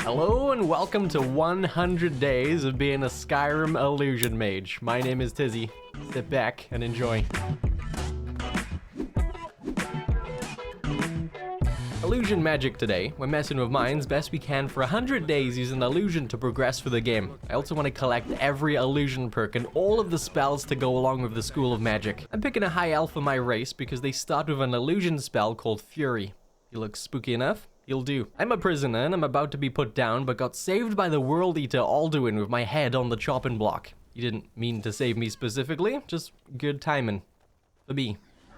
Hello and welcome to 100 days of being a Skyrim illusion mage. My name is Tizzy. Sit back and enjoy. Illusion magic today. We're messing with minds best we can for 100 days using illusion to progress through the game. I also want to collect every illusion perk and all of the spells to go along with the school of magic. I'm picking a high elf for my race because they start with an illusion spell called Fury. He looks spooky enough. He'll do. I'm a prisoner and I'm about to be put down, but got saved by the world eater Alduin with my head on the chopping block. He didn't mean to save me specifically, just good timing. For me.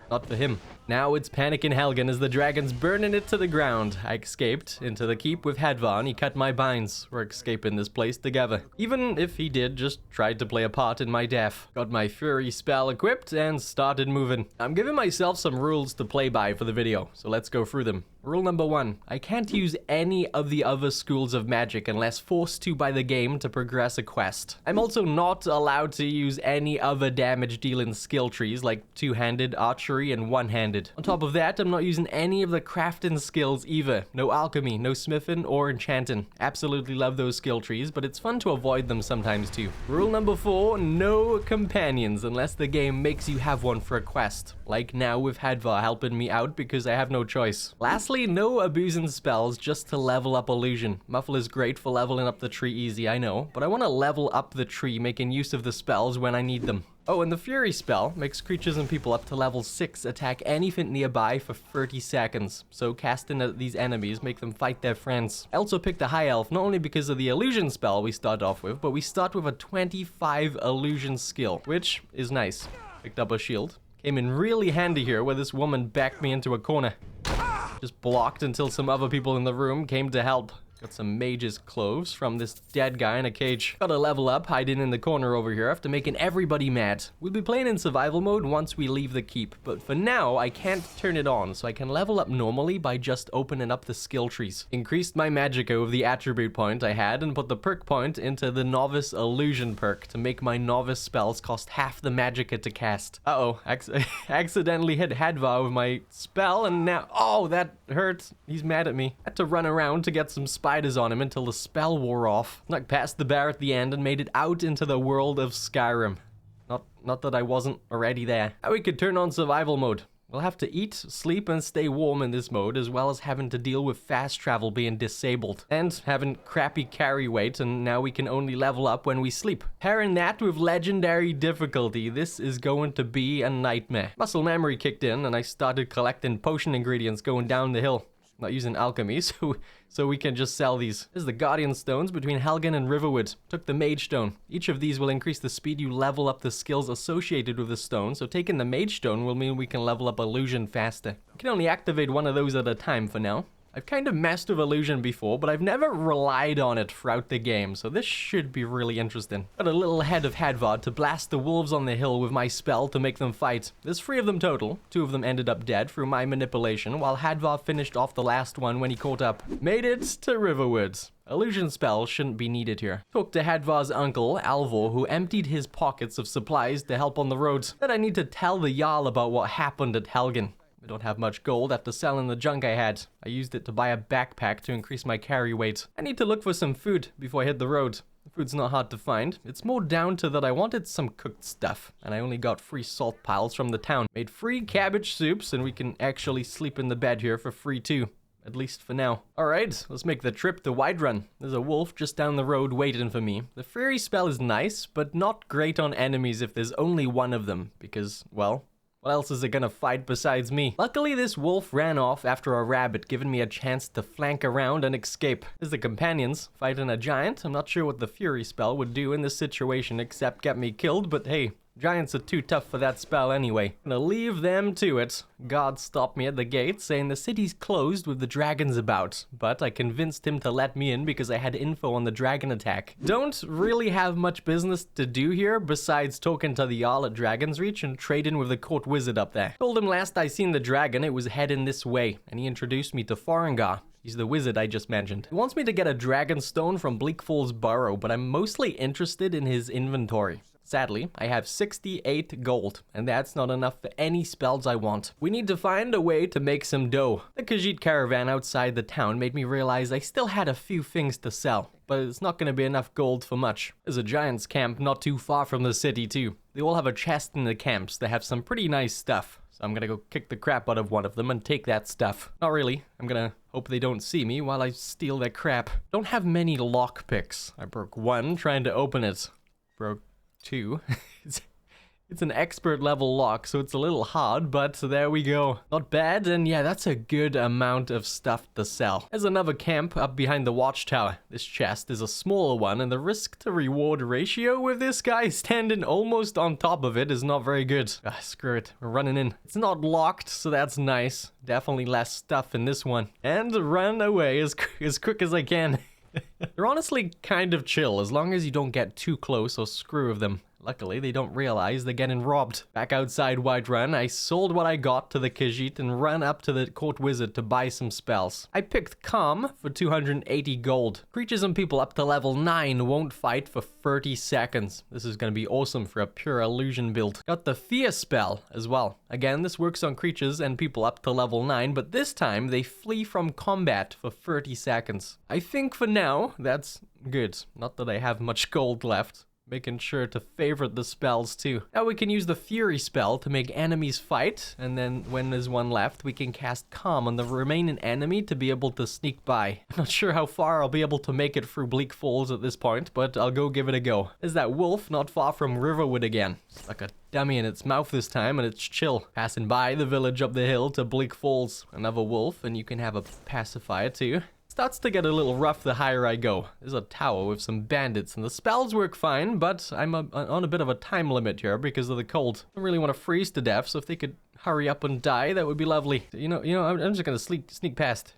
Not for him. Now it's panic in Helgen as the dragon's burning it to the ground. I escaped into the keep with Hadvar and he cut my binds. We're escaping this place together. Even if he did just tried to play a part in my death. Got my Fury spell equipped and started moving. I'm giving myself some rules to play by for the video, so let's go through them. Rule number 1. I can't use any of the other schools of magic unless forced to by the game to progress a quest. I'm also not allowed to use any other damage dealing skill trees like two-handed, archery, and one-handed. On top of that, I'm not using any of the crafting skills either. No alchemy, no smithing, or enchanting. Absolutely love those skill trees, but it's fun to avoid them sometimes too. Rule number 4, no companions unless the game makes you have one for a quest. Like now with Hadvar helping me out because I have no choice. Lastly, no abusing spells just to level up illusion. Muffle is great for leveling up the tree easy, I know, but I want to level up the tree making use of the spells when I need them. Oh, and the Fury spell makes creatures and people up to level 6 attack anything nearby for 30 seconds. So casting at these enemies make them fight their friends. I also picked a high elf not only because of the illusion spell we start off with, but we start with a 25 illusion skill, which is nice. Picked up a shield. Came in really handy here where this woman backed me into a corner. Just blocked until some other people in the room came to help. Got some mage's clothes from this dead guy in a cage. Got a level up hiding in the corner over here after making everybody mad. We'll be playing in survival mode once we leave the keep, but for now I can't turn it on, so I can level up normally by just opening up the skill trees. Increased my magicka with the attribute point I had and put the perk point into the novice illusion perk to make my novice spells cost half the magicka to cast. Uh-oh, accidentally hit Hadvar with my spell and now, oh, that hurt. He's mad at me. Had to run around to get some spiders on him until the spell wore off. Snuck past the bear at the end and made it out into the world of Skyrim. Not that I wasn't already there. Now we could turn on survival mode. We'll have to eat, sleep, and stay warm in this mode, as well as having to deal with fast travel being disabled, and having crappy carry weight, and now we can only level up when we sleep. Pairing that with legendary difficulty, this is going to be a nightmare. Muscle memory kicked in, and I started collecting potion ingredients going down the hill. Not using alchemy, so we can just sell these. This is the Guardian Stones between Helgen and Riverwood. Took the Mage Stone. Each of these will increase the speed you level up the skills associated with the stone, so taking the Mage Stone will mean we can level up illusion faster. You can only activate one of those at a time for now. I've kind of messed with illusion before, but I've never relied on it throughout the game, so this should be really interesting. Got a little ahead of Hadvar to blast the wolves on the hill with my spell to make them fight. There's 3 of them total. 2 of them ended up dead through my manipulation, while Hadvar finished off the last one when he caught up. Made it to Riverwood. Illusion spells shouldn't be needed here. Talked to Hadvar's uncle, Alvor, who emptied his pockets of supplies to help on the road. Said I need to tell the Jarl about what happened at Helgen. I don't have much gold after selling the junk I had. I used it to buy a backpack to increase my carry weight. I need to look for some food before I hit the road. The food's not hard to find. It's more down to that I wanted some cooked stuff, and I only got free salt piles from the town. Made free cabbage soups, and we can actually sleep in the bed here for free too. At least for now. Alright, let's make the trip to Whiterun. There's a wolf just down the road waiting for me. The Fury spell is nice, but not great on enemies if there's only one of them, because, well, what else is it gonna fight besides me? Luckily, this wolf ran off after a rabbit, giving me a chance to flank around and escape. There's the companions fighting a giant. I'm not sure what the Fury spell would do in this situation except get me killed, but hey, giants are too tough for that spell anyway. Gonna leave them to it. God stopped me at the gate, saying the city's closed with the dragons about, but I convinced him to let me in because I had info on the dragon attack. Don't really have much business to do here besides talking to the Jarl at Dragon's Reach and trading with the court wizard up there. Told him last I seen the dragon it was heading this way, and he introduced me to Farengar. He's the wizard I just mentioned. He wants me to get a dragon stone from Bleak Falls Barrow, but I'm mostly interested in his inventory. Sadly, I have 68 gold, and that's not enough for any spells I want. We need to find a way to make some dough. The Khajiit caravan outside the town made me realize I still had a few things to sell, but it's not going to be enough gold for much. There's a giant's camp not too far from the city too. They all have a chest in the camps that have some pretty nice stuff. So I'm gonna go kick the crap out of one of them and take that stuff. Not really. I'm gonna hope they don't see me while I steal their crap. Don't have many lockpicks. I broke one trying to open it. Broke two. It's an expert level lock, so it's a little hard, but there we go. Not bad, and yeah, that's a good amount of stuff to sell. There's another camp up behind the watchtower. This chest is a smaller one, and the risk to reward ratio with this guy standing almost on top of it is not very good. Ah, screw it, we're running in. It's not locked, so that's nice. Definitely less stuff in this one. And run away as quick as I can. They're honestly kind of chill, as long as you don't get too close or screw with them. Luckily, they don't realize they're getting robbed. Back outside Whiterun, I sold what I got to the Khajiit and ran up to the court wizard to buy some spells. I picked Calm for 280 gold. Creatures and people up to level 9 won't fight for 30 seconds. This is going to be awesome for a pure illusion build. Got the Fear spell as well. Again, this works on creatures and people up to level 9, but this time they flee from combat for 30 seconds. I think for now, that's good. Not that I have much gold left. Making sure to favorite the spells too. Now we can use the Fury spell to make enemies fight, and then when there's one left, we can cast Calm on the remaining enemy to be able to sneak by. I'm not sure how far I'll be able to make it through Bleak Falls at this point, but I'll go give it a go. There's that wolf not far from Riverwood again. It's like a dummy in its mouth this time, and it's chill. Passing by the village up the hill to Bleak Falls. Another wolf, and you can have a pacifier too. Starts to get a little rough the higher I go. There's a tower with some bandits, and the spells work fine, but I'm on a bit of a time limit here because of the cold. I don't really want to freeze to death, so if they could hurry up and die, that would be lovely. You know, I'm just gonna sneak past.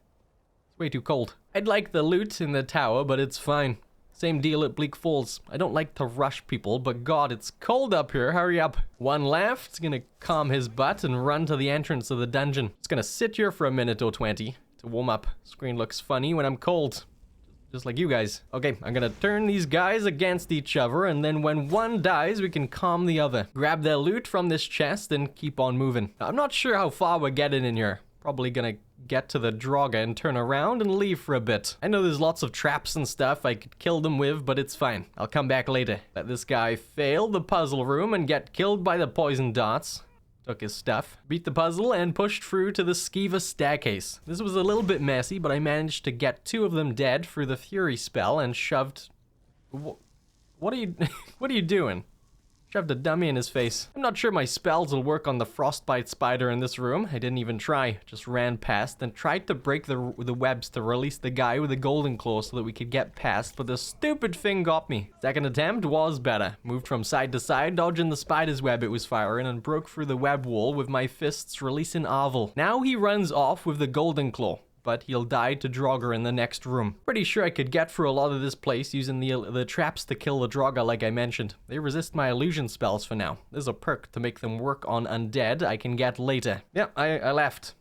It's way too cold. I'd like the loot in the tower, but it's fine. Same deal at Bleak Falls. I don't like to rush people, but God, it's cold up here. Hurry up. One left. Gonna calm his butt and run to the entrance of the dungeon. It's gonna sit here for a minute or 20. To warm up. Screen looks funny when I'm cold. Just like you guys. Okay, I'm gonna turn these guys against each other, and then when one dies, we can calm the other. Grab their loot from this chest and keep on moving. Now, I'm not sure how far we're getting in here. Probably gonna get to the Draga and turn around and leave for a bit. I know there's lots of traps and stuff I could kill them with, but it's fine. I'll come back later. Let this guy fail the puzzle room and get killed by the poison darts. Took his stuff, beat the puzzle, and pushed through to the Skiva staircase. This was a little bit messy, but I managed to get 2 of them dead through the Fury spell and shoved... What are you... what are you doing? Shoved a dummy in his face. I'm not sure my spells will work on the frostbite spider in this room. I didn't even try. Just ran past and tried to break the webs to release the guy with the golden claw so that we could get past, but the stupid thing got me. Second attempt was better. Moved from side to side, dodging the spider's web it was firing, and broke through the web wall with my fists releasing Arvel. Now he runs off with the golden claw, but he'll die to Draugr in the next room. Pretty sure I could get through a lot of this place using the traps to kill the Draugr like I mentioned. They resist my illusion spells for now. There's a perk to make them work on undead I can get later. Yeah, I left.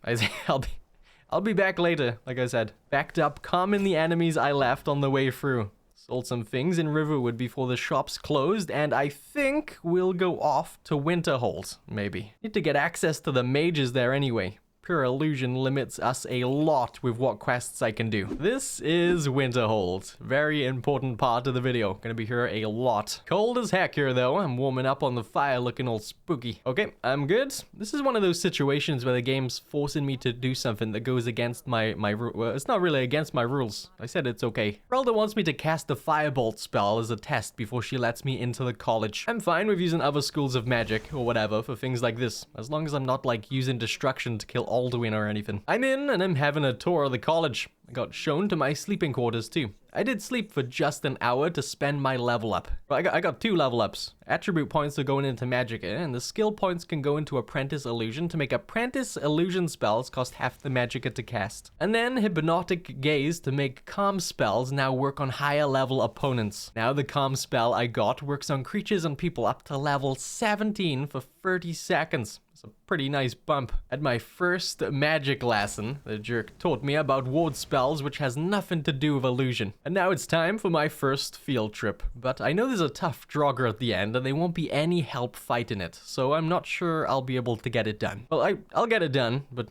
I'll be back later, like I said. Backed up, calming the enemies I left on the way through. Sold some things in Riverwood before the shops closed, and I think we'll go off to Winterhold, maybe. Need to get access to the mages there anyway. Pure illusion limits us a lot with what quests I can do. This is Winterhold. Very important part of the video. Gonna be here a lot. Cold as heck here though. I'm warming up on the fire looking all spooky. Okay, I'm good. This is one of those situations where the game's forcing me to do something that goes against my well, it's not really against my rules. I said it's okay. Relda wants me to cast the firebolt spell as a test before she lets me into the college. I'm fine with using other schools of magic or whatever for things like this, as long as I'm not like using destruction to kill Alduin or anything. I'm in and I'm having a tour of the college. I got shown to my sleeping quarters too. I did sleep for just an hour to spend my level up. Well, I got 2 level ups. Attribute points are going into Magicka, and the skill points can go into Apprentice Illusion to make Apprentice Illusion spells cost half the Magicka to cast. And then Hypnotic Gaze to make Calm spells now work on higher level opponents. Now the Calm spell I got works on creatures and people up to level 17 for 30 seconds. It's a pretty nice bump. At my first magic lesson, the jerk taught me about ward spells, which has nothing to do with illusion. And now it's time for my first field trip. But I know there's a tough Draugr at the end, and there won't be any help fighting it, so I'm not sure I'll be able to get it done. Well, I'll get it done, but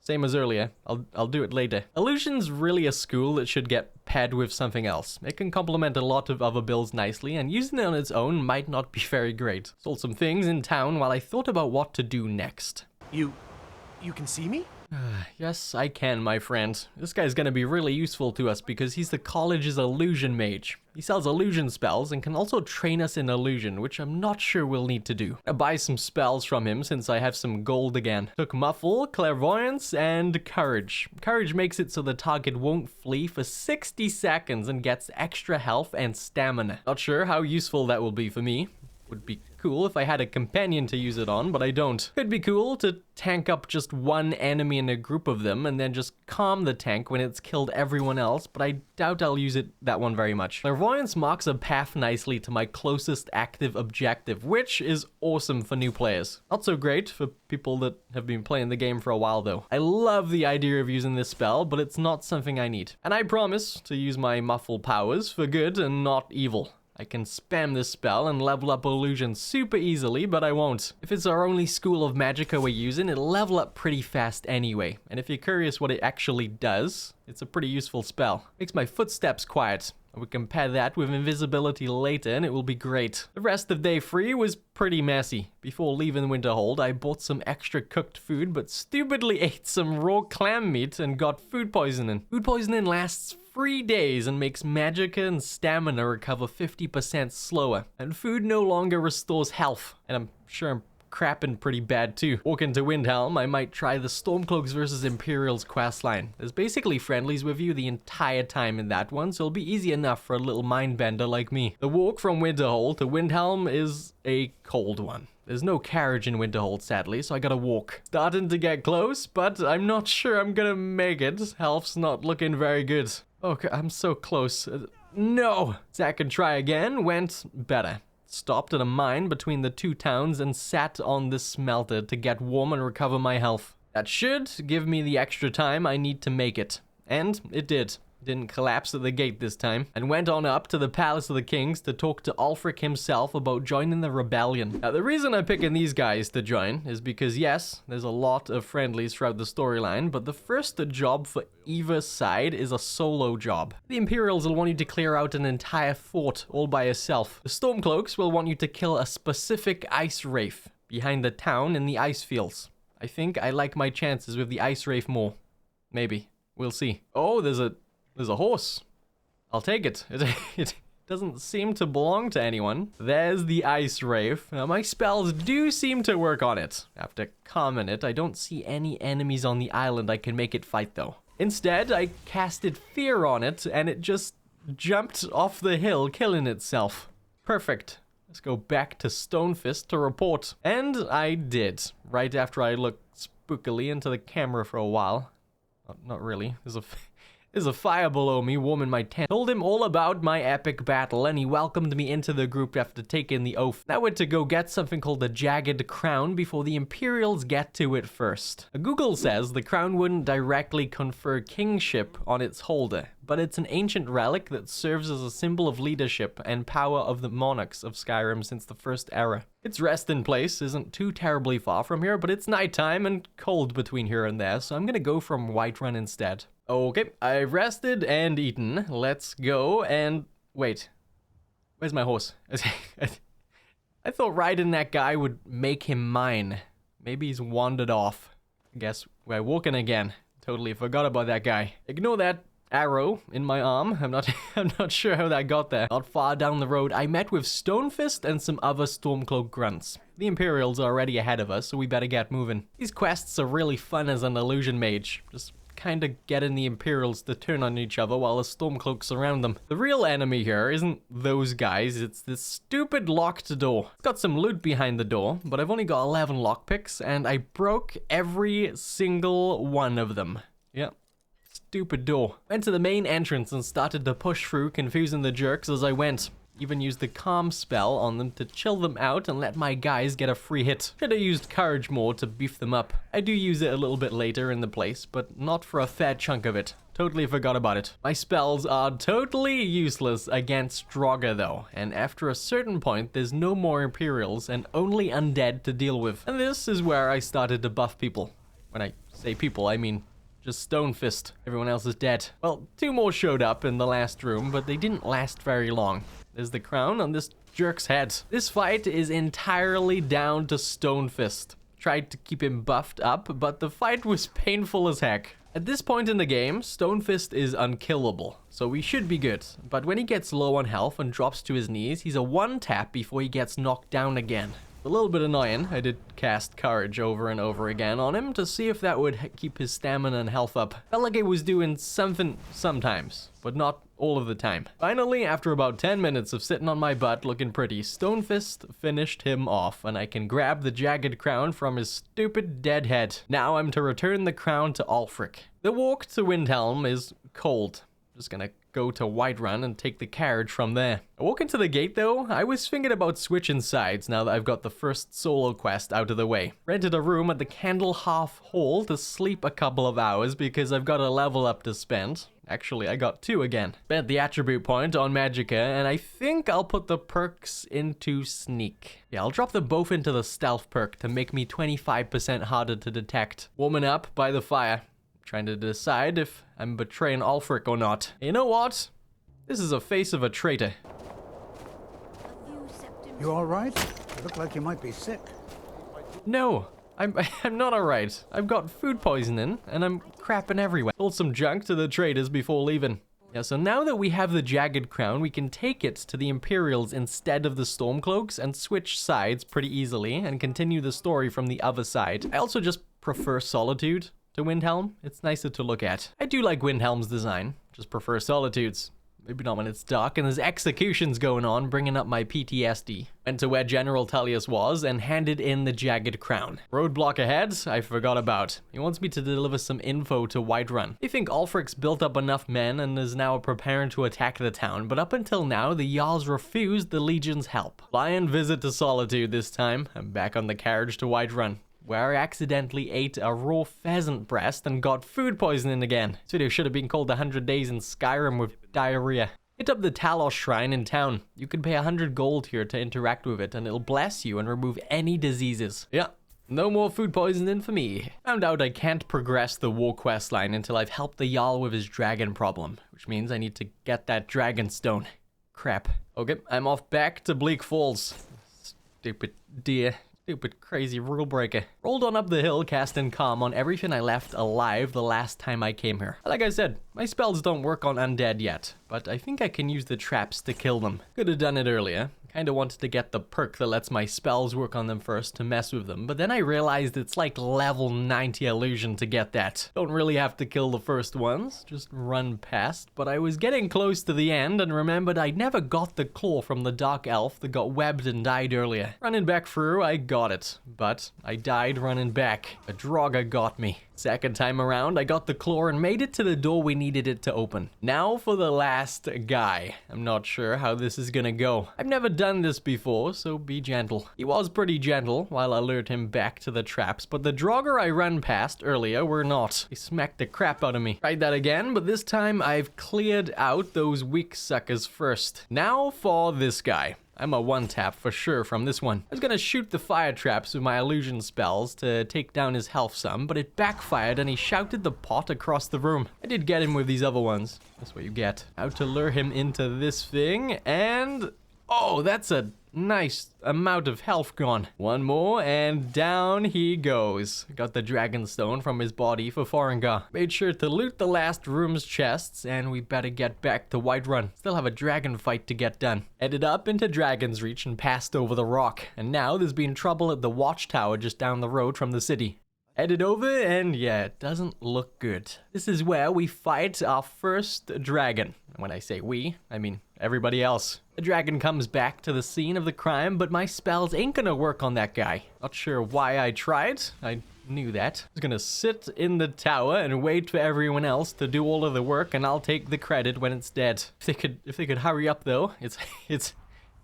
same as earlier, I'll do it later. Illusion's really a school that should get paired with something else. It can complement a lot of other builds nicely, and using it on its own might not be very great. Sold some things in town while I thought about what to do next. You can see me? Yes, I can, my friend. This guy's gonna be really useful to us because he's the college's illusion mage. He sells illusion spells and can also train us in illusion, which I'm not sure we'll need to do. I buy some spells from him since I have some gold again. Took Muffle, Clairvoyance, and Courage. Courage makes it so the target won't flee for 60 seconds and gets extra health and stamina. Not sure how useful that will be for me. Would be cool if I had a companion to use it on, but I don't. Could be cool to tank up just one enemy in a group of them and then just calm the tank when it's killed everyone else, but I doubt I'll use that one very much. Clairvoyance marks a path nicely to my closest active objective, which is awesome for new players. Not so great for people that have been playing the game for a while though. I love the idea of using this spell, but it's not something I need. And I promise to use my muffle powers for good and not evil. I can spam this spell and level up illusion super easily, but I won't. If it's our only school of magicka we're using, it'll level up pretty fast anyway. And if you're curious what it actually does, it's a pretty useful spell. Makes my footsteps quiet. I would compare that with invisibility later and it will be great. The rest of day 3 was pretty messy. Before leaving Winterhold, I bought some extra cooked food, but stupidly ate some raw clam meat and got food poisoning. Food poisoning lasts 3 days and makes magicka and stamina recover 50% slower. And food no longer restores health. And I'm sure I'm crapping pretty bad too. Walking to Windhelm, I might try the Stormcloaks versus Imperials questline. There's basically friendlies with you the entire time in that one, so it'll be easy enough for a little mindbender like me. The walk from Winterhold to Windhelm is a cold one. There's no carriage in Winterhold, sadly, so I gotta walk. Starting to get close, but I'm not sure I'm gonna make it. Health's not looking very good. Okay, I'm so close. No! Second try again went better. Stopped at a mine between the two towns and sat on the smelter to get warm and recover my health. That should give me the extra time I need to make it. And it did. Didn't collapse at the gate this time, and went on up to the Palace of the Kings to talk to Ulfric himself about joining the rebellion. Now, the reason I'm picking these guys to join is because, yes, there's a lot of friendlies throughout the storyline, but the first job for either side is a solo job. The Imperials will want you to clear out an entire fort all by yourself. The Stormcloaks will want you to kill a specific ice wraith behind the town in the ice fields. I think I like my chances with the ice wraith more. Maybe. We'll see. Oh, there's a horse. I'll take it. It doesn't seem to belong to anyone. There's the ice wraith. Now, my spells do seem to work on it. After calming it, I don't see any enemies on the island I can make it fight though. Instead, I casted fear on it and it just jumped off the hill, killing itself. Perfect. Let's go back to Stonefist to report. And I did, right after I looked spookily into the camera for a while. Not really. There's a fire below me, warming my tent. Told him all about my epic battle, and he welcomed me into the group after taking the oath. Now we're to go get something called the Jagged Crown before the Imperials get to it first. Google says the crown wouldn't directly confer kingship on its holder, but it's an ancient relic that serves as a symbol of leadership and power of the monarchs of Skyrim since the first era. Its resting place isn't too terribly far from here, but it's nighttime and cold between here and there, so I'm gonna go from Whiterun instead. Okay, I've rested and eaten. Let's go and... wait. Where's my horse? I thought riding that guy would make him mine. Maybe he's wandered off. I guess we're walking again. Totally forgot about that guy. Ignore that arrow in my arm. I'm not sure how that got there. Not far down the road, I met with Stonefist and some other Stormcloak grunts. The Imperials are already ahead of us, so we better get moving. These quests are really fun as an illusion mage. Just kind of getting the Imperials to turn on each other while the Stormcloaks surround them. The real enemy here isn't those guys, it's this stupid locked door. It's got some loot behind the door, but I've only got 11 lockpicks, and I broke every single one of them. Yep. Stupid door. Went to the main entrance and started to push through, confusing the jerks as I went. Even used the calm spell on them to chill them out and let my guys get a free hit. Should have used courage more to beef them up. I do use it a little bit later in the place, but not for a fair chunk of it. Totally forgot about it. My spells are totally useless against Draugr though, and after a certain point there's no more Imperials and only undead to deal with. And this is where I started to buff people. When I say people, I mean just Stonefist. Everyone else is dead. Well, 2 more showed up in the last room, but they didn't last very long. There's the crown on this jerk's head. This fight is entirely down to Stonefist. Tried to keep him buffed up, but the fight was painful as heck. At this point in the game, Stonefist is unkillable, so we should be good. But when he gets low on health and drops to his knees, he's a 1-tap before he gets knocked down again. A little bit annoying. I did cast courage over and over again on him to see if that would keep his stamina and health up. Felt like it was doing something sometimes, but not all of the time. Finally, after about 10 minutes of sitting on my butt looking pretty, Stonefist finished him off, and I can grab the jagged crown from his stupid dead head. Now I'm to return the crown to Ulfric. The walk to Windhelm is cold. Just gonna go to Whiterun and take the carriage from there. I walk into the gate though. I was thinking about switching sides now that I've got the first solo quest out of the way. Rented a room at the Candlehalf Hall to sleep a couple of hours because I've got a level up to spend. Actually, I got 2 again. Spent the attribute point on Magicka, and I think I'll put the perks into Sneak. Yeah, I'll drop them both into the Stealth perk to make me 25% harder to detect. Warming up by the fire. Trying to decide if I'm betraying Ulfric or not. You know what? This is a face of a traitor. You all right? You look like you might be sick. No, I'm not alright. I've got food poisoning and I'm crapping everywhere. Sold some junk to the traders before leaving. Yeah, so now that we have the Jagged Crown, we can take it to the Imperials instead of the Stormcloaks and switch sides pretty easily and continue the story from the other side. I also just prefer Solitude to Windhelm. It's nicer to look at. I do like Windhelm's design, just prefer Solitude's. Maybe not when it's dark and there's executions going on, bringing up my PTSD. Went to where General Tullius was and handed in the Jagged Crown. Roadblock ahead, I forgot about. He wants me to deliver some info to Whiterun. They think Ulfric's built up enough men and is now preparing to attack the town, but up until now, the Jarls refused the Legion's help. Flying visit to Solitude this time. I'm back on the carriage to Whiterun, where I accidentally ate a raw pheasant breast and got food poisoning again. This video should have been called 100 Days in Skyrim with Diarrhea. Hit up the Talos Shrine in town. You can pay 100 gold here to interact with it, and it'll bless you and remove any diseases. Yeah, no more food poisoning for me. Found out I can't progress the war quest line until I've helped the Jarl with his dragon problem, which means I need to get that dragon stone. Crap. Okay, I'm off back to Bleak Falls. Stupid deer. Stupid crazy rule breaker. Rolled on up the hill, casting calm on everything I left alive the last time I came here. Like I said, my spells don't work on undead yet, but I think I can use the traps to kill them. Could have done it earlier. Kinda wanted to get the perk that lets my spells work on them first to mess with them, but then I realized it's like level 90 illusion to get that. Don't really have to kill the first ones, just run past, but I was getting close to the end and remembered I never got the claw from the dark elf that got webbed and died earlier. Running back through, I got it, but I died running back. A Draugr got me. Second time around, I got the claw and made it to the door we needed it to open. Now for the last guy. I'm not sure how this is gonna go. I've never done this before, so be gentle. He was pretty gentle while I lured him back to the traps, but the Draugr I ran past earlier were not. He smacked the crap out of me. Tried that again, but this time I've cleared out those weak suckers first. Now for this guy. I'm a 1-tap for sure from this one. I was gonna shoot the fire traps with my illusion spells to take down his health some, but it backfired and he shouted the pot across the room. I did get him with these other ones. That's what you get. How to lure him into this thing, and oh, that's a nice amount of health gone. One more, and down he goes. Got the dragon stone from his body for Farengar. Made sure to loot the last room's chests, and we better get back to Whiterun. Still have a dragon fight to get done. Headed up into Dragon's Reach and passed over the rock, and now there's been trouble at the watchtower just down the road from the city. Headed over, and yeah, it doesn't look good. This is where we fight our first dragon. When I say we, I mean everybody else. The dragon comes back to the scene of the crime, but my spells ain't gonna work on that guy. Not sure why I tried. I knew that. I was gonna sit in the tower and wait for everyone else to do all of the work, and I'll take the credit when it's dead. If they could hurry up though, it's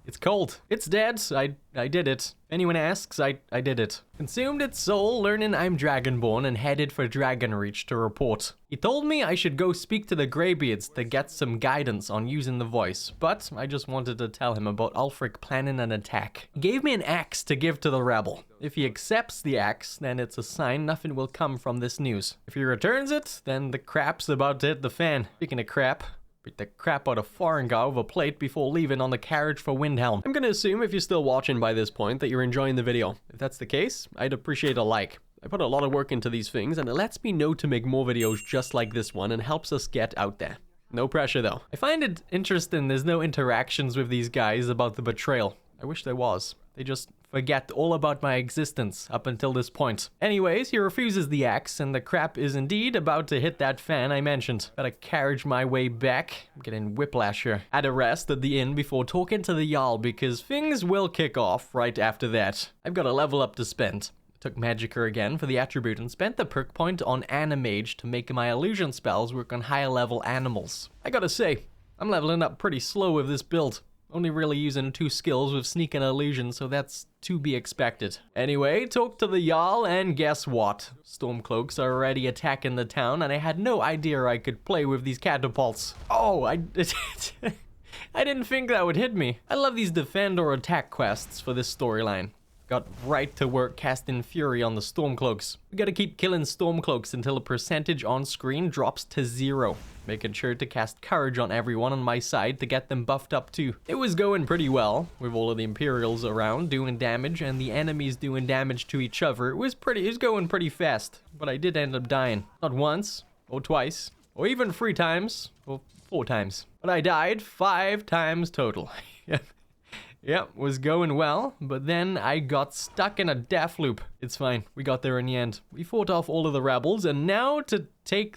It's cold. It's dead. I did it. Anyone asks, I did it. Consumed its soul, learning I'm Dragonborn, and headed for Dragonreach to report. He told me I should go speak to the Greybeards to get some guidance on using the voice, but I just wanted to tell him about Ulfric planning an attack. He gave me an axe to give to the rebel. If he accepts the axe, then it's a sign nothing will come from this news. If he returns it, then the crap's about to hit the fan. Speaking of crap, beat the crap out of Farengar with a plate before leaving on the carriage for Windhelm. I'm gonna assume if you're still watching by this point that you're enjoying the video. If that's the case, I'd appreciate a like. I put a lot of work into these things, and it lets me know to make more videos just like this one and helps us get out there. No pressure though. I find it interesting there's no interactions with these guys about the betrayal. I wish there was. They just forget all about my existence up until this point. Anyways, he refuses the axe, and the crap is indeed about to hit that fan I mentioned. Gotta carriage my way back. I'm getting whiplash here. Had a rest at the inn before talking to the Jarl, because things will kick off right after that. I've got a level up to spend. Took Magicka again for the attribute and spent the perk point on Mage to make my illusion spells work on higher level animals. I gotta say, I'm leveling up pretty slow with this build. Only really using 2 skills with Sneak and Illusion, so that's to be expected. Anyway, talked to the Jarl, and guess what? Stormcloaks are already attacking the town, and I had no idea I could play with these catapults. Oh, I didn't think that would hit me. I love these defend or attack quests for this storyline. Got right to work casting Fury on the Stormcloaks. We gotta keep killing Stormcloaks until the percentage on screen drops to 0. Making sure to cast Courage on everyone on my side to get them buffed up too. It was going pretty well, with all of the Imperials around doing damage and the enemies doing damage to each other. It was going pretty fast, but I did end up dying. Not once, or twice, or even 3 times, or 4 times. But I died 5 times total. Yep, was going well, but then I got stuck in a death loop. It's fine, we got there in the end. We fought off all of the rebels, and now to take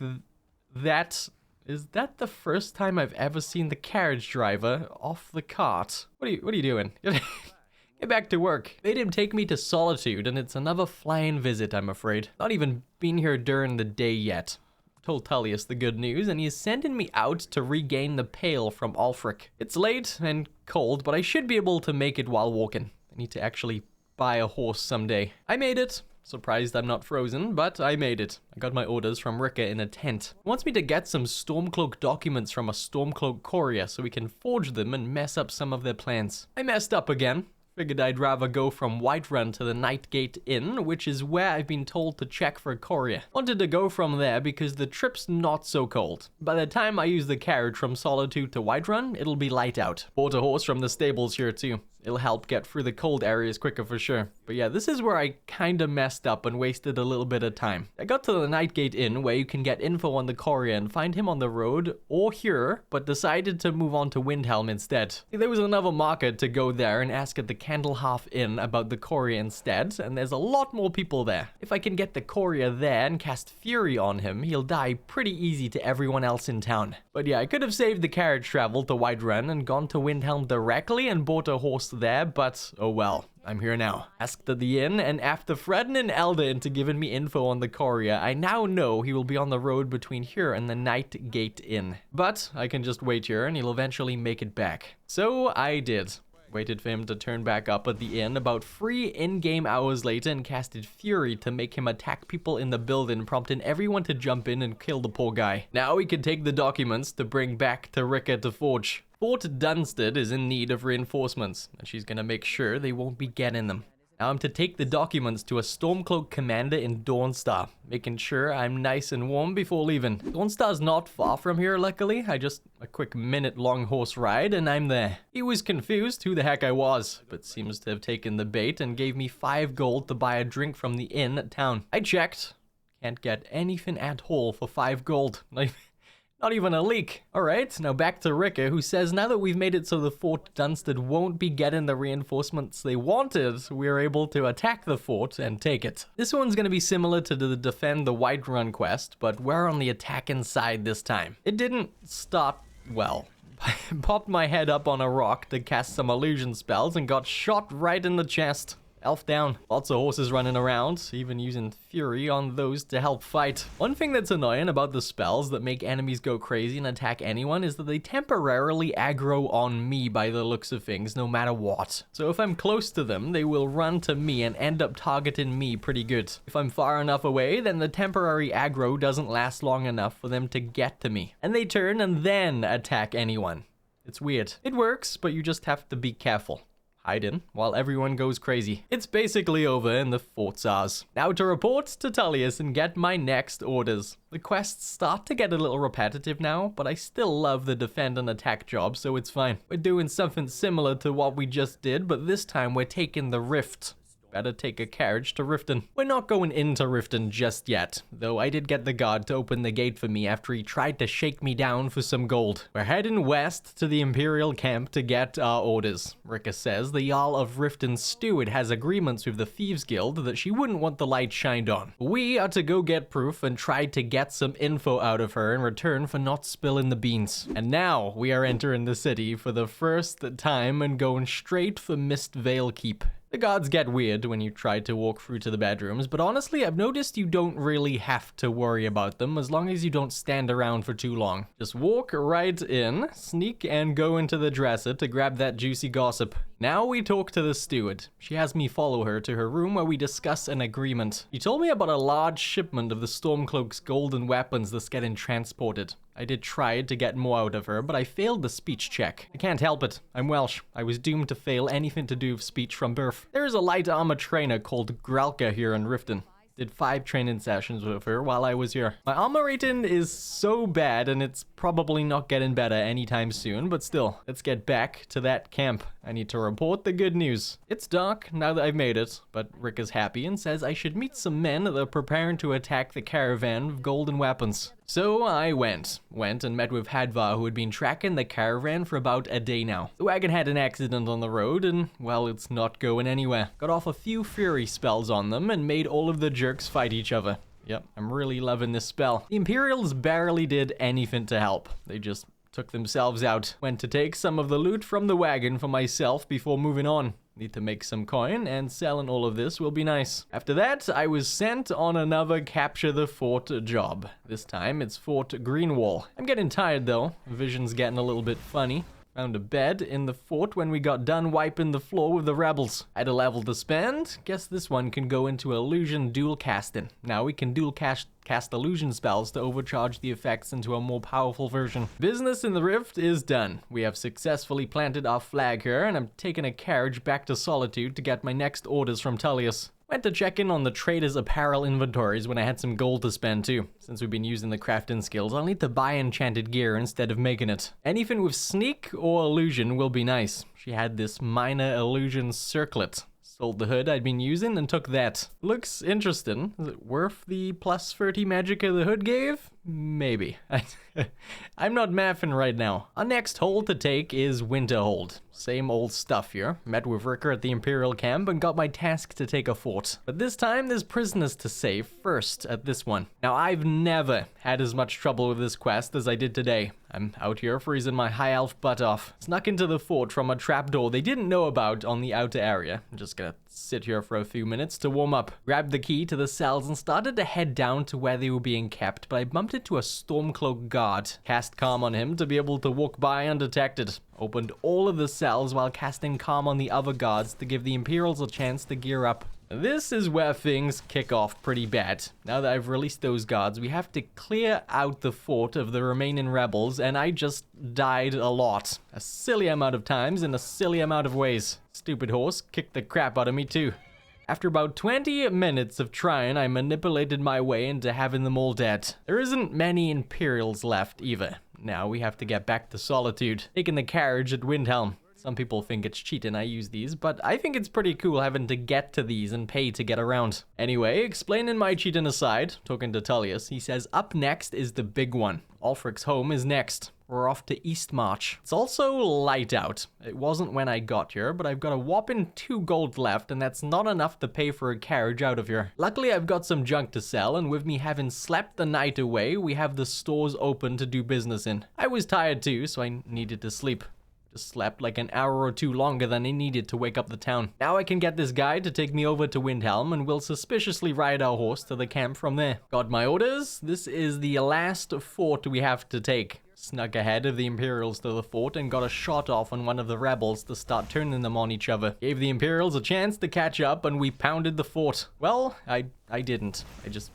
that... Is that the first time I've ever seen the carriage driver off the cart? What are you doing? Get back to work. Made him take me to Solitude, and it's another flying visit, I'm afraid. Not even been here during the day yet. Told Tullius the good news, and he's sending me out to regain the pail from Ulfric. It's late and cold, but I should be able to make it while walking. I need to actually buy a horse someday. I made it. Surprised I'm not frozen, but I made it. I got my orders from Ricka in a tent. He wants me to get some Stormcloak documents from a Stormcloak courier so we can forge them and mess up some of their plans. I messed up again. Figured I'd rather go from Whiterun to the Nightgate Inn, which is where I've been told to check for a courier. Wanted to go from there because the trip's not so cold. By the time I use the carriage from Solitude to Whiterun, it'll be light out. Bought a horse from the stables here too. It'll help get through the cold areas quicker for sure. But yeah, this is where I kinda messed up and wasted a little bit of time. I got to the Nightgate Inn where you can get info on the courier and find him on the road or here, but decided to move on to Windhelm instead. There was another market to go there and ask at the Candlehalf Inn about the courier instead, and there's a lot more people there. If I can get the courier there and cast Fury on him, he'll die pretty easy to everyone else in town. But yeah, I could have saved the carriage travel to Whiterun and gone to Windhelm directly and bought a horse there, but oh well, I'm here now. Asked at the inn, and after threatening Elder into giving me info on the courier, I now know he will be on the road between here and the Nightgate Inn. But I can just wait here and he'll eventually make it back. So I did. Waited for him to turn back up at the inn about 3 in-game hours later and casted Fury to make him attack people in the building, prompting everyone to jump in and kill the poor guy. Now we can take the documents to bring back to Ricka to forge. Fort Dunstad is in need of reinforcements, and she's gonna make sure they won't be getting them. Now I'm to take the documents to a Stormcloak commander in Dawnstad, making sure I'm nice and warm before leaving. Dawnstad's not far from here, luckily. Just a quick minute-long horse ride, and I'm there. He was confused who the heck I was, but seems to have taken the bait and gave me 5 gold to buy a drink from the inn at town. I checked. Can't get anything at all for 5 gold. Not even a leak. Alright, now back to Ricka, who says now that we've made it so the Fort Dunstad won't be getting the reinforcements they wanted, we're able to attack the fort and take it. This one's gonna be similar to the Defend the Whiterun quest, but we're on the attacking side this time. It didn't start well. Popped my head up on a rock to cast some illusion spells and got shot right in the chest. Elf down. Lots of horses running around, even using fury on those to help fight. One thing that's annoying about the spells that make enemies go crazy and attack anyone is that they temporarily aggro on me by the looks of things, no matter what. So if I'm close to them, they will run to me and end up targeting me pretty good. If I'm far enough away, then the temporary aggro doesn't last long enough for them to get to me. And they turn and then attack anyone. It's weird. It works, but you just have to be careful. Hide in while everyone goes crazy. It's basically over and the fort's ours. Now to report to Tullius and get my next orders. The quests start to get a little repetitive now, but I still love the defend and attack job, so it's fine. We're doing something similar to what we just did, but this time we're taking the rift. Better take a carriage to Riften. We're not going into Riften just yet, though I did get the guard to open the gate for me after he tried to shake me down for some gold. We're heading west to the Imperial camp to get our orders. Rika says the Jarl of Riften's steward has agreements with the Thieves Guild that she wouldn't want the light shined on. We are to go get proof and try to get some info out of her in return for not spilling the beans. And now we are entering the city for the first time and going straight for Mistvale Keep. The guards get weird when you try to walk through to the bedrooms, but honestly, I've noticed you don't really have to worry about them as long as you don't stand around for too long. Just walk right in, sneak, and go into the dresser to grab that juicy gossip. Now we talk to the steward. She has me follow her to her room where we discuss an agreement. She told me about a large shipment of the Stormcloak's golden weapons that's getting transported. I did try to get more out of her, but I failed the speech check. I can't help it. I'm Welsh. I was doomed to fail anything to do with speech from birth. There is a light armor trainer called Gralka here in Riften. Did 5 training sessions with her while I was here. My armor rating is so bad, and it's probably not getting better anytime soon, but still, let's get back to that camp. I need to report the good news. It's dark now that I've made it, but Rick is happy and says I should meet some men that are preparing to attack the caravan with golden weapons. So I went and met with Hadvar, who had been tracking the caravan for about a day now. The wagon had an accident on the road and, well, it's not going anywhere. Got off a few fury spells on them and made all of the jerks fight each other. Yep, I'm really loving this spell. The Imperials barely did anything to help. They just took themselves out. Went to take some of the loot from the wagon for myself before moving on. Need to make some coin, and selling all of this will be nice. After that, I was sent on another capture the fort job. This time, it's Fort Greenwall. I'm getting tired though. Vision's getting a little bit funny. Found a bed in the fort when we got done wiping the floor with the rebels. I had a level to spend. Guess this one can go into illusion dual casting. Now we can dual cast illusion spells to overcharge the effects into a more powerful version. Business in the Rift is done. We have successfully planted our flag here, and I'm taking a carriage back to Solitude to get my next orders from Tullius. Went to check in on the traders' apparel inventories when I had some gold to spend too. Since we've been using the crafting skills, I'll need to buy enchanted gear instead of making it. Anything with sneak or illusion will be nice. She had this minor illusion circlet. Sold the hood I'd been using and took that. Looks interesting. Is it worth the plus 30 magicka the hood gave? Maybe. I'm not mathing right now. Our next hold to take is Winterhold. Same old stuff here. Met with Ricker at the Imperial camp and got my task to take a fort. But this time there's prisoners to save first at this one. Now I've never had as much trouble with this quest as I did today. I'm out here freezing my high elf butt off. Snuck into the fort from a trapdoor they didn't know about on the outer area. I'm just gonna sit here for a few minutes to warm up. Grabbed the key to the cells and started to head down to where they were being kept, but I bumped into a Stormcloak guard. Cast Calm on him to be able to walk by undetected. Opened all of the cells while casting Calm on the other guards to give the Imperials a chance to gear up. This is where things kick off pretty bad. Now that I've released those guards, we have to clear out the fort of the remaining rebels, and I just died a lot. A silly amount of times in a silly amount of ways. Stupid horse kicked the crap out of me too. After about 20 minutes of trying, I manipulated my way into having them all dead. There isn't many Imperials left either. Now we have to get back to Solitude. Taking the carriage at Windhelm. Some people think it's cheating I use these, but I think it's pretty cool having to get to these and pay to get around. Anyway, explaining my cheating aside, talking to Tullius, he says up next is the big one. Ulfric's home is next. We're off to Eastmarch. It's also light out. It wasn't when I got here, but I've got a whopping 2 gold left, and that's not enough to pay for a carriage out of here. Luckily, I've got some junk to sell, and with me having slept the night away, we have the stores open to do business in. I was tired too, so I needed to sleep. Just slept like an hour or two longer than I needed to wake up the town. Now I can get this guy to take me over to Windhelm, and we'll suspiciously ride our horse to the camp from there. Got my orders. This is the last fort we have to take. Snuck ahead of the Imperials to the fort and got a shot off on one of the rebels to start turning them on each other. Gave the Imperials a chance to catch up, and we pounded the fort. Well, I didn't. I just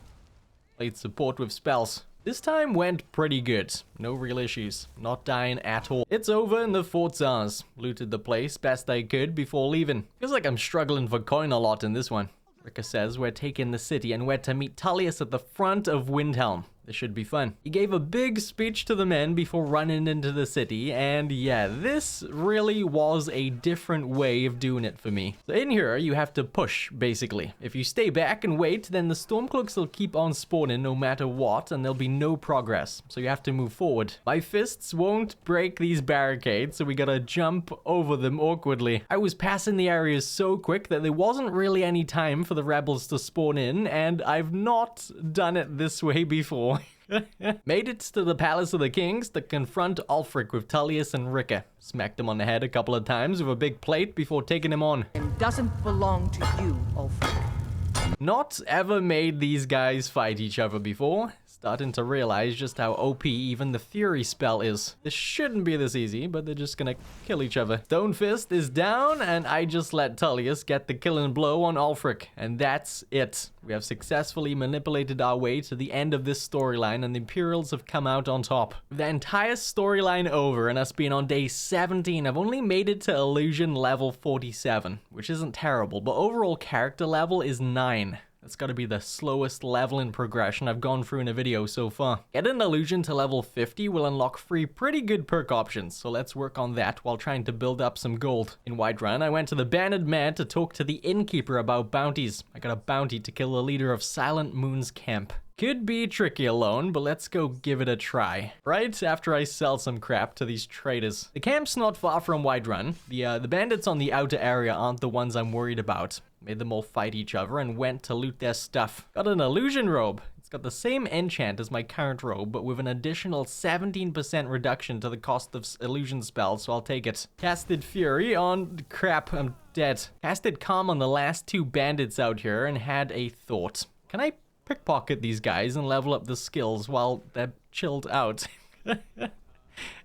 played support with spells. This time went pretty good. No real issues. Not dying at all. It's over and the fort's ours. Looted the place best I could before leaving. Feels like I'm struggling for coin a lot in this one. Rika says we're taking the city and we're to meet Tullius at the front of Windhelm. This should be fun. He gave a big speech to the men before running into the city, and yeah, this really was a different way of doing it for me. So in here, you have to push, basically. If you stay back and wait, then the Stormcloaks will keep on spawning no matter what, and there'll be no progress. So you have to move forward. My fists won't break these barricades, so we gotta jump over them awkwardly. I was passing the areas so quick that there wasn't really any time for the rebels to spawn in, and I've not done it this way before. Made it to the Palace of the Kings to confront Ulfric with Tullius and Rika. Smacked him on the head a couple of times with a big plate before taking him on. It doesn't belong to you, Ulfric. Not ever made these guys fight each other before. Starting to realize just how OP even the Fury spell is. This shouldn't be this easy, but they're just gonna kill each other. Stone Fist is down, and I just let Tullius get the killing blow on Ulfric. And that's it. We have successfully manipulated our way to the end of this storyline, and the Imperials have come out on top. With the entire storyline over and us being on day 17, I've only made it to Illusion level 47, which isn't terrible, but overall character level is 9. That's gotta be the slowest leveling progression I've gone through in a video so far. Get an illusion to level 50 will unlock 3 pretty good perk options, so let's work on that while trying to build up some gold. In Whiterun, I went to the Bandit Mare to talk to the innkeeper about bounties. I got a bounty to kill the leader of Silent Moon's camp. Could be tricky alone, but let's go give it a try. Right after I sell some crap to these traders. The camp's not far from Whiterun. The bandits on the outer area aren't the ones I'm worried about. Made them all fight each other and went to loot their stuff. Got an illusion robe. It's got the same enchant as my current robe, but with an additional 17% reduction to the cost of illusion spells, so I'll take it. Casted Fury on... crap, I'm dead. Casted Calm on the last 2 bandits out here and had a thought. Can I pickpocket these guys and level up the skills while they're chilled out?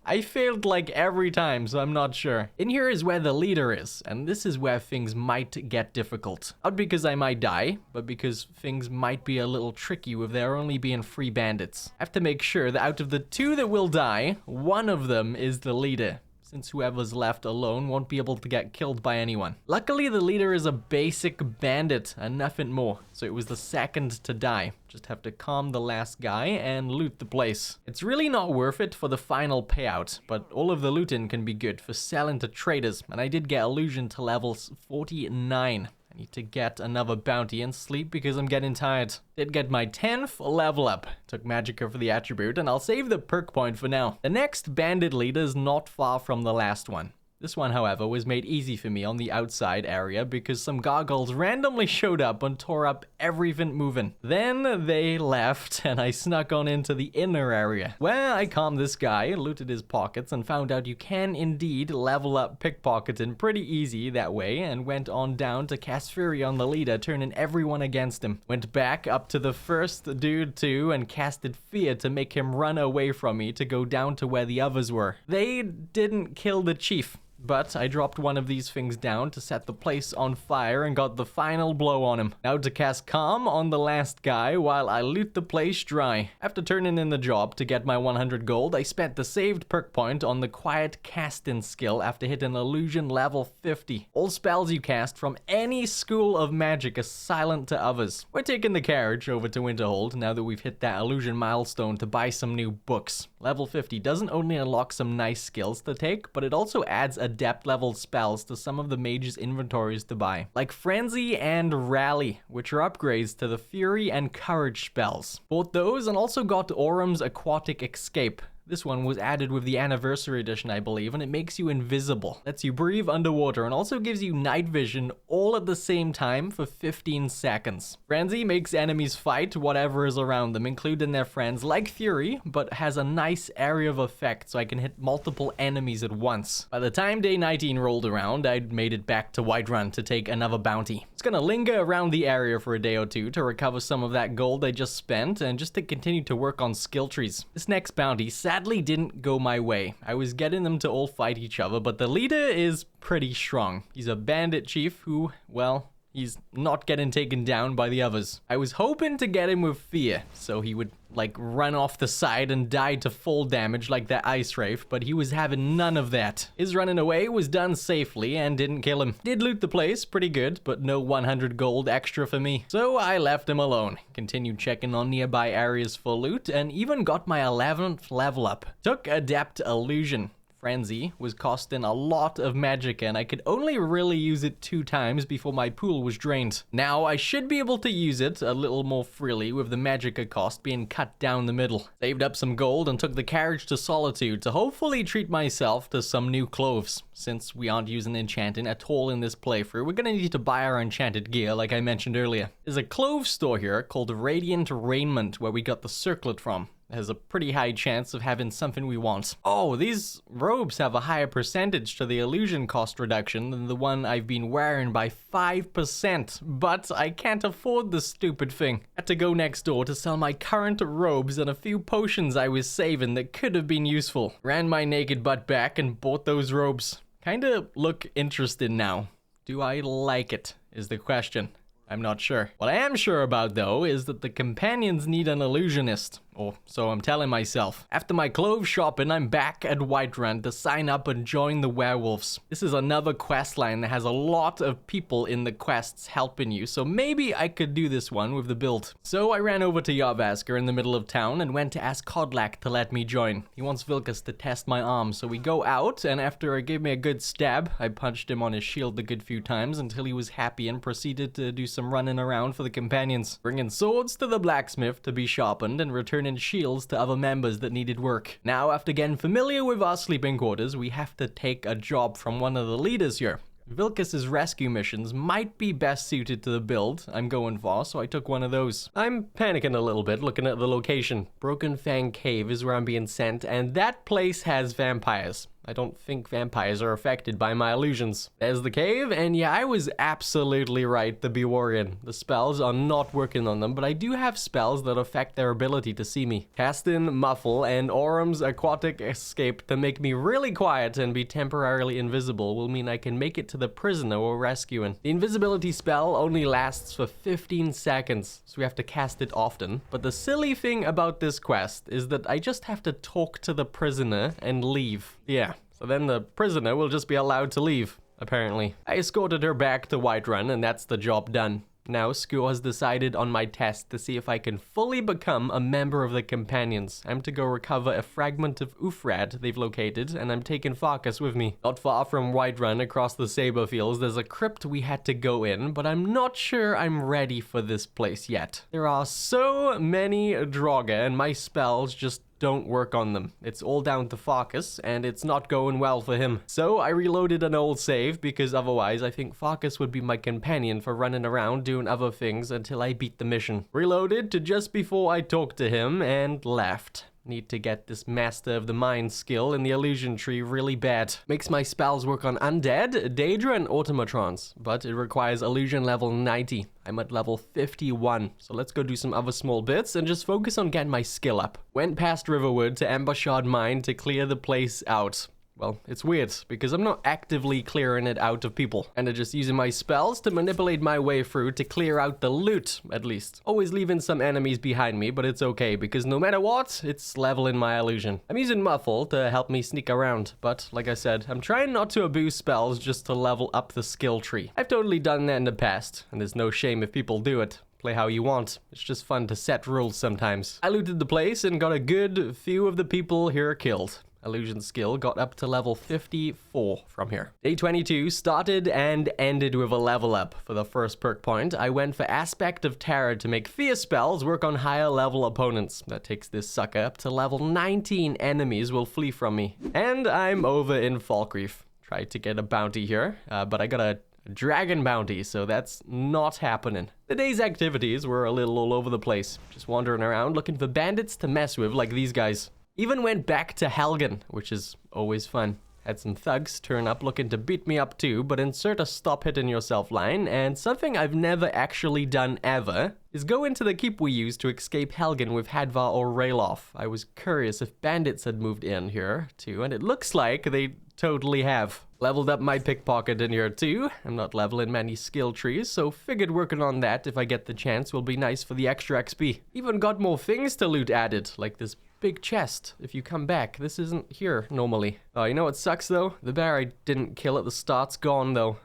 I failed like every time, so I'm not sure. In here is where the leader is, and this is where things might get difficult. Not because I might die, but because things might be a little tricky with there only being 3 bandits. I have to make sure that out of the 2 that will die, one of them is the leader, since whoever's left alone won't be able to get killed by anyone. Luckily, the leader is a basic bandit and nothing more, so it was the second to die. Just have to calm the last guy and loot the place. It's really not worth it for the final payout, but all of the looting can be good for selling to traders, and I did get illusion to levels 49. I need to get another bounty and sleep because I'm getting tired. Did get my 10th level up. Took Magicka for the attribute, and I'll save the perk point for now. The next bandit leader is not far from the last one. This one, however, was made easy for me on the outside area because some gargoyles randomly showed up and tore up everything moving. Then they left and I snuck on into the inner area, where I calmed this guy, looted his pockets, and found out you can indeed level up pickpocketing pretty easy that way, and went on down to cast Fury on the leader, turning everyone against him. Went back up to the first dude too and casted Fear to make him run away from me to go down to where the others were. They didn't kill the chief, but I dropped one of these things down to set the place on fire and got the final blow on him. Now to cast Calm on the last guy while I loot the place dry. After turning in the job to get my 100 gold, I spent the saved perk point on the Quiet Casting skill after hitting illusion level 50. All spells you cast from any school of magic are silent to others. We're taking the carriage over to Winterhold now that we've hit that illusion milestone to buy some new books. Level 50 doesn't only unlock some nice skills to take, but it also adds adept level spells to some of the mage's inventories to buy, like Frenzy and Rally, which are upgrades to the Fury and Courage spells. Bought those and also got Orum's Aquatic Escape. This one was added with the anniversary edition, I believe, and it makes you invisible, lets you breathe underwater, and also gives you night vision all at the same time for 15 seconds. Frenzy makes enemies fight whatever is around them, including their friends, like Fury, but has a nice area of effect so I can hit multiple enemies at once. By the time day 19 rolled around, I'd made it back to Whiterun to take another bounty. It's gonna linger around the area for a day or two to recover some of that gold I just spent, and just to continue to work on skill trees. This next bounty sadly didn't go my way. I was getting them to all fight each other, but the leader is pretty strong. He's a bandit chief who, well, he's not getting taken down by the others. I was hoping to get him with fear, so he would, like, run off the side and die to full damage like that ice wraith, but he was having none of that. His running away was done safely and didn't kill him. Did loot the place, pretty good, but no 100 gold extra for me. So I left him alone, continued checking on nearby areas for loot, and even got my 11th level up. Took Adept Illusion. Frenzy was costing a lot of magic, and I could only really use it 2 times before my pool was drained. Now I should be able to use it a little more freely with the magicka cost being cut down the middle. Saved up some gold and took the carriage to Solitude to hopefully treat myself to some new clothes. Since we aren't using enchanting at all in this playthrough, we're gonna need to buy our enchanted gear like I mentioned earlier. There's a clothes store here called Radiant Raiment where we got the circlet from. Has a pretty high chance of having something we want. Oh, these robes have a higher percentage to the illusion cost reduction than the one I've been wearing by 5%, but I can't afford this stupid thing. Had to go next door to sell my current robes and a few potions I was saving that could have been useful. Ran my naked butt back and bought those robes. Kinda look interested now. Do I like it, is the question. I'm not sure. What I am sure about, though, is that the companions need an illusionist. Or so I'm telling myself. After my clothes shopping, I'm back at Whiterun to sign up and join the werewolves. This is another questline that has a lot of people in the quests helping you, so maybe I could do this one with the build. So I ran over to Yarvasker in the middle of town and went to ask Kodlak to let me join. He wants Vilkas to test my arm, so we go out, and after he gave me a good stab, I punched him on his shield a good few times until he was happy and proceeded to do some running around for the companions, bringing swords to the blacksmith to be sharpened and returning shields to other members that needed work. Now, after getting familiar with our sleeping quarters, we have to take a job from one of the leaders here. Vilkas' rescue missions might be best suited to the build I'm going for, so I took one of those. I'm panicking a little bit looking at the location. Broken Fang Cave is where I'm being sent, and that place has vampires. I don't think vampires are affected by my illusions. There's the cave, and yeah, I was absolutely right to be worrying. The spells are not working on them, but I do have spells that affect their ability to see me. Casting Muffle and Orum's Aquatic Escape to make me really quiet and be temporarily invisible will mean I can make it to the prisoner we're rescuing. The invisibility spell only lasts for 15 seconds, so we have to cast it often. But the silly thing about this quest is that I just have to talk to the prisoner and leave. Yeah. So then the prisoner will just be allowed to leave, apparently. I escorted her back to Whiterun, and that's the job done. Now, school has decided on my test to see if I can fully become a member of the Companions. I'm to go recover a fragment of Ufrad they've located, and I'm taking Farkas with me. Not far from Whiterun, across the Saber Fields, there's a crypt we had to go in, but I'm not sure I'm ready for this place yet. There are so many Draugr, and my spells just don't work on them. It's all down to Farkas, and it's not going well for him. So I reloaded an old save, because otherwise I think Farkas would be my companion for running around doing other things until I beat the mission. Reloaded to just before I talked to him, and left. Need to get this Master of the Mind skill in the illusion tree really bad. Makes my spells work on undead, Daedra, and automatrons, but it requires illusion level 90. I'm at level 51, so let's go do some other small bits and just focus on getting my skill up. Went past Riverwood to Embouchard Mine to clear the place out. Well, it's weird, because I'm not actively clearing it out of people. And I'm just using my spells to manipulate my way through to clear out the loot, at least. Always leaving some enemies behind me, but it's okay, because no matter what, it's leveling my illusion. I'm using Muffle to help me sneak around, but like I said, I'm trying not to abuse spells just to level up the skill tree. I've totally done that in the past, and there's no shame if people do it. Play how you want. It's just fun to set rules sometimes. I looted the place and got a good few of the people here killed. illusion skill got up to level 54 from here. Day 22 started and ended with a level up. For the first perk point, I went for Aspect of Terror to make fear spells work on higher level opponents. That takes this sucker up to level 19. Enemies will flee from me. And I'm over in Falkreath. Tried to get a bounty here, but I got a dragon bounty, so that's not happening. The day's activities were a little all over the place. Just wandering around looking for bandits to mess with like these guys. Even went back to Helgen, which is always fun. Had some thugs turn up looking to beat me up too, but insert a stop hitting yourself line, and something I've never actually done ever is go into the keep we used to escape Helgen with Hadvar or Ralof. I was curious if bandits had moved in here too, and it looks like they totally have. Leveled up my pickpocket in here too. I'm not leveling many skill trees, so figured working on that if I get the chance will be nice for the extra XP. Even got more things to loot added, like this big chest. If you come back, this isn't here normally. Oh, you know what sucks though? The bear I didn't kill at the start's gone though.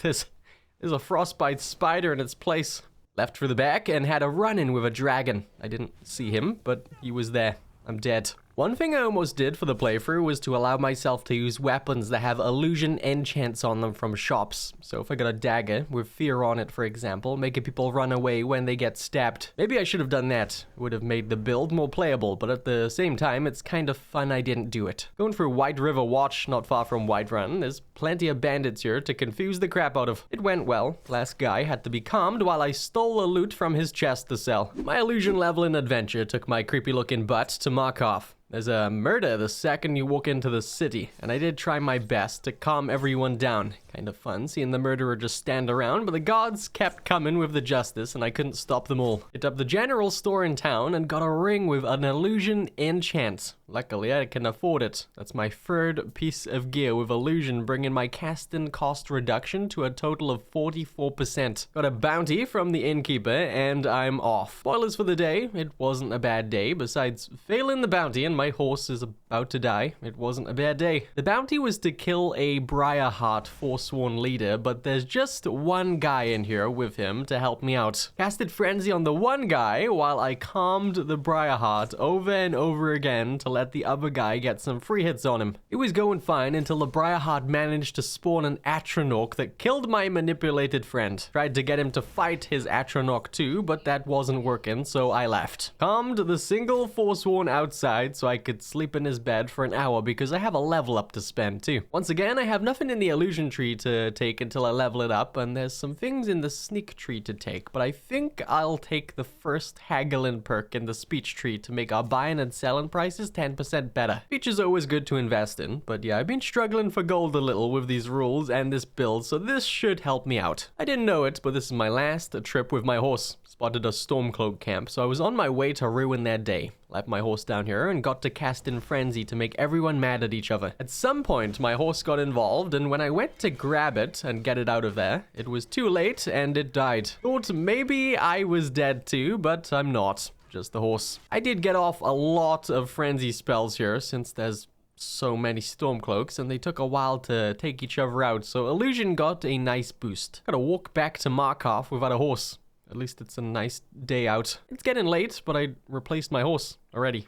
There's a frostbite spider in its place. Left for the back and had a run-in with a dragon. I didn't see him, but he was there. I'm dead. One thing I almost did for the playthrough was to allow myself to use weapons that have illusion enchants on them from shops. So if I got a dagger with fear on it, for example, making people run away when they get stabbed. Maybe I should have done that. It would have made the build more playable, but at the same time, it's kind of fun I didn't do it. Going through White River Watch, not far from Whiterun, there's plenty of bandits here to confuse the crap out of. It went well. Last guy had to be calmed while I stole the loot from his chest to sell. My illusion level in adventure took my creepy looking butt to Markov. There's a murder the second you walk into the city, and I did try my best to calm everyone down. Kind of fun seeing the murderer just stand around, but the guards kept coming with the justice and I couldn't stop them all. Hit up the general store in town and got a ring with an illusion enchant. Luckily, I can afford it. That's my third piece of gear with illusion, bringing my casting cost reduction to a total of 44%. Got a bounty from the innkeeper, and I'm off. Spoilers for the day, it wasn't a bad day. Besides failing the bounty and my horse is about to die, it wasn't a bad day. The bounty was to kill a Briarheart Forsworn leader, but there's just one guy in here with him to help me out. Casted Frenzy on the one guy while I calmed the Briarheart over and over again to let the other guy get some free hits on him. It was going fine until the Briarheart managed to spawn an Atronach that killed my manipulated friend. Tried to get him to fight his Atronach too, but that wasn't working, so I left. Calmed the single Forsworn outside so I could sleep in his bed for an hour because I have a level up to spend too. Once again, I have nothing in the illusion tree to take until I level it up, and there's some things in the sneak tree to take, but I think I'll take the first haggling perk in the speech tree to make our buying and selling prices 10% better. Speech is always good to invest in, but yeah, I've been struggling for gold a little with these rules and this build, so this should help me out. I didn't know it, but this is my last trip with my horse. Spotted a Stormcloak camp, so I was on my way to ruin their day. Left my horse down here and got to cast in Frenzy to make everyone mad at each other. At some point, my horse got involved, and when I went to grab it and get it out of there, it was too late and it died. Thought maybe I was dead too, but I'm not. Just the horse. I did get off a lot of Frenzy spells here since there's so many Stormcloaks, and they took a while to take each other out, so Illusion got a nice boost. Gotta walk back to Markov without a horse. At least it's a nice day out. It's getting late, but I replaced my horse already.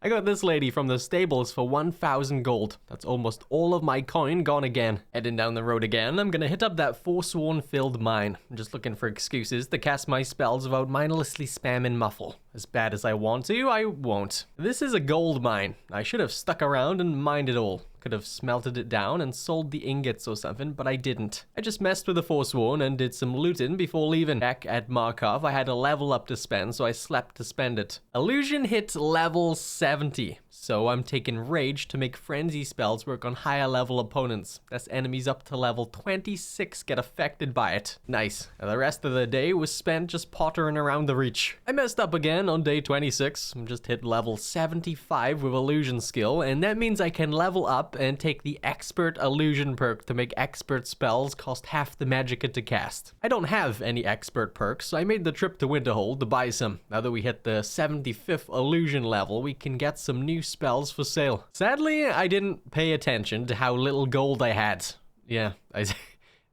I got this lady from the stables for 1,000 gold. That's almost all of my coin gone again. Heading down the road again, I'm gonna hit up that Forsworn-filled mine. I'm just looking for excuses to cast my spells without mindlessly spamming Muffle. As bad as I want to, I won't. This is a gold mine. I should have stuck around and mined it all. Could have smelted it down and sold the ingots or something, but I didn't. I just messed with the Forsworn and did some looting before leaving. Back at Markov, I had a level up to spend, so I slept to spend it. Illusion hit level 70, so I'm taking Rage to make Frenzy spells work on higher level opponents. That's enemies up to level 26 get affected by it. Nice. And the rest of the day was spent just pottering around the Reach. I messed up again on day 26. I just hit level 75 with Illusion skill, and that means I can level up and take the Expert Illusion perk to make expert spells cost half the magicka to cast. I don't have any expert perks, so I made the trip to Winterhold to buy some. Now that we hit the 75th Illusion level, we can get some new spells for sale. Sadly, I didn't pay attention to how little gold I had. Yeah,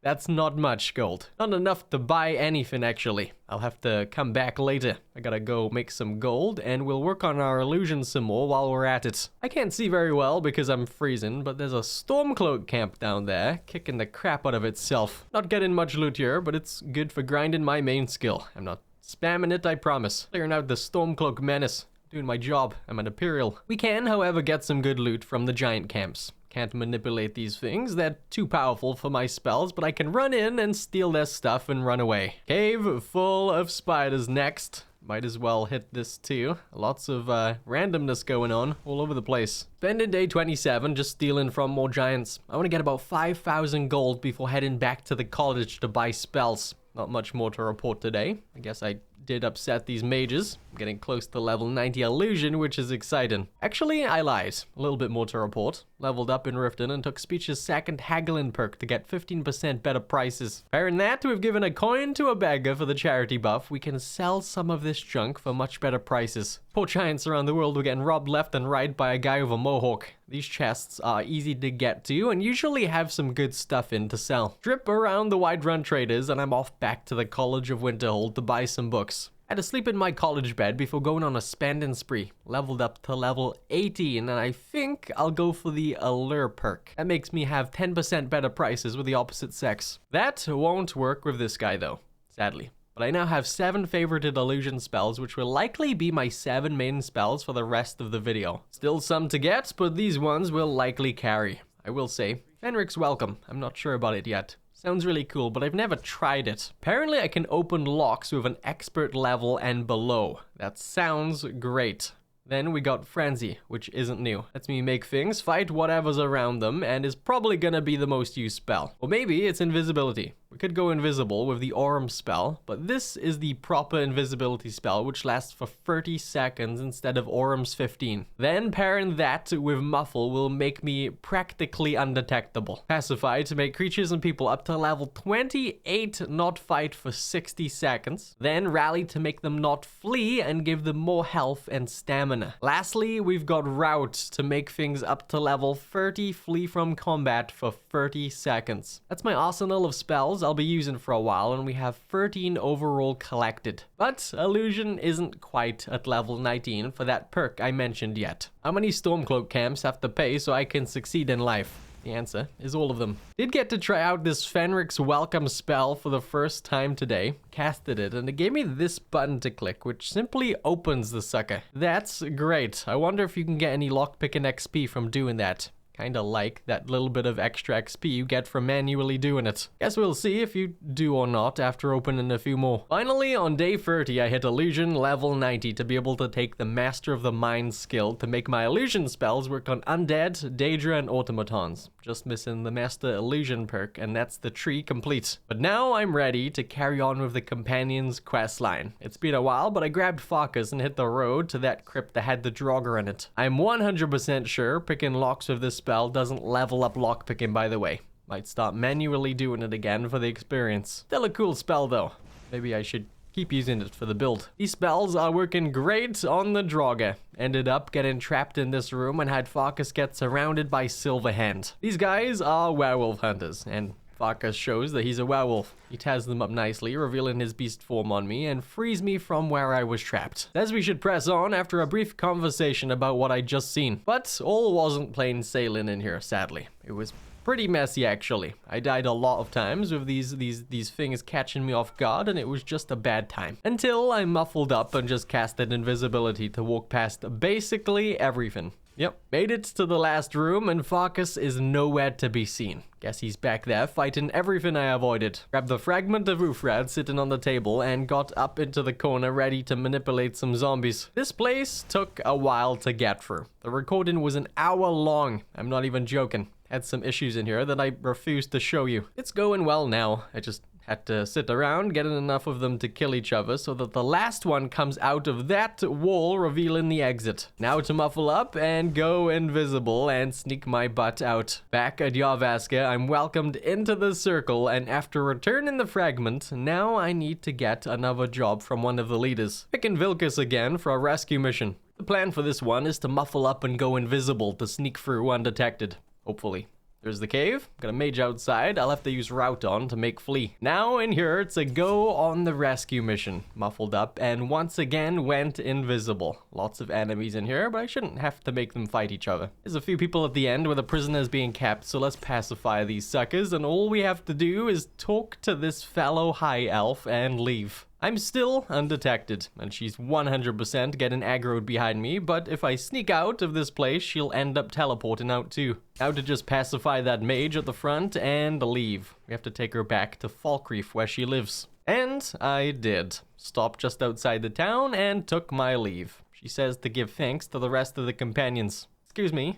That's not much gold. Not enough to buy anything, actually. I'll have to come back later. I gotta go make some gold, and we'll work on our illusion some more while we're at it. I can't see very well because I'm freezing, but there's a Stormcloak camp down there, kicking the crap out of itself. Not getting much loot here, but it's good for grinding my main skill. I'm not spamming it, I promise. Clearing out the Stormcloak menace. Doing my job. I'm an Imperial. We can, however, get some good loot from the giant camps. Can't manipulate these things. They're too powerful for my spells, but I can run in and steal their stuff and run away. Cave full of spiders next. Might as well hit this too. Lots of randomness going on all over the place. Spending day 27 just stealing from more giants. I want to get about 5,000 gold before heading back to the college to buy spells. Not much more to report today. I guess I did upset these mages. I'm getting close to level 90 illusion, which is exciting. Actually, I lied. A little bit more to report. Leveled up in Riften and took Speech's second haggling perk to get 15% better prices. Pairing that, we've given a coin to a beggar for the charity buff. We can sell some of this junk for much better prices. Poor giants around the world were getting robbed left and right by a guy with a mohawk. These chests are easy to get to and usually have some good stuff in to sell. Drip around the Whiterun traders and I'm off back to the College of Winterhold to buy some books. I had to sleep in my college bed before going on a spending spree. Leveled up to level 18 and I think I'll go for the Allure perk. That makes me have 10% better prices with the opposite sex. That won't work with this guy though, sadly. But I now have 7 favorited illusion spells, which will likely be my 7 main spells for the rest of the video. Still some to get, but these ones will likely carry. I will say, Fenric's welcome. I'm not sure about it yet. Sounds really cool, but I've never tried it. Apparently I can open locks with an expert level and below. That sounds great. Then we got Frenzy, which isn't new. Lets me make things, fight whatever's around them, and is probably gonna be the most used spell. Or maybe it's invisibility. We could go invisible with the Aurum spell, but this is the proper invisibility spell, which lasts for 30 seconds instead of Aurum's 15. Then pairing that with Muffle will make me practically undetectable. Pacify to make creatures and people up to level 28 not fight for 60 seconds. Then Rally to make them not flee and give them more health and stamina. Lastly, we've got Rout to make things up to level 30 flee from combat for 30 seconds. That's my arsenal of spells I'll be using for a while, and we have 13 overall collected. But Illusion isn't quite at level 19 for that perk I mentioned yet. How many Stormcloak camps have to pay so I can succeed in life? The answer is all of them. Did get to try out this Fenric's Welcome spell for the first time today. Casted it, and it gave me this button to click, which simply opens the sucker. That's great. I wonder if you can get any lockpicking XP from doing that. Kinda like that little bit of extra XP you get from manually doing it. Guess we'll see if you do or not after opening a few more. Finally, on day 30, I hit Illusion level 90 to be able to take the Master of the Mind skill to make my illusion spells work on undead, Daedra, and automatons. Just missing the Master Illusion perk, and that's the tree complete. But now I'm ready to carry on with the Companion's questline. It's been a while, but I grabbed Farkas and hit the road to that crypt that had the Draugr in it. I'm 100% sure picking locks with this spell doesn't level up lockpicking, by the way. Might start manually doing it again for the experience. Still a cool spell though. Maybe I should keep using it for the build. These spells are working great on the Draugr. Ended up getting trapped in this room and had Farkas get surrounded by Silverhand. These guys are werewolf hunters, and Farkas shows that he's a werewolf. He ties them up nicely, revealing his beast form on me, and frees me from where I was trapped. Says we should press on after a brief conversation about what I'd just seen. But all wasn't plain sailing in here, sadly. It was pretty messy, actually. I died a lot of times with these things catching me off guard, and it was just a bad time. Until I muffled up and just casted invisibility to walk past basically everything. Yep, made it to the last room, and Farkas is nowhere to be seen. Guess he's back there fighting everything I avoided. Grabbed the fragment of Ufrad sitting on the table and got up into the corner ready to manipulate some zombies. This place took a while to get through. The recording was an hour long. I'm not even joking. Had some issues in here that I refused to show you. It's going well now. I just had to sit around, getting enough of them to kill each other so that the last one comes out of that wall, revealing the exit. Now to muffle up and go invisible and sneak my butt out. Back at Yarvaska, I'm welcomed into the circle, and after returning the fragment, now I need to get another job from one of the leaders. Picking Vilkas again for a rescue mission. The plan for this one is to muffle up and go invisible to sneak through undetected. Hopefully. There's the cave. Got a mage outside. I'll have to use route on to make flee. Now in here to go on the rescue mission. Muffled up and once again went invisible. Lots of enemies in here, but I shouldn't have to make them fight each other. There's a few people at the end where the prisoner is being kept, so let's pacify these suckers, and all we have to do is talk to this fellow high elf and leave. I'm still undetected, and she's 100% getting aggroed behind me, but if I sneak out of this place, she'll end up teleporting out too. Now to just pacify that mage at the front and leave. We have to take her back to Falkreath where she lives. And I did. Stopped just outside the town and took my leave. She says to give thanks to the rest of the companions. Excuse me,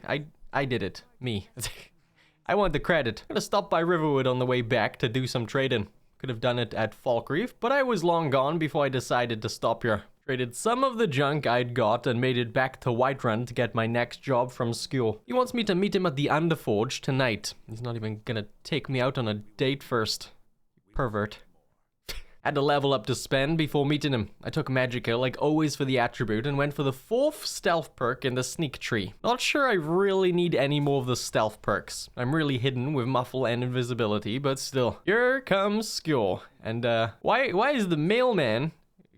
I did it. Me. I want the credit. I'm gonna stop by Riverwood on the way back to do some trading. Could have done it at Falkreath, but I was long gone before I decided to stop here. Traded some of the junk I'd got and made it back to Whiterun to get my next job from school. He wants me to meet him at the Underforge tonight. He's not even gonna take me out on a date first. Pervert. Had to level up to spend before meeting him. I took Magicka, like always, for the attribute and went for the 4th stealth perk in the sneak tree. Not sure I really need any more of the stealth perks. I'm really hidden with muffle and invisibility, but still. Here comes school. And why is the mailman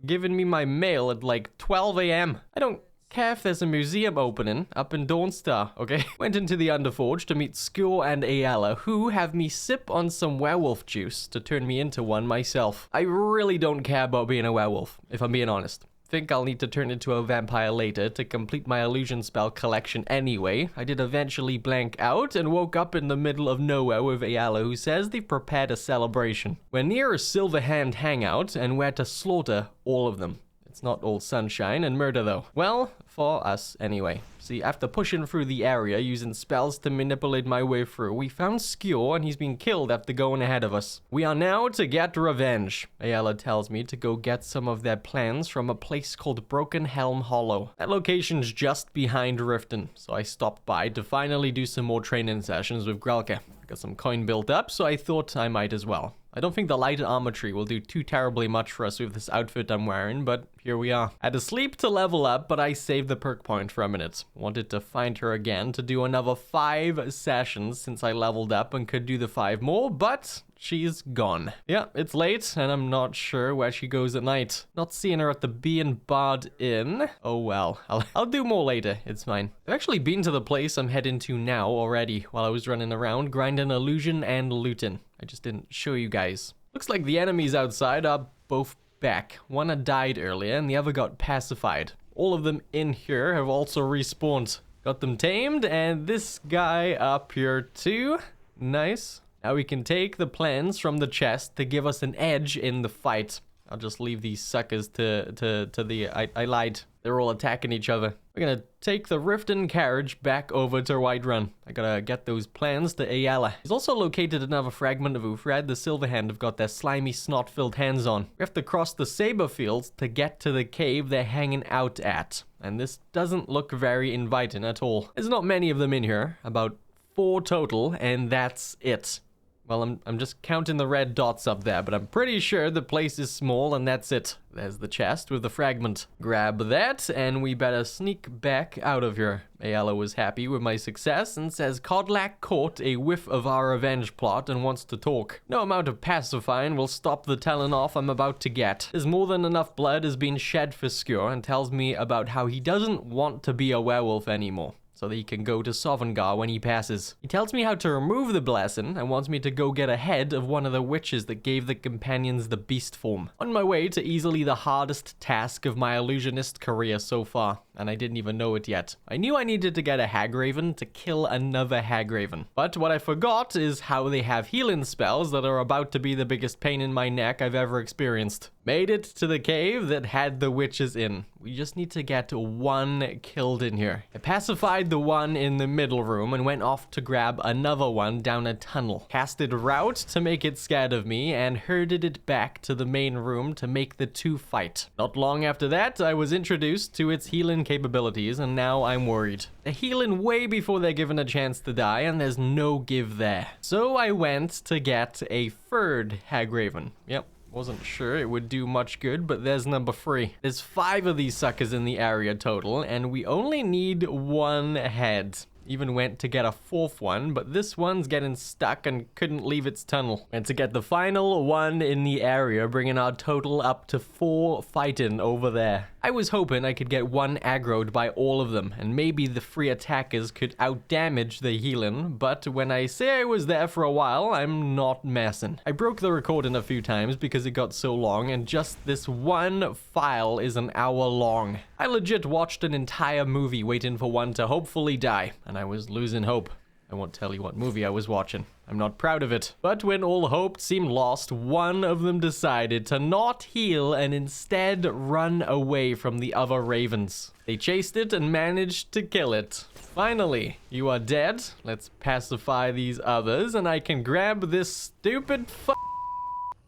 giving me my mail at like 12 a.m.? I don't care if there's a museum opening up in Dawnstad, okay? Went into the Underforge to meet Skur and Ayala, who have me sip on some werewolf juice to turn me into one myself. I really don't care about being a werewolf, if I'm being honest. Think I'll need to turn into a vampire later to complete my illusion spell collection anyway. I did eventually blank out and woke up in the middle of nowhere with Ayala, who says they've prepared a celebration. We're near a Silverhand hangout and we're to slaughter all of them. It's not all sunshine and murder though. Well, for us anyway. See, after pushing through the area using spells to manipulate my way through, we found Skur and he's been killed after going ahead of us. We are now to get revenge. Ayala tells me to go get some of their plans from a place called Broken Helm Hollow. That location's just behind Riften, so I stopped by to finally do some more training sessions with Grelke. Got some coin built up, so I thought I might as well. I don't think the light armor tree will do too terribly much for us with this outfit I'm wearing, but here we are. Had to sleep to level up, but I saved the perk point for a minute. Wanted to find her again to do another 5 sessions since I leveled up and could do the 5 more, but she's gone. Yeah, it's late, and I'm not sure where she goes at night. Not seeing her at the Bean Bard Inn. Oh well, I'll do more later, it's fine. I've actually been to the place I'm heading to now already while I was running around grinding illusion and looting. I just didn't show you guys. Looks like the enemies outside are both back. One had died earlier and the other got pacified. All of them in here have also respawned. Got them tamed, and this guy up here too. Nice. Now we can take the plans from the chest to give us an edge in the fight. I'll just leave these suckers to the... I lied. They're all attacking each other. We're gonna take the Riften carriage back over to Whiterun. I gotta get those plans to Ayala. He's also located another fragment of Ufrad the Silverhand have got their slimy snot-filled hands on. We have to cross the Saber Fields to get to the cave they're hanging out at. And this doesn't look very inviting at all. There's not many of them in here, about 4 total, and that's it. Well, I'm just counting the red dots up there, but I'm pretty sure the place is small and that's it. There's the chest with the fragment. Grab that, and we better sneak back out of here. Ayala was happy with my success and says Kodlak caught a whiff of our revenge plot and wants to talk. No amount of pacifying will stop the telling off I'm about to get. There's more than enough blood has been shed for Skur and tells me about how he doesn't want to be a werewolf anymore, so that he can go to Sovngar when he passes. He tells me how to remove the blessing and wants me to go get ahead of one of the witches that gave the companions the beast form. On my way to easily the hardest task of my illusionist career so far, and I didn't even know it yet. I knew I needed to get a Hagraven to kill another Hagraven, but what I forgot is how they have healing spells that are about to be the biggest pain in my neck I've ever experienced. Made it to the cave that had the witches in. We just need to get 1 killed in here. I pacified the one in the middle room and went off to grab another one down a tunnel. Casted rout to make it scared of me and herded it back to the main room to make the 2 fight. Not long after that, I was introduced to its healing capabilities, and now I'm worried. They're healing way before they're given a chance to die, and there's no give there. So I went to get a 3rd Hagraven. Yep. Wasn't sure it would do much good, but there's number 3. There's 5 of these suckers in the area total, and we only need 1 head. Even went to get a fourth one, but this one's getting stuck and couldn't leave its tunnel. And to get the final one in the area, bringing our total up to 4 fighting over there. I was hoping I could get one aggroed by all of them, and maybe the free attackers could outdamage the healing, but when I say I was there for a while, I'm not messing. I broke the recording a few times because it got so long, and just this one file is an hour long. I legit watched an entire movie waiting for one to hopefully die, and I was losing hope. I won't tell you what movie I was watching. I'm not proud of it. But when all hope seemed lost, one of them decided to not heal and instead run away from the other ravens. They chased it and managed to kill it. Finally, you are dead. Let's pacify these others, and I can grab this stupid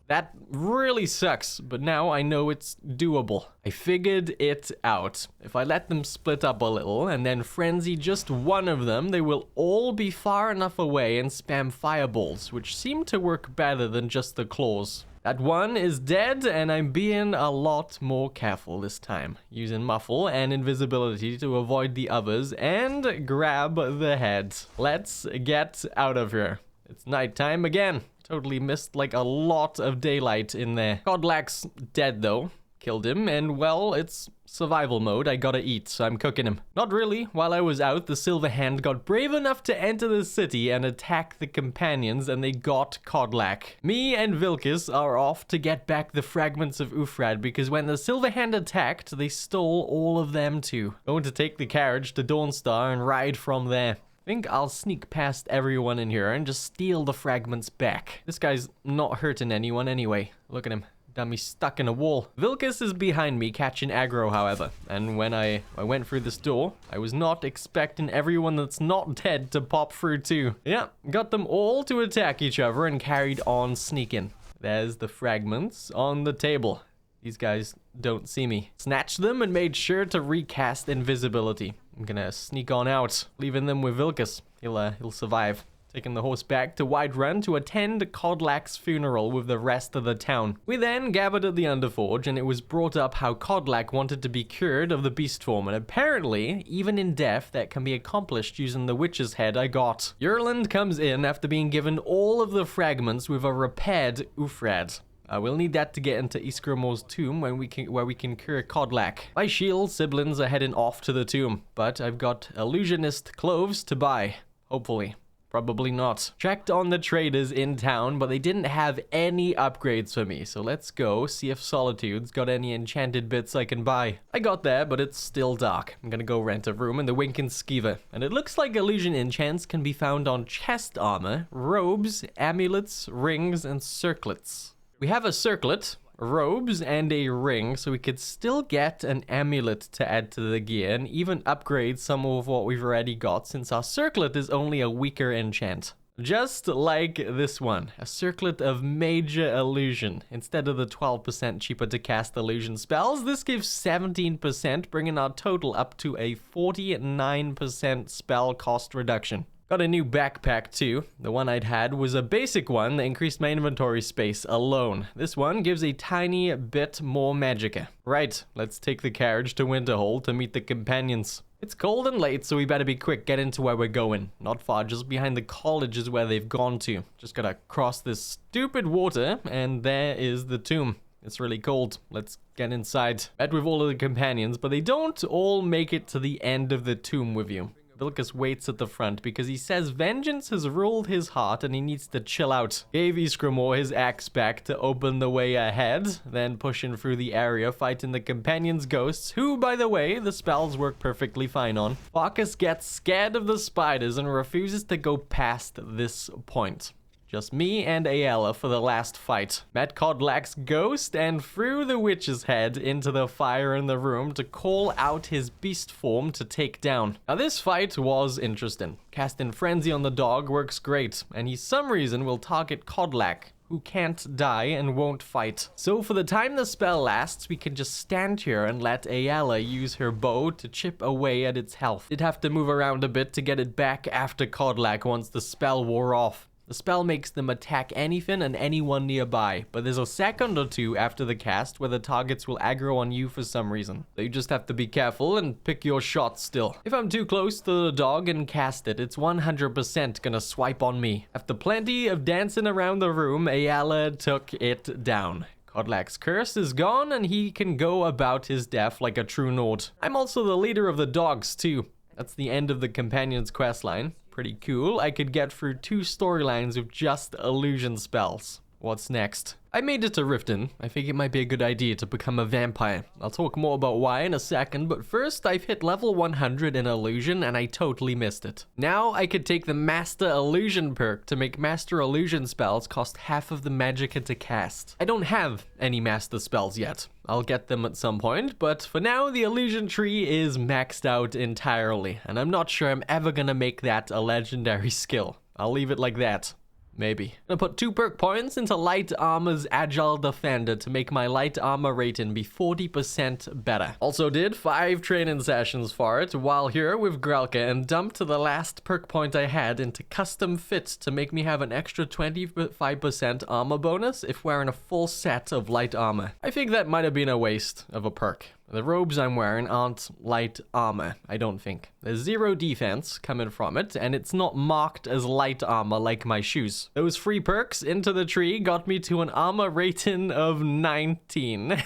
That really sucks, but now I know it's doable. I figured it out. If I let them split up a little and then frenzy just one of them, they will all be far enough away and spam fireballs, which seem to work better than just the claws. That one is dead, and I'm being a lot more careful this time, using muffle and invisibility to avoid the others and grab the head. Let's get out of here. It's nighttime again. Totally missed like a lot of daylight in there. Kodlak's dead though. Killed him, and well, it's survival mode. I gotta eat, so I'm cooking him. Not really. While I was out, the Silver Hand got brave enough to enter the city and attack the companions, and they got Kodlak. Me and Vilkis are off to get back the fragments of Ufrad, because when the Silver Hand attacked, they stole all of them too. Going to take the carriage to Dawnstad and ride from there. I think I'll sneak past everyone in here and just steal the fragments back. This guy's not hurting anyone anyway. Look at him. Dummy stuck in a wall. Vilkis is behind me catching aggro, however. And when I went through this door, I was not expecting everyone that's not dead to pop through too. Yeah, got them all to attack each other and carried on sneaking. There's the fragments on the table. These guys don't see me. Snatched them and made sure to recast invisibility. I'm gonna sneak on out, leaving them with Vilkis. He'll survive. Taking the horse back to Whiterun to attend Kodlak's funeral with the rest of the town. We then gathered at the Underforge, and it was brought up how Kodlak wanted to be cured of the beast form, and apparently, even in death, that can be accomplished using the witch's head I got. Yerland comes in after being given all of the fragments with a repaired Ufrad. We'll need that to get into Isgrimor's tomb where we can cure Kodlak. My shield siblings are heading off to the tomb, but I've got illusionist cloves to buy. Hopefully. Probably not. Checked on the traders in town, but they didn't have any upgrades for me, so let's go see if Solitude's got any enchanted bits I can buy. I got there, but it's still dark. I'm gonna go rent a room in the Winkin Skeever, and it looks like illusion enchants can be found on chest armor, robes, amulets, rings, and circlets. We have a circlet, robes, and a ring, so we could still get an amulet to add to the gear and even upgrade some of what we've already got, since our circlet is only a weaker enchant. Just like this one, a circlet of major illusion. Instead of the 12% cheaper to cast illusion spells, this gives 17%, bringing our total up to a 49% spell cost reduction. Got a new backpack too. The one I'd had was a basic one that increased my inventory space alone. This one gives a tiny bit more magicka. Right, let's take the carriage to Winterhold to meet the companions. It's cold and late, so we better be quick getting to where we're going. Not far, just behind the college is where they've gone to. Just gotta cross this stupid water, and there is the tomb. It's really cold. Let's get inside. Met with all of the companions, but they don't all make it to the end of the tomb with you. Vilkis waits at the front because he says vengeance has ruled his heart and he needs to chill out. Gave Isgrimor his axe back to open the way ahead, then pushing through the area fighting the companions' ghosts, who, by the way, the spells work perfectly fine on. Farkas gets scared of the spiders and refuses to go past this point. Just me and Ayala for the last fight. Met Kodlak's ghost and threw the witch's head into the fire in the room to call out his beast form to take down. Now this fight was interesting. Casting Frenzy on the dog works great, and he some reason will target Kodlak, who can't die and won't fight. So for the time the spell lasts, we can just stand here and let Ayala use her bow to chip away at its health. Did have to move around a bit to get it back after Kodlak once the spell wore off. The spell makes them attack anything and anyone nearby, but there's a second or two after the cast where the targets will aggro on you for some reason. So you just have to be careful and pick your shots still. If I'm too close to the dog and cast it, it's 100% gonna swipe on me. After plenty of dancing around the room, Ayala took it down. Kodlak's curse is gone and he can go about his death like a true Nord. I'm also the leader of the dogs too. That's the end of the companion's questline. Pretty cool. I could get through 2 storylines with just illusion spells. What's next? I made it to Riften. I think it might be a good idea to become a vampire. I'll talk more about why in a second, but first I've hit level 100 in illusion and I totally missed it. Now I could take the Master Illusion perk to make Master Illusion spells cost half of the magicka to cast. I don't have any Master spells yet. I'll get them at some point, but for now the illusion tree is maxed out entirely, and I'm not sure I'm ever gonna make that a legendary skill. I'll leave it like that. Maybe. I'm gonna put 2 perk points into Light Armor's Agile Defender to make my Light Armor rating be 40% better. Also did 5 training sessions for it while here with Grelka and dumped the last perk point I had into Custom Fit to make me have an extra 25% armor bonus if wearing a full set of light armor. I think that might have been a waste of a perk. The robes I'm wearing aren't light armor, I don't think. There's 0 defense coming from it, and it's not marked as light armor like my shoes. Those free perks into the tree got me to an armor rating of 19.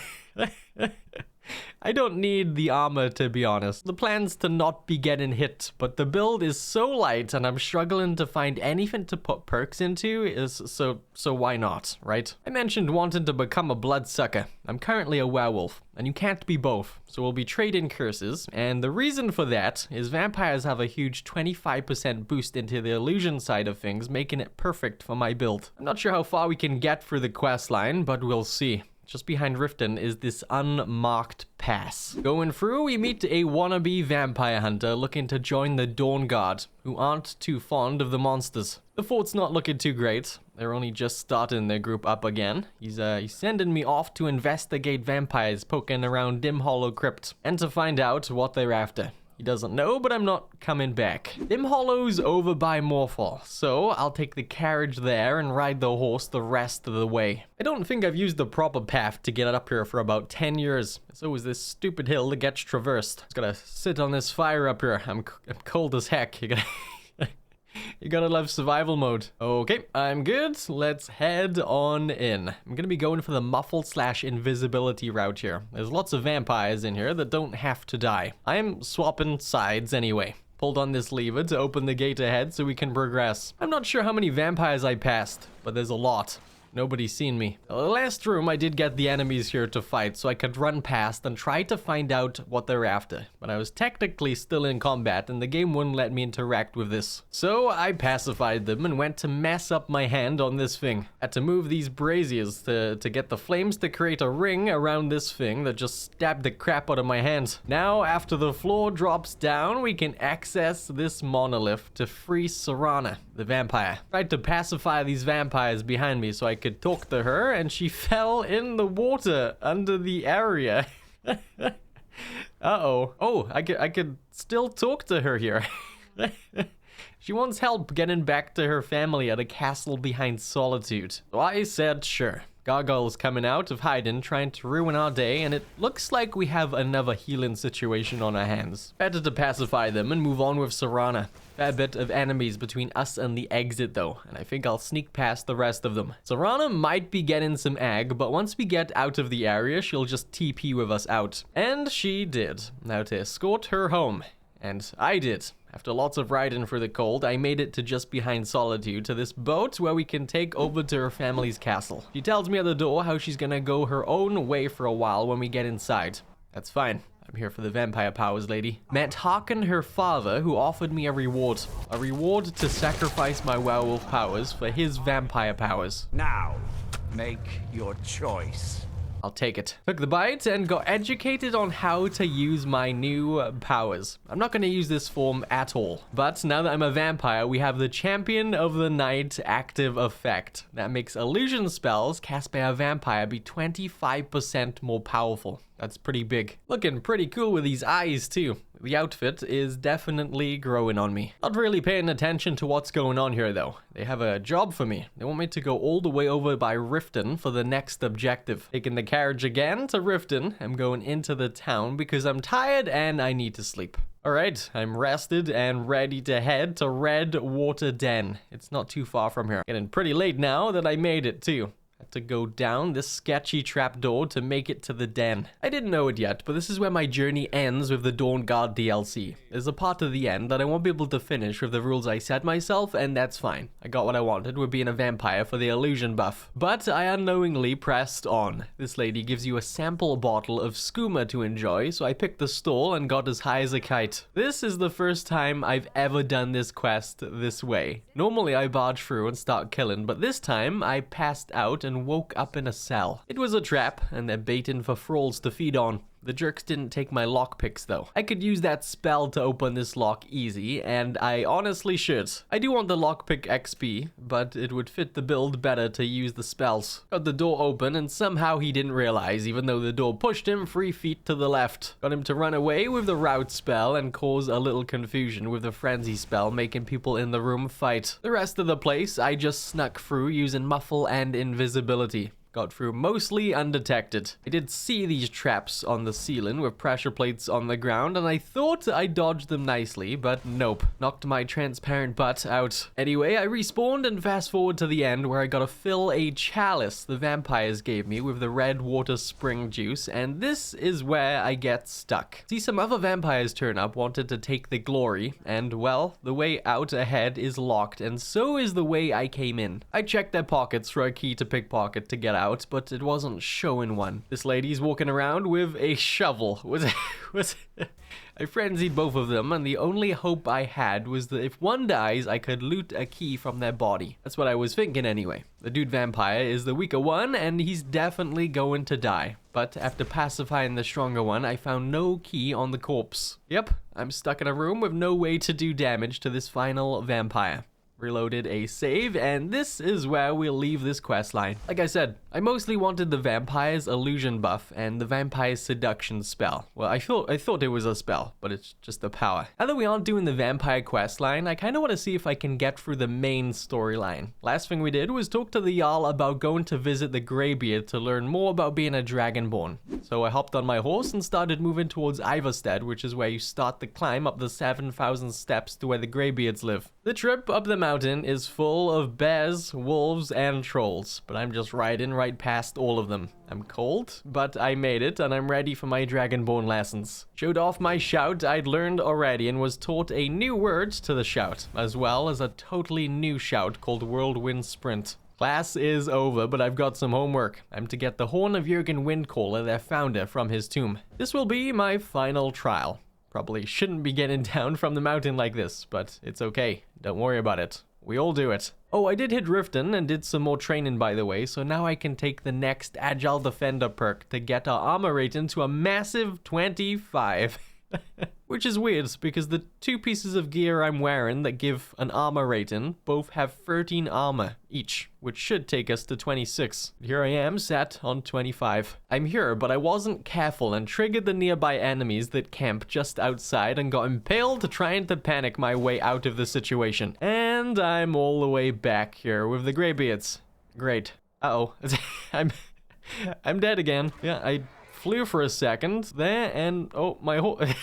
I don't need the armor, to be honest. The plan's to not be getting hit, but the build is so light and I'm struggling to find anything to put perks into, so why not, right? I mentioned wanting to become a bloodsucker. I'm currently a werewolf, and you can't be both, so we'll be trading curses, and the reason for that is vampires have a huge 25% boost into the illusion side of things, making it perfect for my build. I'm not sure how far we can get through the quest line, but we'll see. Just behind Riften is this unmarked pass. Going through, we meet a wannabe vampire hunter looking to join the Dawnguard, who aren't too fond of the monsters. The fort's not looking too great. They're only just starting their group up again. He's sending me off to investigate vampires poking around Dim Hollow Crypt, and to find out what they're after. He doesn't know, but I'm not coming back. Dim Hollow's over by Morphal, so I'll take the carriage there and ride the horse the rest of the way. I don't think I've used the proper path to get up here for about 10 years. It's always this stupid hill that gets traversed. Just gotta sit on this fire up here. I'm cold as heck. You gotta love survival mode. Okay, I'm good. Let's head on in. I'm gonna be going for the muffle/invisibility route here. There's lots of vampires in here that don't have to die. I'm swapping sides anyway. Pulled on this lever to open the gate ahead so we can progress. I'm not sure how many vampires I passed, but there's a lot. Nobody's seen me. The last room I did get the enemies here to fight so I could run past and try to find out what they're after. But I was technically still in combat and the game wouldn't let me interact with this. So I pacified them and went to mess up my hand on this thing. Had to move these braziers to get the flames to create a ring around this thing that just stabbed the crap out of my hand. Now after the floor drops down, we can access this monolith to free Serana, the vampire. Tried to pacify these vampires behind me so I could talk to her, and she fell in the water under the area. Uh-oh. Oh, I could still talk to her here. She wants help getting back to her family at a castle behind Solitude. So I said sure. Gargoyle's coming out of hiding, trying to ruin our day, and it looks like we have another healing situation on our hands. Better to pacify them and move on with Serana. Fair bit of enemies between us and the exit though, and I think I'll sneak past the rest of them. Serana might be getting some egg, but once we get out of the area, she'll just TP with us out. And she did. Now to escort her home. And I did. After lots of riding through the cold, I made it to just behind Solitude to this boat where we can take over to her family's castle. She tells me at the door how she's gonna go her own way for a while when we get inside. That's fine. I'm here for the vampire powers, lady. Met Harkin, her father, who offered me a reward. A reward to sacrifice my werewolf powers for his vampire powers. Now, make your choice. I'll take it. Took the bite and got educated on how to use my new powers. I'm not going to use this form at all. But now that I'm a vampire, we have the Champion of the Night active effect. That makes illusion spells cast by a vampire be 25% more powerful. That's pretty big. Looking pretty cool with these eyes too. The outfit is definitely growing on me. Not really paying attention to what's going on here though. They have a job for me. They want me to go all the way over by Riften for the next objective. Taking the carriage again to Riften. I'm going into the town because I'm tired and I need to sleep. Alright, I'm rested and ready to head to Redwater Den. It's not too far from here. Getting pretty late now that I made it too. Had to go down this sketchy trapdoor to make it to the den. I didn't know it yet, but this is where my journey ends with the Dawnguard DLC. There's a part of the end that I won't be able to finish with the rules I set myself, and that's fine. I got what I wanted with being a vampire for the illusion buff. But I unknowingly pressed on. This lady gives you a sample bottle of skooma to enjoy, so I picked the stall and got as high as a kite. This is the first time I've ever done this quest this way. Normally I barge through and start killing, but this time I passed out and woke up in a cell. It was a trap, and they're baiting for thralls to feed on. The jerks didn't take my lockpicks though. I could use that spell to open this lock easy, and I honestly should. I do want the lockpick XP, but it would fit the build better to use the spells. Got the door open, and somehow he didn't realize, even though the door pushed him 3 feet to the left. Got him to run away with the rout spell and cause a little confusion with the frenzy spell, making people in the room fight. The rest of the place, I just snuck through using muffle and invisibility. Got through mostly undetected. I did see these traps on the ceiling with pressure plates on the ground, and I thought I dodged them nicely, but nope. Knocked my transparent butt out. Anyway, I respawned and fast forward to the end where I gotta fill a chalice the vampires gave me with the Redwater spring juice, and this is where I get stuck. See, some other vampires turn up, wanted to take the glory, and well, the way out ahead is locked, and so is the way I came in. I checked their pockets for a key to pickpocket to get out, but it wasn't showing one. This lady's walking around with a shovel. I frenzied both of them, and the only hope I had was that if one dies, I could loot a key from their body. That's what I was thinking anyway. The dude vampire is the weaker one, and he's definitely going to die. But after pacifying the stronger one, I found no key on the corpse. Yep, I'm stuck in a room with no way to do damage to this final vampire. Reloaded a save, and this is where we'll leave this questline. Like I said, I mostly wanted the vampire's illusion buff and the vampire's seduction spell. Well, I thought it was a spell, but it's just a power. Now that we aren't doing the vampire questline, I kind of want to see if I can get through the main storyline. Last thing we did was talk to the Jarl about going to visit the Greybeard to learn more about being a Dragonborn. So I hopped on my horse and started moving towards Ivarstead, which is where you start the climb up the 7,000 steps to where the Greybeards live. The trip up the mountain is full of bears, wolves, and trolls, but I'm just riding right past all of them. I'm cold, but I made it, and I'm ready for my Dragonborn lessons. Showed off my shout I'd learned already and was taught a new word to the shout, as well as a totally new shout called Whirlwind Sprint. Class is over, but I've got some homework. I'm to get the Horn of Jürgen Windcaller, their founder, from his tomb. This will be my final trial. Probably shouldn't be getting down from the mountain like this, but it's okay. Don't worry about it. We all do it. Oh, I did hit Riften and did some more training, by the way, so now I can take the next Agile Defender perk to get our armor rating to a massive 25. Which is weird, because the 2 pieces of gear I'm wearing that give an armor rating both have 13 armor each, which should take us to 26. Here I am, sat on 25. I'm here, but I wasn't careful and triggered the nearby enemies that camp just outside and got impaled trying to panic my way out of the situation. And I'm all the way back here with the Greybeards. Great. Uh-oh. I'm dead again. Yeah, I flew for a second there, and oh, my horse.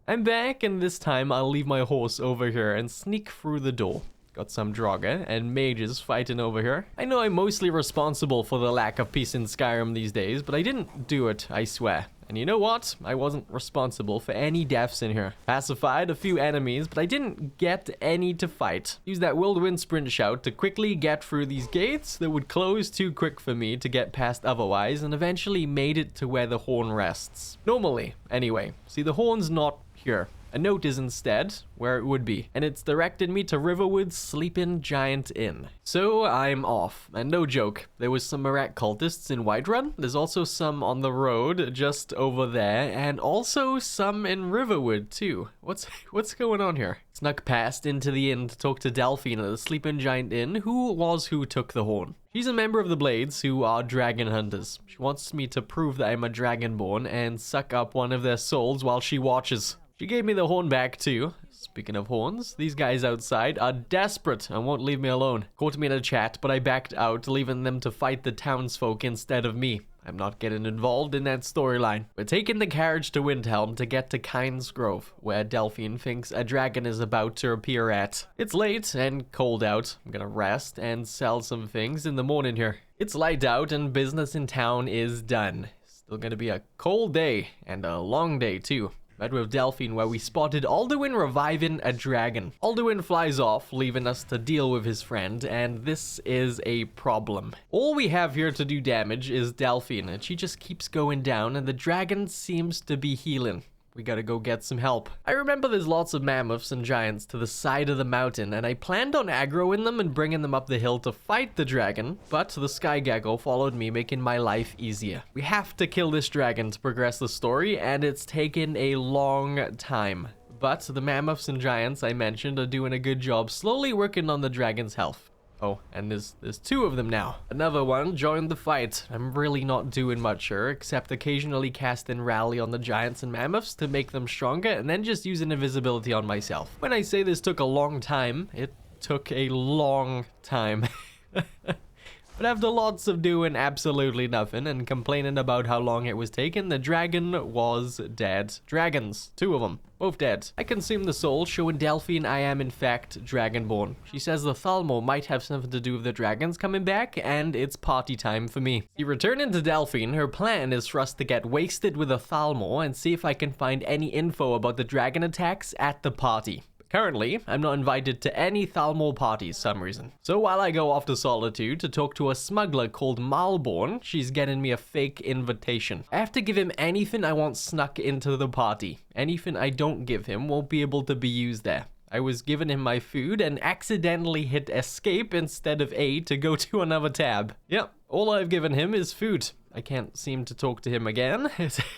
I'm back, and this time I'll leave my horse over here and sneak through the door. Got some Draugr and mages fighting over here. I know I'm mostly responsible for the lack of peace in Skyrim these days, but I didn't do it, I swear. And you know what? I wasn't responsible for any deaths in here. Pacified a few enemies, but I didn't get any to fight. Used that whirlwind sprint shout to quickly get through these gates that would close too quick for me to get past otherwise, and eventually made it to where the horn rests. Normally, anyway. See, the horn's not here A note is instead where it would be, and it's directed me to Riverwood's Sleeping Giant Inn. So I'm off, and no joke, there was some Marat cultists in Whiterun. There's also some on the road just over there, and also some in Riverwood too. What's going on here? Snuck past into the inn to talk to Delphine at the Sleeping Giant Inn, who took the horn. She's a member of the Blades, who are dragon hunters. She wants me to prove that I'm a dragonborn and suck up one of their souls while she watches. She gave me the horn back too. Speaking of horns, these guys outside are desperate and won't leave me alone. Caught me in a chat, but I backed out, leaving them to fight the townsfolk instead of me. I'm not getting involved in that storyline. We're taking the carriage to Windhelm to get to Cairn's Grove, where Delphine thinks a dragon is about to appear at. It's late and cold out. I'm gonna rest and sell some things in the morning here. It's light out and business in town is done. Still gonna be a cold day and a long day too. Met with Delphine, where we spotted Alduin reviving a dragon. Alduin flies off, leaving us to deal with his friend, and this is a problem. All we have here to do damage is Delphine, and she just keeps going down, and the dragon seems to be healing. We gotta go get some help. I remember there's lots of mammoths and giants to the side of the mountain, and I planned on aggroing them and bringing them up the hill to fight the dragon, but the Sky Gaggle followed me, making my life easier. We have to kill this dragon to progress the story, and it's taken a long time. But the mammoths and giants I mentioned are doing a good job slowly working on the dragon's health. Oh, and there's two of them now. Another one joined the fight. I'm really not doing much here, except occasionally casting Rally on the giants and mammoths to make them stronger, and then just using invisibility on myself. When I say this took a long time, it took a long time. But after lots of doing absolutely nothing and complaining about how long it was taking, the dragon was dead. Dragons, two of them, both dead. I consumed the soul, showing Delphine I am in fact dragonborn. She says the Thalmor might have something to do with the dragons coming back, and it's party time for me. Returning to Delphine, her plan is for us to get wasted with a Thalmor and see if I can find any info about the dragon attacks at the party. Currently, I'm not invited to any Thalmor parties for some reason. So while I go off to Solitude to talk to a smuggler called Malborn, she's getting me a fake invitation. I have to give him anything I want snuck into the party. Anything I don't give him won't be able to be used there. I was giving him my food and accidentally hit escape instead of A to go to another tab. Yep, all I've given him is food. I can't seem to talk to him again.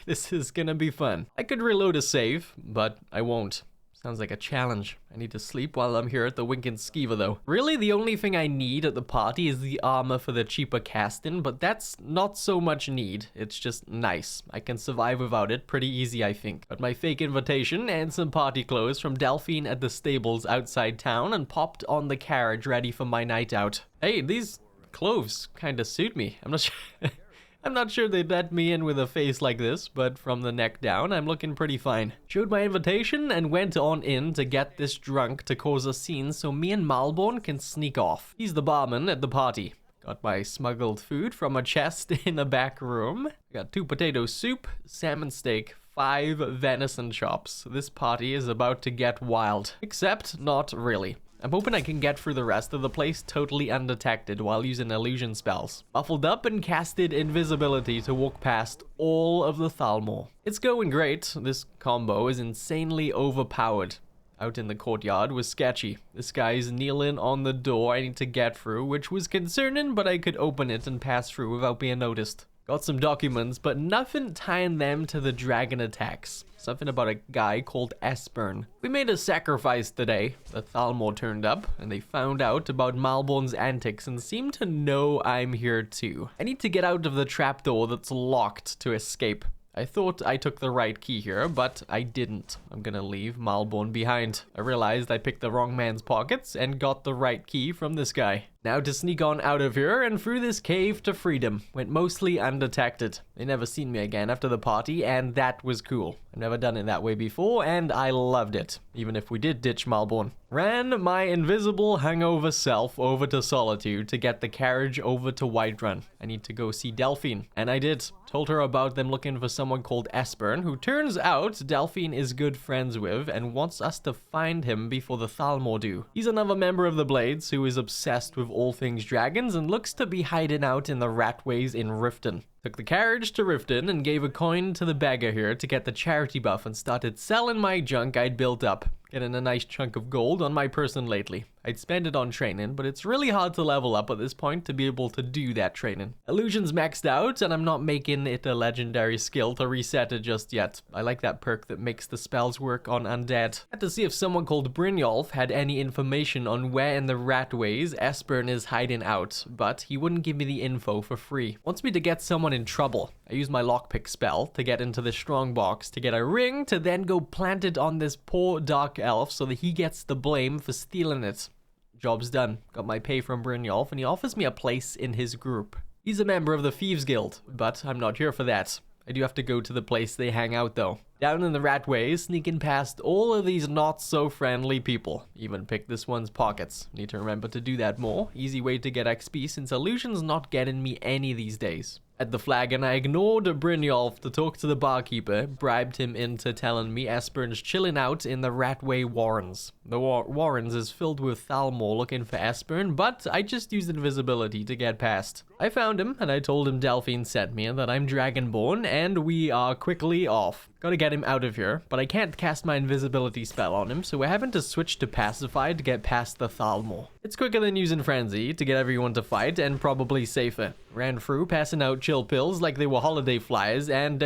This is gonna be fun. I could reload a save, but I won't. Sounds like a challenge. I need to sleep while I'm here at the Winkin' Skeever though. Really, the only thing I need at the party is the armor for the cheaper casting, but that's not so much need. It's just nice. I can survive without it pretty easy, I think. Got my fake invitation and some party clothes from Delphine at the stables outside town and popped on the carriage ready for my night out. Hey, these clothes kinda suit me. I'm not sure they'd let me in with a face like this, but from the neck down, I'm looking pretty fine. Showed my invitation and went on in to get this drunk to cause a scene so me and Malborn can sneak off. He's the barman at the party. Got my smuggled food from a chest in a back room. Got 2 potato soup, salmon steak, 5 venison chops. This party is about to get wild. Except not really. I'm hoping I can get through the rest of the place totally undetected while using illusion spells. Buffled up and casted invisibility to walk past all of the Thalmor. It's going great. This combo is insanely overpowered. Out in the courtyard was sketchy. This guy's kneeling on the door I need to get through, which was concerning, but I could open it and pass through without being noticed. Got some documents, but nothing tying them to the dragon attacks. Something about a guy called Esbern. We made a sacrifice today. The Thalmor turned up, and they found out about Malborn's antics and seem to know I'm here too. I need to get out of the trapdoor that's locked to escape. I thought I took the right key here, but I didn't. I'm gonna leave Malborn behind. I realized I picked the wrong man's pockets and got the right key from this guy. Now to sneak on out of here and through this cave to freedom. Went mostly undetected. They never seen me again after the party, and that was cool. I've never done it that way before, and I loved it, even if we did ditch Malborn. Ran my invisible hangover self over to Solitude to get the carriage over to Whiterun. I need to go see Delphine, and I did. Told her about them looking for someone called Esbern, who turns out Delphine is good friends with and wants us to find him before the Thalmor do. He's another member of the Blades who is obsessed with all things dragons and looks to be hiding out in the Ratways in Riften. Took the carriage to Riften and gave a coin to the beggar here to get the charity buff and started selling my junk I'd built up. Getting a nice chunk of gold on my person lately. I'd spend it on training, but it's really hard to level up at this point to be able to do that training. Illusion's maxed out, and I'm not making it a legendary skill to reset it just yet. I like that perk that makes the spells work on undead. Had to see if someone called Brynjolf had any information on where in the Ratways Esbern is hiding out, but he wouldn't give me the info for free. Wants me to get someone in trouble. I use my lockpick spell to get into the strong box to get a ring to then go plant it on this poor dark elf so that he gets the blame for stealing it. Job's done. Got my pay from Brynjolf, and he offers me a place in his group. He's a member of the Thieves Guild, but I'm not here for that. I do have to go to the place they hang out though. Down in the Ratways, sneaking past all of these not so friendly people. Even picked this one's pockets. Need to remember to do that more. Easy way to get XP since Illusion's not getting me any these days. At the flagon, I ignored Brynjolf to talk to the barkeeper, bribed him into telling me Esbern's chilling out in the Ratway Warrens. The Warrens is filled with Thalmor looking for Esbern, but I just used invisibility to get past. I found him, and I told him Delphine sent me and that I'm Dragonborn, and we are quickly off. Gotta get him out of here, but I can't cast my invisibility spell on him, so we're having to switch to Pacified to get past the Thalmor. It's quicker than using Frenzy to get everyone to fight, and probably safer. Ran through, passing out chill pills like they were holiday flies, and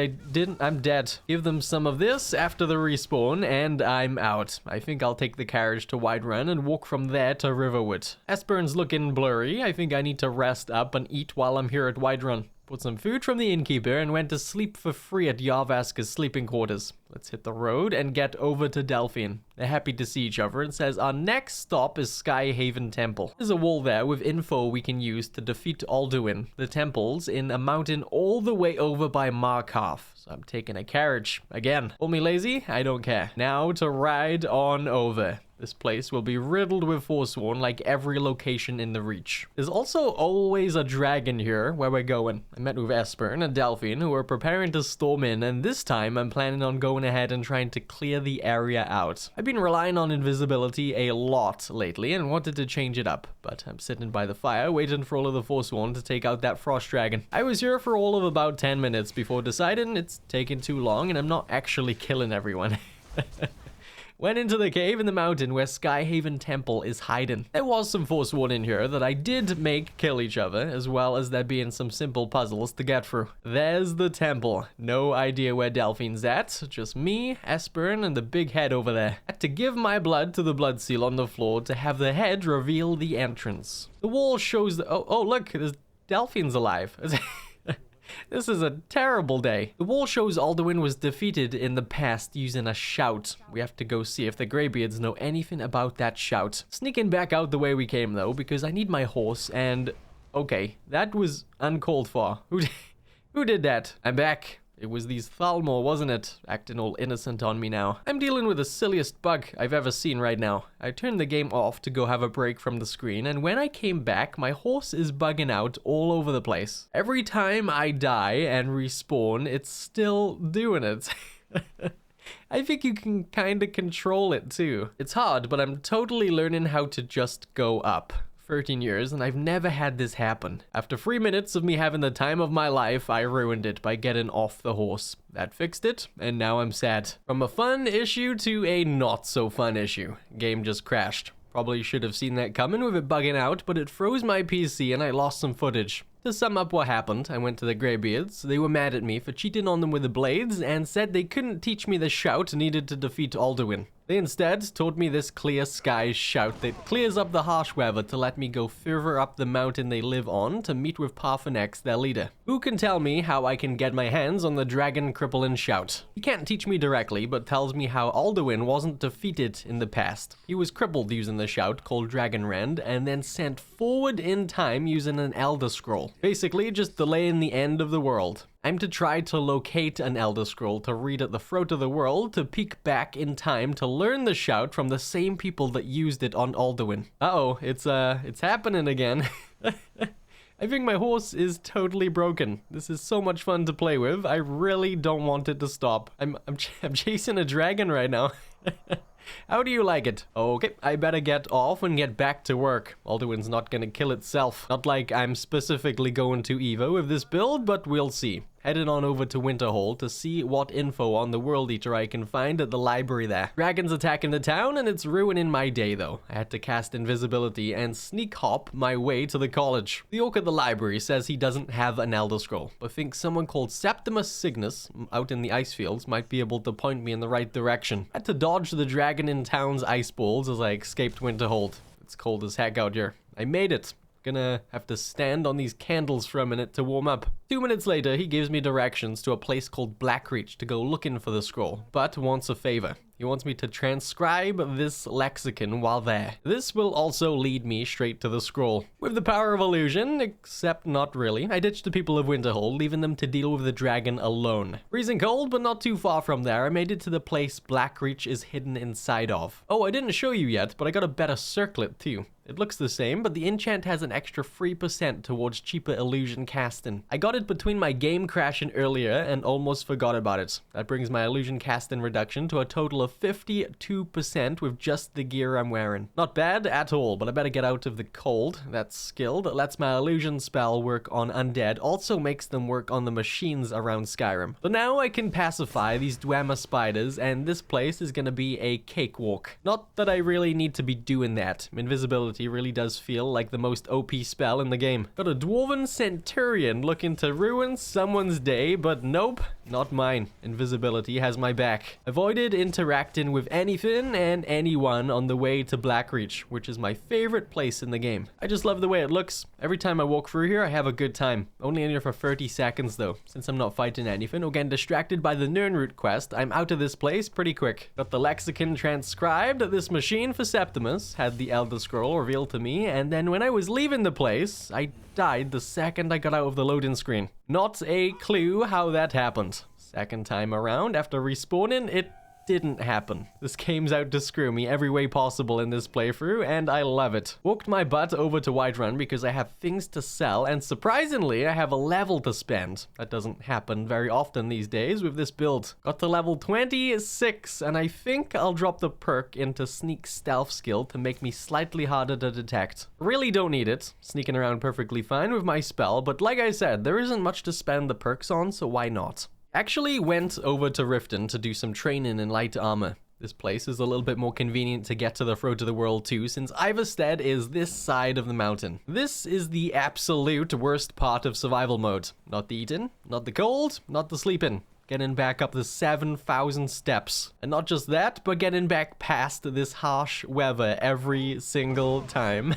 I'm dead. Give them some of this after the respawn, and I'm out. I think I'll take the carriage to Whiterun and walk from there to Riverwood. Esbern's looking blurry. I think I need to rest up and eat while I'm here at Whiterun. Bought some food from the innkeeper and went to sleep for free at Yarvaska's sleeping quarters. Let's hit the road and get over to Delphine. They're happy to see each other and says our next stop is Skyhaven Temple. There's a wall there with info we can use to defeat Alduin. The temple's in a mountain all the way over by Markarth. So I'm taking a carriage. Again, call me lazy? I don't care. Now to ride on over. This place will be riddled with Forsworn like every location in the Reach. There's also always a dragon here where we're going. I met with Esbern and Delphine who are preparing to storm in, and this time I'm planning on going ahead and trying to clear the area out. I've been relying on invisibility a lot lately and wanted to change it up, but I'm sitting by the fire waiting for all of the Forsworn to take out that frost dragon. I was here for all of about 10 minutes before deciding it's taking too long and I'm not actually killing everyone. Went into the cave in the mountain where Skyhaven Temple is hiding. There was some Forsworn in here that I did make kill each other, as well as there being some simple puzzles to get through. There's the temple. No idea where Delphine's at. Just me, Esbern, and the big head over there. Had to give my blood to the blood seal on the floor to have the head reveal the entrance. The wall shows the... Oh, look, there's Delphine's alive. This is a terrible day. The wall shows Alduin was defeated in the past using a shout. We have to go see if the Greybeards know anything about that shout. Sneaking back out the way we came though, because I need my horse and... Okay, that was uncalled for. Who did that? I'm back. It was these Thalmor, wasn't it? Acting all innocent on me now. I'm dealing with the silliest bug I've ever seen right now. I turned the game off to go have a break from the screen, and when I came back, my horse is bugging out all over the place. Every time I die and respawn, it's still doing it. I think you can kind of control it too. It's hard, but I'm totally learning how to just go up. 13 years, and I've never had this happen. After 3 minutes of me having the time of my life, I ruined it by getting off the horse. That fixed it, and now I'm sad. From a fun issue to a not so fun issue. Game just crashed. Probably should have seen that coming with it bugging out, but it froze my PC and I lost some footage. To sum up what happened, I went to the Greybeards. They were mad at me for cheating on them with the blades and said they couldn't teach me the shout needed to defeat Alduin. They instead taught me this clear skies shout that clears up the harsh weather to let me go further up the mountain they live on to meet with Parthenex, their leader. Who can tell me how I can get my hands on the dragon crippling shout? He can't teach me directly, but tells me how Alduin wasn't defeated in the past. He was crippled using the shout called Dragonrend and then sent forward in time using an Elder Scroll. Basically, just delaying the end of the world. I'm to try to locate an Elder Scroll to read at the throat of the world to peek back in time to learn the shout from the same people that used it on Alduin. Uh-oh, it's happening again. I think my horse is totally broken. This is so much fun to play with. I really don't want it to stop. I'm chasing a dragon right now. How do you like it? Okay, I better get off and get back to work. Alduin's not gonna kill itself. Not like I'm specifically going to Evo with this build, but we'll see. Headed on over to Winterhold to see what info on the World Eater I can find at the library there. Dragons attacking the town and it's ruining my day though. I had to cast invisibility and sneak hop my way to the college. The orc at the library says he doesn't have an Elder Scroll, but thinks someone called Septimus Cygnus out in the ice fields might be able to point me in the right direction. I had to dodge the dragon in town's ice balls as I escaped Winterhold. It's cold as heck out here. I made it. Gonna have to stand on these candles for a minute to warm up. 2 minutes later, he gives me directions to a place called Blackreach to go looking for the scroll, but wants a favor. He wants me to transcribe this lexicon while there. This will also lead me straight to the scroll. With the power of illusion, except not really, I ditched the people of Winterhold, leaving them to deal with the dragon alone. Freezing cold, but not too far from there, I made it to the place Blackreach is hidden inside of. Oh, I didn't show you yet, but I got a better circlet too. It looks the same, but the enchant has an extra 3% towards cheaper illusion casting. I got it between my game crashing earlier and almost forgot about it. That brings my illusion casting reduction to a total of 52% with just the gear I'm wearing. Not bad at all, but I better get out of the cold. That skill that lets my illusion spell work on undead also makes them work on the machines around Skyrim. So now I can pacify these Dwemer spiders, and this place is gonna be a cakewalk. Not that I really need to be doing that. Invisibility really does feel like the most OP spell in the game. Got a dwarven centurion looking to ruin someone's day, but nope, not mine. Invisibility has my back. Avoided interacting with anything and anyone on the way to Blackreach, which is my favorite place in the game. I just love the way it looks. Every time I walk through here, I have a good time. Only in here for 30 seconds though, since I'm not fighting anything or getting distracted by the Nirnroot quest. I'm out of this place pretty quick. Got the lexicon transcribed. This machine for Septimus had the Elder Scroll revealed to me, and then when I was leaving the place, I died the second I got out of the loading screen. Not a clue how that happened. Second time around, after respawning, it didn't happen. This game's out to screw me every way possible in this playthrough, and I love it. Walked my butt over to Whiterun because I have things to sell, and surprisingly, I have a level to spend. That doesn't happen very often these days with this build. Got to level 26, and I think I'll drop the perk into Sneak Stealth skill to make me slightly harder to detect. Really don't need it. Sneaking around perfectly fine with my spell, but like I said, there isn't much to spend the perks on, so why not? Actually went over to Riften to do some training in light armor. This place is a little bit more convenient to get to the throat of the world too, since Ivarstead is this side of the mountain. This is the absolute worst part of survival mode. Not the eating, not the cold, not the sleeping. Getting back up the 7,000 steps. And not just that, but getting back past this harsh weather every single time.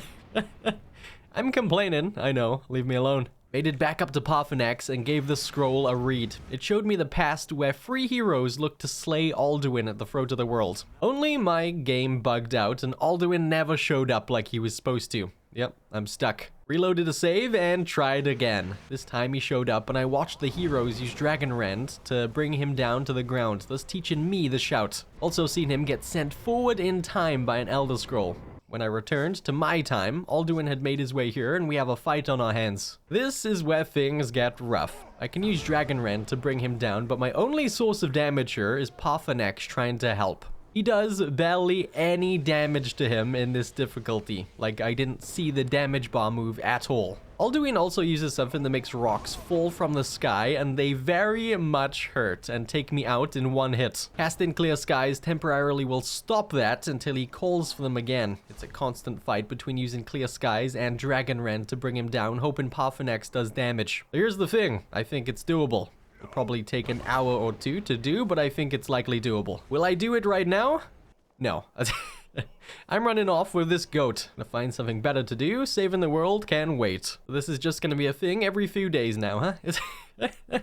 I'm complaining, I know, leave me alone. Made it back up to Parthenax and gave the scroll a read. It showed me the past where 3 heroes looked to slay Alduin at the throat of the world. Only my game bugged out and Alduin never showed up like he was supposed to. Yep, I'm stuck. Reloaded a save and tried again. This time he showed up and I watched the heroes use Dragonrend to bring him down to the ground, thus teaching me the shout. Also seen him get sent forward in time by an Elder Scroll. When I returned to my time, Alduin had made his way here and we have a fight on our hands. This is where things get rough. I can use Dragonrend to bring him down, but my only source of damage here is Parthenax trying to help. He does barely any damage to him in this difficulty. Like, I didn't see the damage bar move at all. Alduin also uses something that makes rocks fall from the sky, and they very much hurt and take me out in one hit. Casting Clear Skies temporarily will stop that until he calls for them again. It's a constant fight between using Clear Skies and Dragonrend to bring him down, hoping Parthenax does damage. But here's the thing, I think it's doable. It'll probably take an hour or two to do, but I think it's likely doable. Will I do it right now? No. I'm running off with this goat. To find something better to do, saving the world can wait. This is just gonna be a thing every few days now, huh?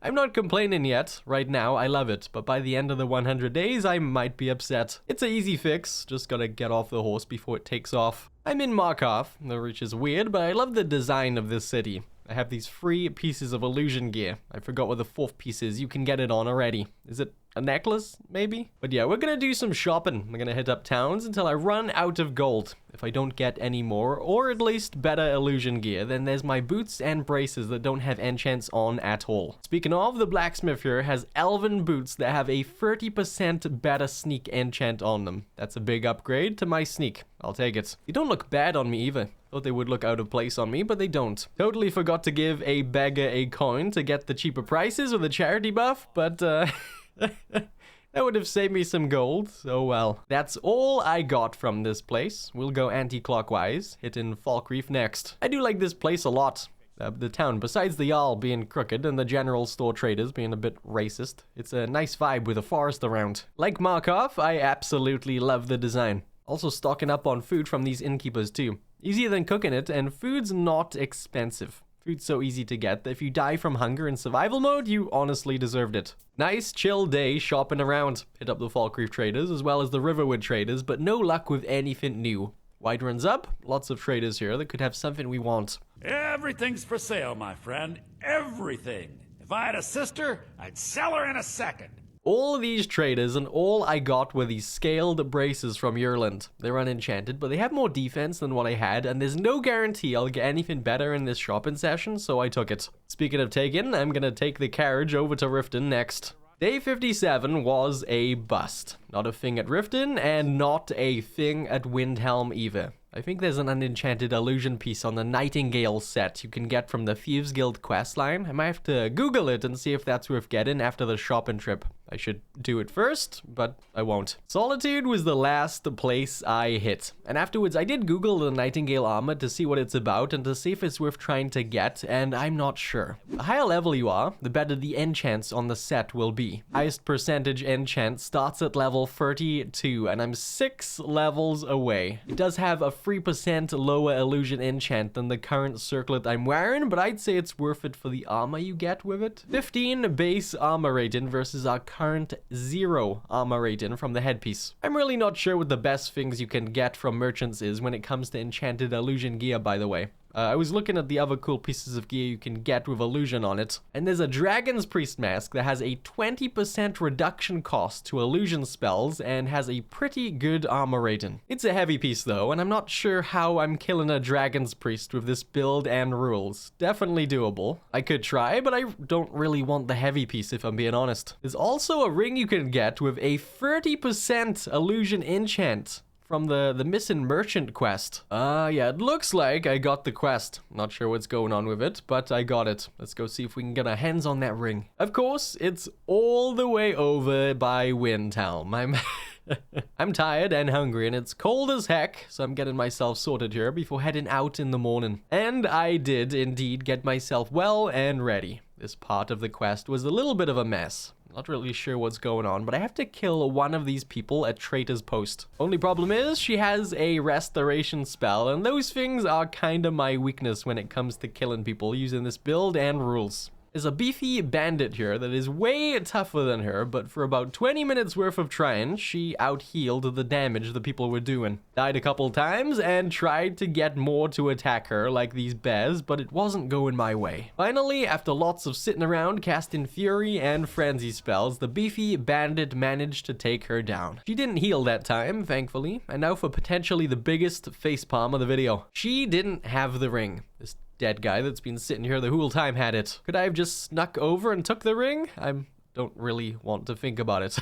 I'm not complaining yet. Right now, I love it. But by the end of the 100 days, I might be upset. It's an easy fix. Just gotta get off the horse before it takes off. I'm in Markov, which is weird, but I love the design of this city. I have these 3 pieces of illusion gear. I forgot what the 4th piece is. You can get it on already. Is it a necklace, maybe? But yeah, we're gonna do some shopping. We're gonna hit up towns until I run out of gold. If I don't get any more, or at least better illusion gear, then there's my boots and braces that don't have enchants on at all. Speaking of, the blacksmith here has elven boots that have a 30% better sneak enchant on them. That's a big upgrade to my sneak. I'll take it. You don't look bad on me either. Thought they would look out of place on me, but they don't. Totally forgot to give a beggar a coin to get the cheaper prices with a charity buff, but that would have saved me some gold, so well. That's all I got from this place. We'll go anti-clockwise, hitting Falkreath next. I do like this place a lot. The town, besides the Jarl being crooked and the general store traders being a bit racist. It's a nice vibe with a forest around. Like Markov, I absolutely love the design. Also stocking up on food from these innkeepers too. Easier than cooking it, and food's not expensive. Food's so easy to get that if you die from hunger in survival mode, you honestly deserved it. Nice chill day shopping around. Hit up the Falkreath traders as well as the Riverwood traders, but no luck with anything new. Whiterun's up, lots of traders here that could have something we want. Everything's for sale, my friend. Everything. If I had a sister, I'd sell her in a second. All of these traders, and all I got were these scaled braces from Ireland. They're unenchanted, but they have more defense than what I had, and there's no guarantee I'll get anything better in this shopping session, so I took it. Speaking of taking, I'm gonna take the carriage over to Riften next. Day 57 was a bust. Not a thing at Riften, and not a thing at Windhelm either. I think there's an unenchanted illusion piece on the Nightingale set you can get from the Thieves Guild questline. I might have to Google it and see if that's worth getting after the shopping trip. I should do it first, but I won't. Solitude was the last place I hit. And afterwards, I did Google the Nightingale armor to see what it's about and to see if it's worth trying to get, and I'm not sure. The higher level you are, the better the enchants on the set will be. Highest percentage enchant starts at level 32, and I'm 6 levels away. It does have a 3% lower illusion enchant than the current circlet I'm wearing, but I'd say it's worth it for the armor you get with it. 15 base armor rating versus our current 0 armor rating from the headpiece. I'm really not sure what the best things you can get from merchants is when it comes to enchanted illusion gear, by the way. I was looking at the other cool pieces of gear you can get with illusion on it, and there's a Dragon's Priest mask that has a 20% reduction cost to illusion spells and has a pretty good armor rating. It's a heavy piece though, and I'm not sure how I'm killing a Dragon's Priest with this build and rules. Definitely doable. I could try, but I don't really want the heavy piece if I'm being honest. There's also a ring you can get with a 30% illusion enchant from the missing merchant quest. Yeah, it looks like I got the quest. Not sure what's going on with it, but I got it. Let's go see if we can get our hands on that ring. Of course, it's all the way over by Windhelm. I'm tired and hungry, and it's cold as heck, so I'm getting myself sorted here before heading out in the morning. And I did indeed get myself well and ready. This part of the quest was a little bit of a mess. Not really sure what's going on, but I have to kill one of these people at Traitor's Post. Only problem is she has a restoration spell, and those things are kinda my weakness when it comes to killing people using this build and rules. There's a beefy bandit here that is way tougher than her, but for about 20 minutes worth of trying, she out-healed the damage the people were doing. Died a couple times and tried to get more to attack her, like these bears, but it wasn't going my way. Finally, after lots of sitting around casting Fury and Frenzy spells, the beefy bandit managed to take her down. She didn't heal that time, thankfully, and now for potentially the biggest facepalm of the video. She didn't have the ring. This dead guy that's been sitting here the whole time had it. Could I have just snuck over and took the ring? I don't really want to think about it.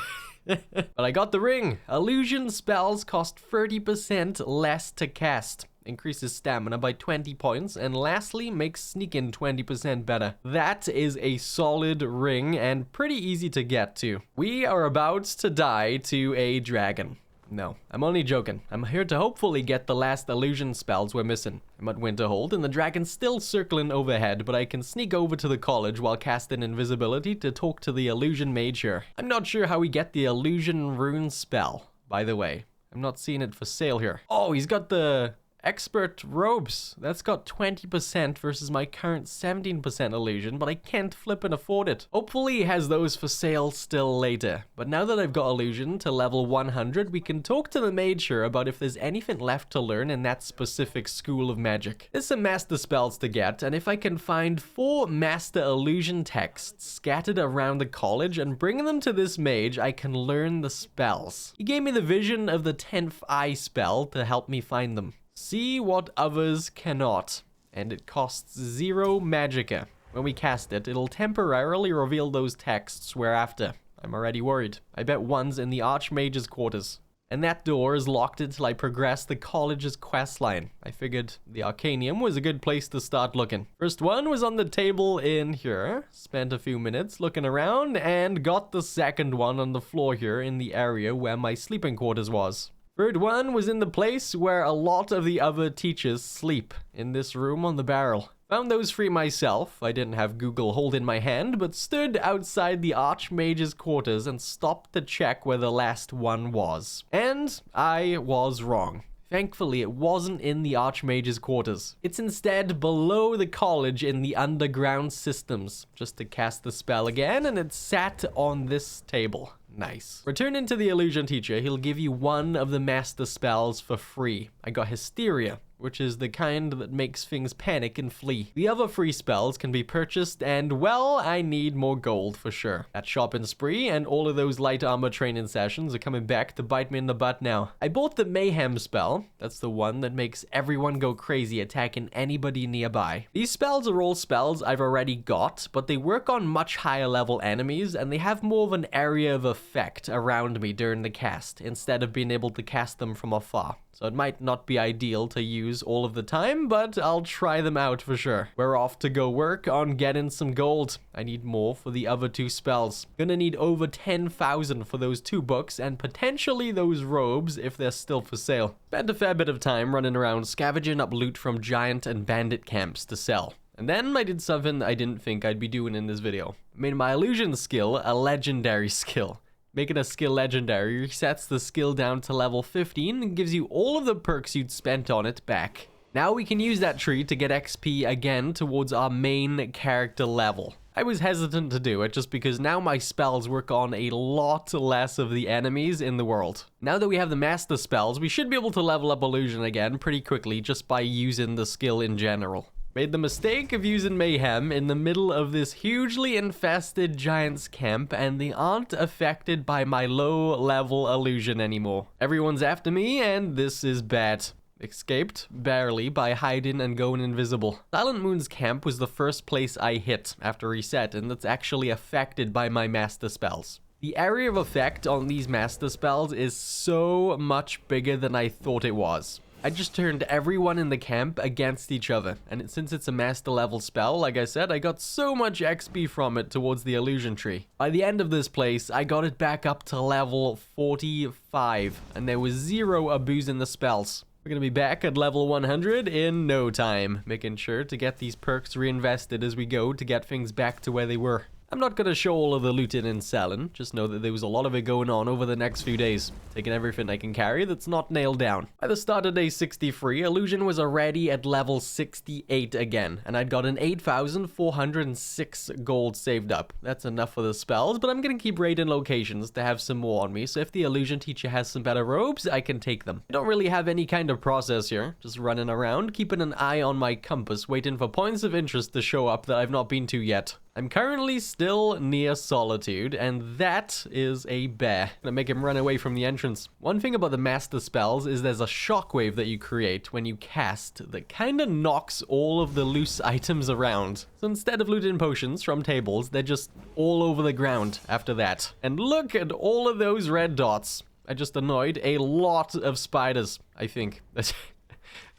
But I got the ring. Illusion spells cost 30% less to cast. Increases stamina by 20 points, and lastly makes sneaking 20% better. That is a solid ring and pretty easy to get to. We are about to die to a dragon. No, I'm only joking. I'm here to hopefully get the last illusion spells we're missing. I'm at Winterhold, and the dragon's still circling overhead, but I can sneak over to the college while casting invisibility to talk to the illusion mage here. I'm not sure how we get the illusion rune spell, by the way. I'm not seeing it for sale here. Oh, he's got the Expert robes. That's got 20% versus my current 17% illusion, but I can't flip and afford it. Hopefully it has those for sale still later. But now that I've got illusion to level 100, we can talk to the Mage here about if there's anything left to learn in that specific school of magic. There's some master spells to get, and if I can find 4 master illusion texts scattered around the college and bring them to this mage, I can learn the spells. He gave me the vision of the 10th eye spell to help me find them. See what others cannot, and it costs 0 magicka. When we cast it, it'll temporarily reveal those texts whereafter. I'm already worried. I bet one's in the Archmage's quarters. And that door is locked until I progress the college's questline. I figured the Arcanium was a good place to start looking. First one was on the table in here. Spent a few minutes looking around and got the second one on the floor here in the area where my sleeping quarters was. Third one was in the place where a lot of the other teachers sleep, in this room on the barrel. Found those 3 myself. I didn't have Google hold in my hand, but stood outside the Archmage's quarters and stopped to check where the last one was. And I was wrong. Thankfully, it wasn't in the Archmage's quarters. It's instead below the college in the underground systems. Just to cast the spell again, and it sat on this table. Nice. Return into the illusion teacher. He'll give you one of the master spells for free. I got Hysteria, which is the kind that makes things panic and flee. The other free spells can be purchased, and well, I need more gold for sure. That shopping spree and all of those light armor training sessions are coming back to bite me in the butt now. I bought the Mayhem spell. That's the one that makes everyone go crazy attacking anybody nearby. These spells are all spells I've already got, but they work on much higher level enemies, and they have more of an area of effect around me during the cast, instead of being able to cast them from afar. So it might not be ideal to use all of the time, but I'll try them out for sure. We're off to go work on getting some gold. I need more for the other 2 spells. Gonna need over 10,000 for those 2 books and potentially those robes if they're still for sale. Spent a fair bit of time running around scavenging up loot from giant and bandit camps to sell. And then I did something I didn't think I'd be doing in this video. I made my illusion skill a legendary skill. Making a skill legendary resets the skill down to level 15 and gives you all of the perks you'd spent on it back. Now we can use that tree to get XP again towards our main character level. I was hesitant to do it just because now my spells work on a lot less of the enemies in the world. Now that we have the master spells, we should be able to level up illusion again pretty quickly just by using the skill in general. Made the mistake of using Mayhem in the middle of this hugely infested giant's camp, and they aren't affected by my low level illusion anymore. Everyone's after me, and this is bad. Escaped, barely, by hiding and going invisible. Silent Moon's camp was the first place I hit after reset, and that's actually affected by my master spells. The area of effect on these master spells is so much bigger than I thought it was. I just turned everyone in the camp against each other, and since it's a master level spell, like I said, I got so much XP from it towards the illusion tree. By the end of this place, I got it back up to level 45, and there was 0 abusing the spells. We're gonna be back at level 100 in no time, making sure to get these perks reinvested as we go to get things back to where they were. I'm not gonna show all of the looting and selling, just know that there was a lot of it going on over the next few days, taking everything I can carry that's not nailed down. By the start of day 63, illusion was already at level 68 again, and I'd got an 8,406 gold saved up. That's enough for the spells, but I'm gonna keep raiding locations to have some more on me, so if the illusion teacher has some better robes, I can take them. I don't really have any kind of process here, just running around, keeping an eye on my compass, waiting for points of interest to show up that I've not been to yet. I'm currently still near Solitude, and that is a bear. Gonna make him run away from the entrance. One thing about the master spells is there's a shockwave that you create when you cast that kinda knocks all of the loose items around. So instead of looting potions from tables, they're just all over the ground after that. And look at all of those red dots. I just annoyed a lot of spiders, I think.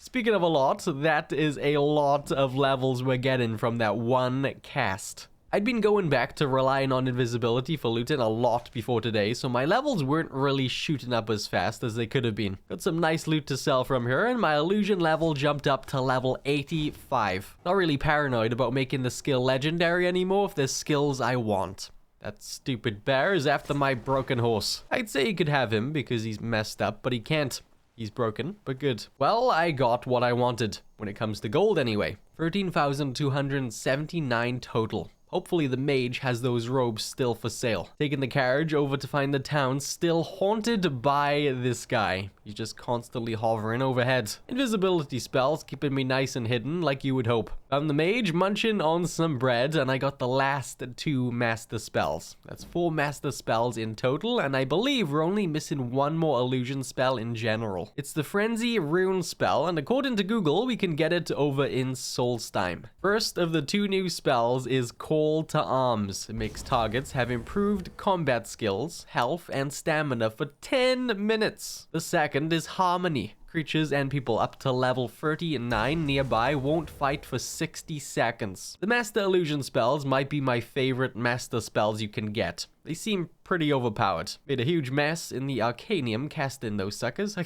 Speaking of a lot, that is a lot of levels we're getting from that one cast. I'd been going back to relying on invisibility for looting a lot before today, so my levels weren't really shooting up as fast as they could have been. Got some nice loot to sell from here, and my illusion level jumped up to level 85. Not really paranoid about making the skill legendary anymore if there's skills I want. That stupid bear is after my broken horse. I'd say you could have him because he's messed up, but he can't. He's broken, but good. Well, I got what I wanted, when it comes to gold anyway. 13,279 total. Hopefully the mage has those robes still for sale. Taking the carriage over to find the town still haunted by this guy. He's just constantly hovering overhead. Invisibility spells keeping me nice and hidden like you would hope. Found the mage munching on some bread and I got the last 2 master spells. That's 4 master spells in total and I believe we're only missing 1 more illusion spell in general. It's the Frenzy Rune spell and according to Google we can get it over in Solstheim. First of the 2 new spells is Call to Arms. It makes targets have improved combat skills, health, and stamina for 10 minutes. The second is Harmony. Creatures and people up to level 39 nearby won't fight for 60 seconds. The Master Illusion spells might be my favorite master spells you can get. They seem pretty overpowered. Made a huge mess in the Arcanium casting those suckers.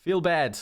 Feel bad.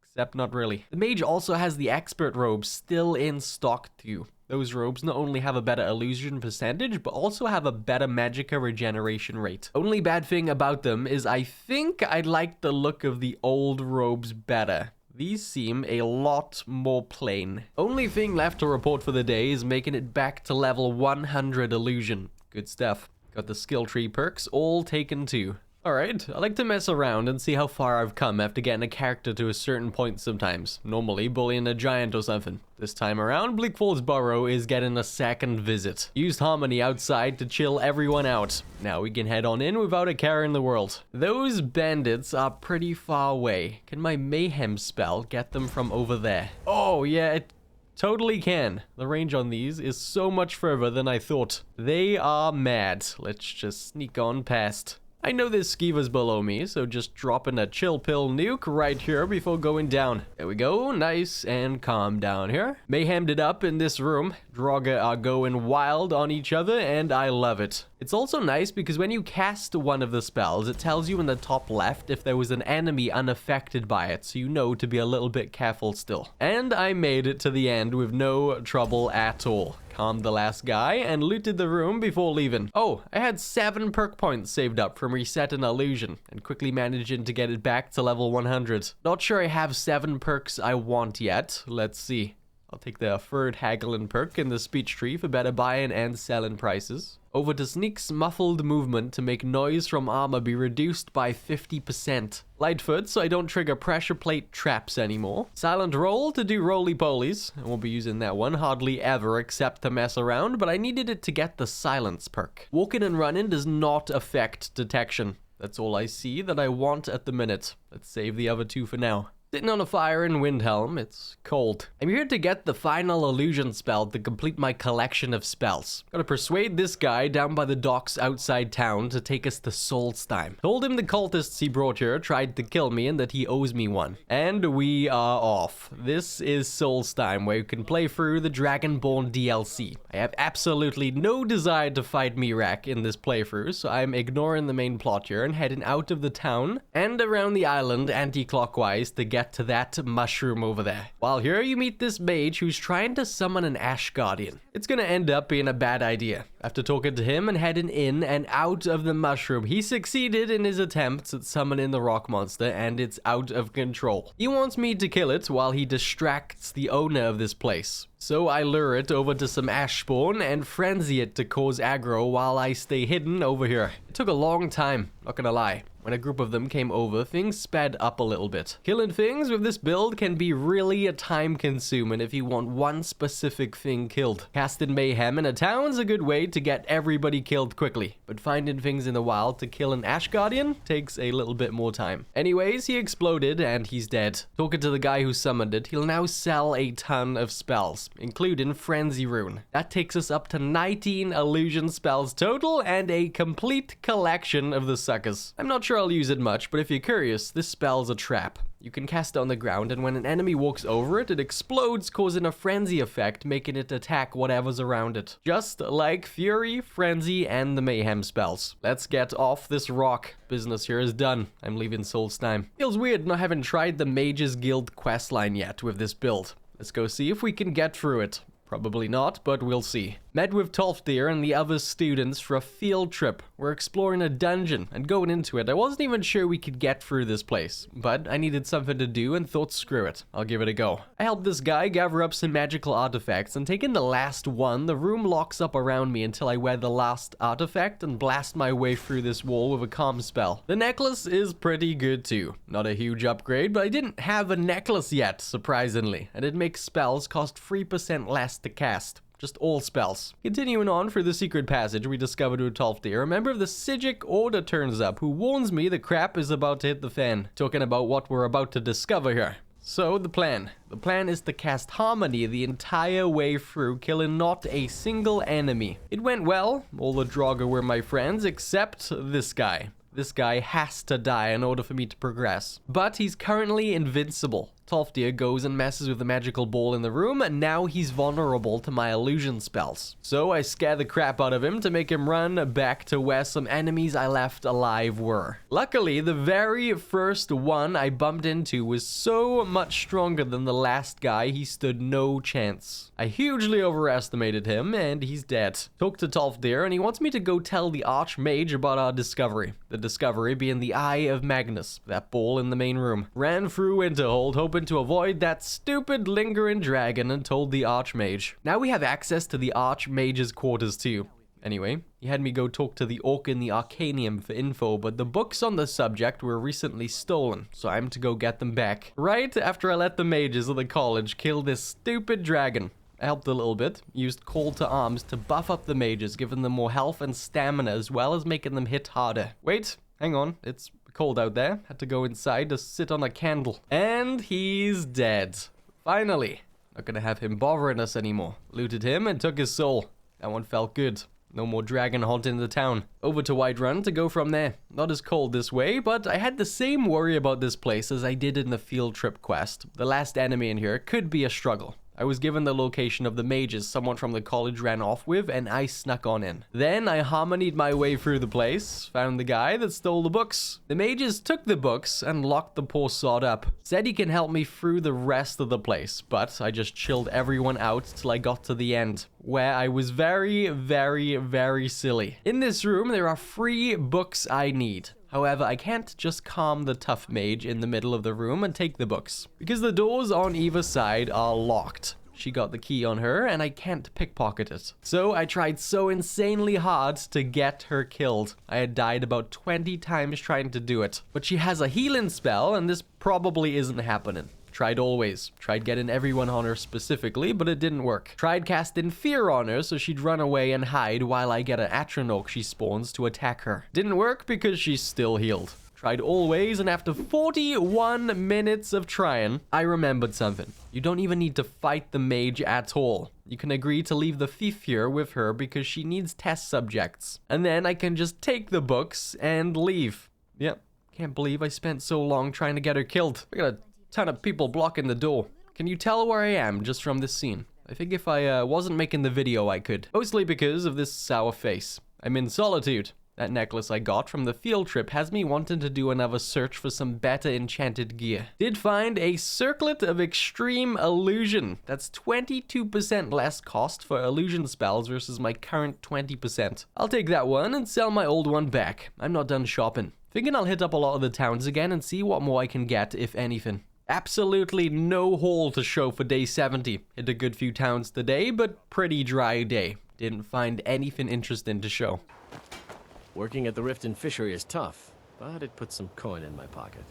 Except not really. The mage also has the expert robes still in stock too. Those robes not only have a better illusion percentage, but also have a better magicka regeneration rate. Only bad thing about them is I think I like the look of the old robes better. These seem a lot more plain. Only thing left to report for the day is making it back to level 100 illusion. Good stuff. Got the skill tree perks all taken too. Alright, I like to mess around and see how far I've come after getting a character to a certain point sometimes. Normally bullying a giant or something. This time around, Bleak Falls Barrow is getting a second visit. Used Harmony outside to chill everyone out. Now we can head on in without a care in the world. Those bandits are pretty far away. Can my Mayhem spell get them from over there? Oh yeah, it totally can. The range on these is so much further than I thought. They are mad. Let's just sneak on past. I know there's skivas below me, so just dropping a chill pill nuke right here before going down. There we go, nice and calm down here. Mayhemmed it up in this room. Draugr are going wild on each other, and I love it. It's also nice because when you cast one of the spells, it tells you in the top left if there was an enemy unaffected by it, so you know to be a little bit careful still. And I made it to the end with no trouble at all. Calmed the last guy and looted the room before leaving. Oh, I had 7 perk points saved up from resetting illusion and quickly managing to get it back to level 100. Not sure I have 7 perks I want yet. Let's see. I'll take the third haggling perk in the speech tree for better buying and selling prices. Over to Sneak's muffled movement to make noise from armor be reduced by 50%. Lightfoot so I don't trigger pressure plate traps anymore. Silent roll to do roly-polies. I won't be using that one hardly ever except to mess around, but I needed it to get the silence perk. Walking and running does not affect detection. That's all I see that I want at the minute. Let's save the other 2 for now. Sitting on a fire in Windhelm, it's cold. I'm here to get the final illusion spell to complete my collection of spells. Gotta persuade this guy down by the docks outside town to take us to Solstheim. Told him the cultists he brought here tried to kill me and that he owes me one. And we are off. This is Solstheim, where you can play through the Dragonborn DLC. I have absolutely no desire to fight Miraak in this playthrough, so I'm ignoring the main plot here and heading out of the town and around the island anti-clockwise to get to that mushroom over there. While here you meet this mage who's trying to summon an Ash Guardian. It's gonna end up being a bad idea. After talking to him and heading in and out of the mushroom, he succeeded in his attempts at summoning the rock monster and it's out of control. He wants me to kill it while he distracts the owner of this place. So I lure it over to some ash spawn and frenzy it to cause aggro while I stay hidden over here. It took a long time, not gonna lie. When a group of them came over, things sped up a little bit. Killing things with this build can be really time consuming if you want one specific thing killed. Casting mayhem in a town's a good way to get everybody killed quickly, but finding things in the wild to kill an Ash Guardian takes a little bit more time. Anyways, he exploded and he's dead. Talking to the guy who summoned it, he'll now sell a ton of spells, including Frenzy Rune. That takes us up to 19 illusion spells total and a complete collection of the suckers. I'm not sure I'll use it much, but if you're curious, this spell's a trap. You can cast it on the ground, and when an enemy walks over it, it explodes, causing a frenzy effect, making it attack whatever's around it. Just like Fury, Frenzy, and the Mayhem spells. Let's get off this rock. Business here is done. I'm leaving Solstheim. Feels weird not having tried the Mages Guild questline yet with this build. Let's go see if we can get through it. Probably not, but we'll see. Met with Tolfdir and the other students for a field trip. We're exploring a dungeon, and going into it, I wasn't even sure we could get through this place, but I needed something to do and thought screw it, I'll give it a go. I helped this guy gather up some magical artifacts, and taking the last one, the room locks up around me until I wear the last artifact and blast my way through this wall with a calm spell. The necklace is pretty good too. Not a huge upgrade, but I didn't have a necklace yet, surprisingly, and it makes spells cost 3% less to cast. Just all spells. Continuing on through the secret passage we discovered with Tolfdir, a member of the Psijic Order turns up who warns me the crap is about to hit the fan. Talking about what we're about to discover here. So the plan. The plan is to cast Harmony the entire way through, killing not a single enemy. It went well. All the Draugr were my friends except this guy. This guy has to die in order for me to progress. But he's currently invincible. Tolfdir goes and messes with the magical ball in the room, and now he's vulnerable to my illusion spells. So I scare the crap out of him to make him run back to where some enemies I left alive were. Luckily, the very first one I bumped into was so much stronger than the last guy, he stood no chance. I hugely overestimated him, and he's dead. Talked to Tolfdir, and he wants me to go tell the Archmage about our discovery. The discovery being the Eye of Magnus, that ball in the main room. Ran through Winterhold, hoping to avoid that stupid lingering dragon, and told the Archmage. Now we have access to the Archmage's quarters too. Anyway, he had me go talk to the Orc in the Arcanium for info, but the books on the subject were recently stolen, so I'm to go get them back. Right after I let the mages of the college kill this stupid dragon. I helped a little bit, used Call to Arms to buff up the mages, giving them more health and stamina as well as making them hit harder. Wait, hang on, it's cold out there. Had to go inside to sit on a candle. And he's dead. Finally. Not gonna have him bothering us anymore. Looted him and took his soul. That one felt good. No more dragon haunting the town. Over to Whiterun to go from there. Not as cold this way, but I had the same worry about this place as I did in the field trip quest. The last enemy in here could be a struggle. I was given the location of the mages someone from the college ran off with, and I snuck on in. Then I harmonied my way through the place, found the guy that stole the books. The mages took the books and locked the poor sod up. Said he can help me through the rest of the place, but I just chilled everyone out till I got to the end, where I was very, very, very silly. In this room, there are 3 books I need. However, I can't just calm the tough mage in the middle of the room and take the books, because the doors on either side are locked. She got the key on her, and I can't pickpocket it. So I tried so insanely hard to get her killed. I had died about 20 times trying to do it. But she has a healing spell, and this probably isn't happening. Tried always. Tried getting everyone on her specifically, but it didn't work. Tried casting fear on her so she'd run away and hide while I get an Atronach she spawns to attack her. Didn't work because she's still healed. Tried always, and after 41 minutes of trying, I remembered something. You don't even need to fight the mage at all. You can agree to leave the thief here with her because she needs test subjects. And then I can just take the books and leave. Yep. Can't believe I spent so long trying to get her killed. I got a ton of people blocking the door. Can you tell where I am just from this scene? I think if I wasn't making the video I could. Mostly because of this sour face. I'm in solitude. That necklace I got from the field trip has me wanting to do another search for some better enchanted gear. Did find a circlet of extreme illusion. That's 22% less cost for illusion spells versus my current 20%. I'll take that one and sell my old one back. I'm not done shopping. Thinking I'll hit up a lot of the towns again and see what more I can get, if anything. Absolutely no haul to show for day 70. Hit a good few towns today, but pretty dry day. Didn't find anything interesting to show. Working at the Rift and Fishery is tough, but it puts some coin in my pocket.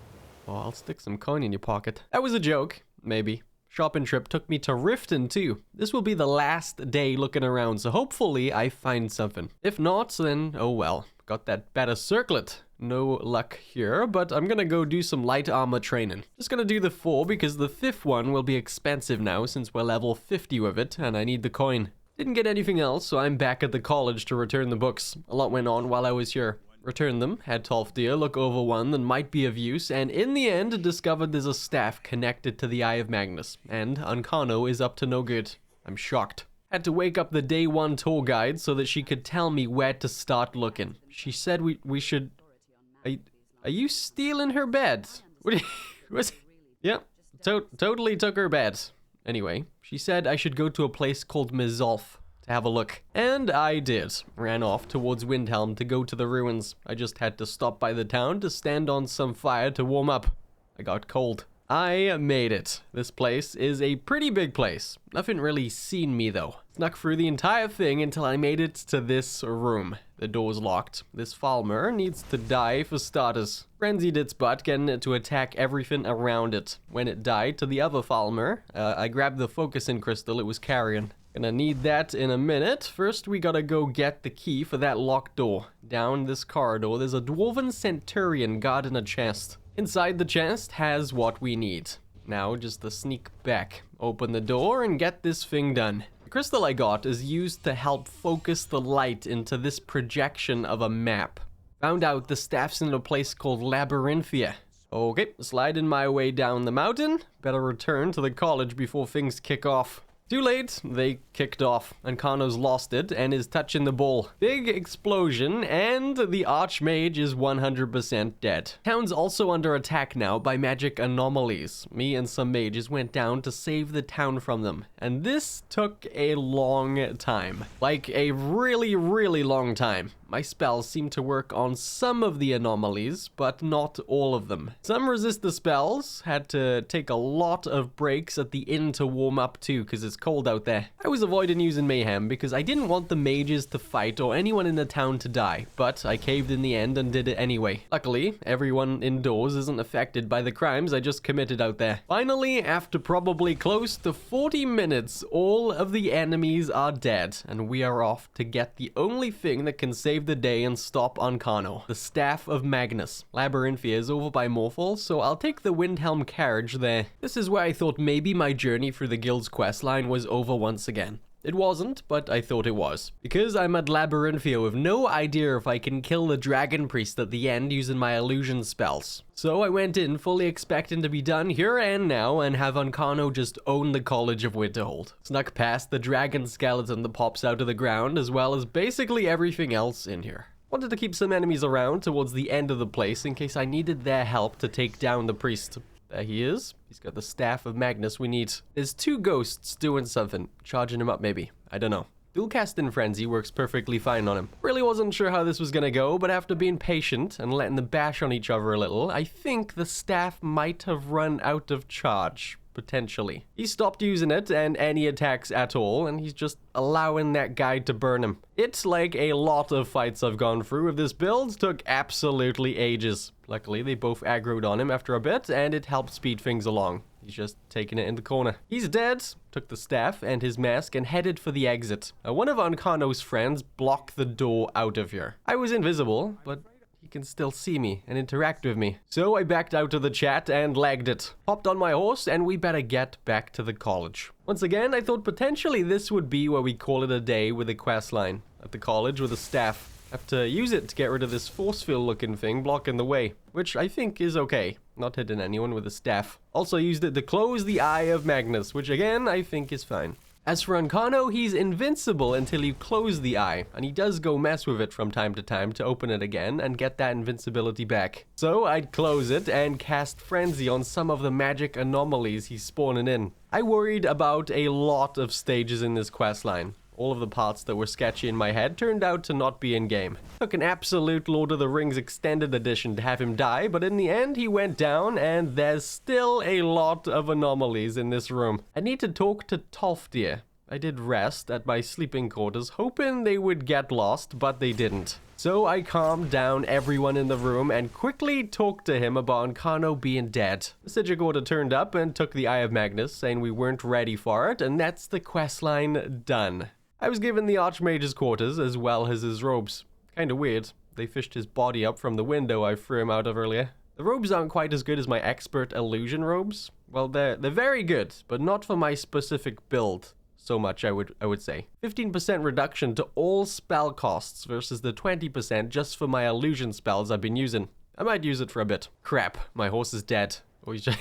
Oh, I'll stick some coin in your pocket. That was a joke. Maybe. Shopping trip took me to Riften too. This will be the last day looking around, so hopefully I find something. If not, then oh well. Got that better circlet. No luck here, but I'm gonna go do some light armor training. Just gonna do the 4 because the 5th one will be expensive now since we're level 50 with it and I need the coin. Didn't get anything else, so I'm back at the college to return the books. A lot went on while I was here. Returned them, had Tolfdir look over one that might be of use, and in the end discovered there's a staff connected to the Eye of Magnus, and Ancano is up to no good. I'm shocked. Had to wake up the day 1 tour guide so that she could tell me where to start looking. She said we should... Are you stealing her bed? What? Yep, totally took her bed. Anyway, she said I should go to a place called Mizolf to have a look. And I did. Ran off towards Windhelm to go to the ruins. I just had to stop by the town to stand on some fire to warm up. I got cold. I made it. This place is a pretty big place. Nothing really seen me though. Snuck through the entire thing until I made it to this room. The door's locked. This Thalmor needs to die for starters. Frenzied its butt, getting it to attack everything around it. When it died to the other Thalmor, I grabbed the focusing crystal it was carrying. Gonna need that in a minute. First, we gotta go get the key for that locked door. Down this corridor, there's a dwarven centurion guarding a chest. Inside the chest has what we need. Now, just to sneak back, open the door, and get this thing done. The crystal I got is used to help focus the light into this projection of a map. Found out the staff's in a place called Labyrinthia. Okay, sliding my way down the mountain. Better return to the college before things kick off. Too late, they kicked off. Ancano's lost it and is touching the ball. Big explosion, and the Archmage is 100% dead. Town's also under attack now by magic anomalies. Me and some mages went down to save the town from them, and this took a long time. Like a really, really long time. My spells seem to work on some of the anomalies, but not all of them. Some resist the spells, had to take a lot of breaks at the inn to warm up too, because it's cold out there. I was avoiding using mayhem because I didn't want the mages to fight or anyone in the town to die, but I caved in the end and did it anyway. Luckily, everyone indoors isn't affected by the crimes I just committed out there. Finally, after probably close to 40 minutes, all of the enemies are dead, and we are off to get the only thing that can save the day and stop Ancano, the Staff of Magnus. Labyrinthia is over by Morphal, so I'll take the Windhelm carriage there. This is where I thought maybe my journey through the guild's questline was over once again. It wasn't, but I thought it was. Because I'm at Labyrinthia with no idea if I can kill the Dragon Priest at the end using my illusion spells. So I went in fully expecting to be done here and now and have Ancano just own the College of Winterhold. Snuck past the dragon skeleton that pops out of the ground, as well as basically everything else in here. Wanted to keep some enemies around towards the end of the place in case I needed their help to take down the priest. There he is. He's got the Staff of Magnus we need. There's two ghosts doing something. Charging him up maybe. I don't know. Dual casting Frenzy works perfectly fine on him. Really wasn't sure how this was gonna go, but after being patient and letting them bash on each other a little, I think the staff might have run out of charge. Potentially. He stopped using it and any attacks at all, and he's just allowing that guy to burn him. It's like a lot of fights I've gone through with this build, took absolutely ages. Luckily, they both aggroed on him after a bit, and it helped speed things along. He's just taking it in the corner. He's dead, took the staff and his mask and headed for the exit. One of Ancano's friends blocked the door out of here. I was invisible, but he can still see me and interact with me. So I backed out of the chat and lagged it. Hopped on my horse and we better get back to the college. Once again, I thought potentially this would be where we call it a day with the questline. At the college with a staff. Have to use it to get rid of this force field looking thing blocking the way, which I think is okay. Not hitting anyone with a staff. Also used it to close the Eye of Magnus, which again I think is fine. As for Ancano, he's invincible until you close the eye, and he does go mess with it from time to time to open it again and get that invincibility back. So I'd close it and cast Frenzy on some of the magic anomalies he's spawning in. I worried about a lot of stages in this questline. All of the parts that were sketchy in my head turned out to not be in-game. Took an absolute Lord of the Rings extended edition to have him die, but in the end he went down, and there's still a lot of anomalies in this room. I need to talk to Tolfdir. I did rest at my sleeping quarters, hoping they would get lost, but they didn't. So I calmed down everyone in the room and quickly talked to him about Ancano being dead. The Sigurd turned up and took the Eye of Magnus, saying we weren't ready for it, and that's the questline done. I was given the Archmage's quarters as well as his robes. Kinda weird. They fished his body up from the window I threw him out of earlier. The robes aren't quite as good as my expert illusion robes. Well, they're very good, but not for my specific build. So much, I would say. 15% reduction to all spell costs versus the 20% just for my illusion spells I've been using. I might use it for a bit. Crap, my horse is dead. Or he's just...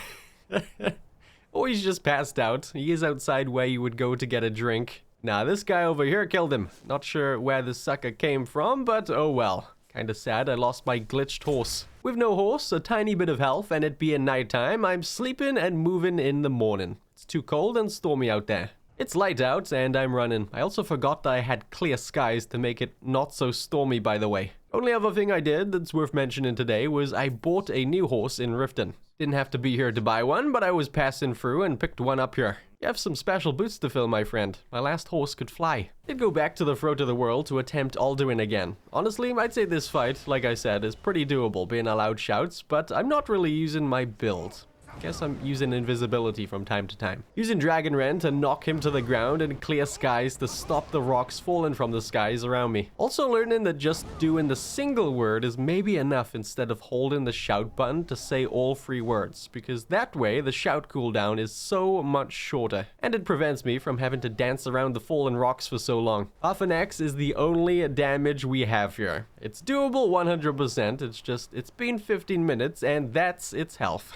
or he's just passed out. He is outside where you would go to get a drink. Nah, this guy over here killed him. Not sure where the sucker came from, but oh well. Kinda sad I lost my glitched horse. With no horse, a tiny bit of health, and it being nighttime, I'm sleeping and moving in the morning. It's too cold and stormy out there. It's light out and I'm running. I also forgot that I had clear skies to make it not so stormy, by the way. Only other thing I did that's worth mentioning today was I bought a new horse in Riften. Didn't have to be here to buy one, but I was passing through and picked one up here. You have some special boots to fill, my friend. My last horse could fly. Did go back to the throat of the world to attempt Alduin again. Honestly, I'd say this fight, like I said, is pretty doable being allowed shouts, but I'm not really using my build. Guess I'm using invisibility from time to time. Using Dragonrend to knock him to the ground and clear skies to stop the rocks falling from the skies around me. Also learning that just doing the single word is maybe enough instead of holding the shout button to say all 3 words, because that way the shout cooldown is so much shorter, and it prevents me from having to dance around the fallen rocks for so long. Half an X is the only damage we have here. It's doable 100%, it's been 15 minutes and that's its health.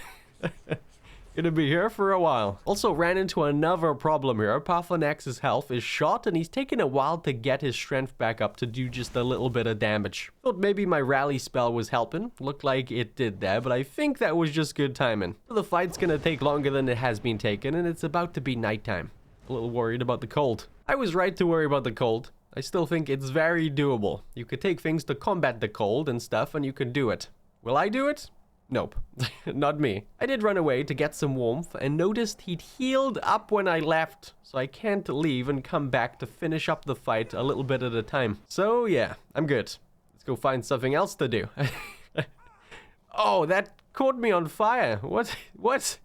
Gonna be here for a while. Also ran into another problem here. Parthonex's health is shot and he's taken a while to get his strength back up to do just a little bit of damage. Thought maybe my rally spell was helping. Looked like it did there, but I think that was just good timing. The fight's gonna take longer than it has been taken and it's about to be nighttime. A little worried about the cold. I was right to worry about the cold. I still think it's very doable. You could take things to combat the cold and stuff and you could do it. Will I do it? Nope, not me. I did run away to get some warmth and noticed he'd healed up when I left, so I can't leave and come back to finish up the fight a little bit at a time. So yeah, I'm good. Let's go find something else to do. Oh, that caught me on fire. What?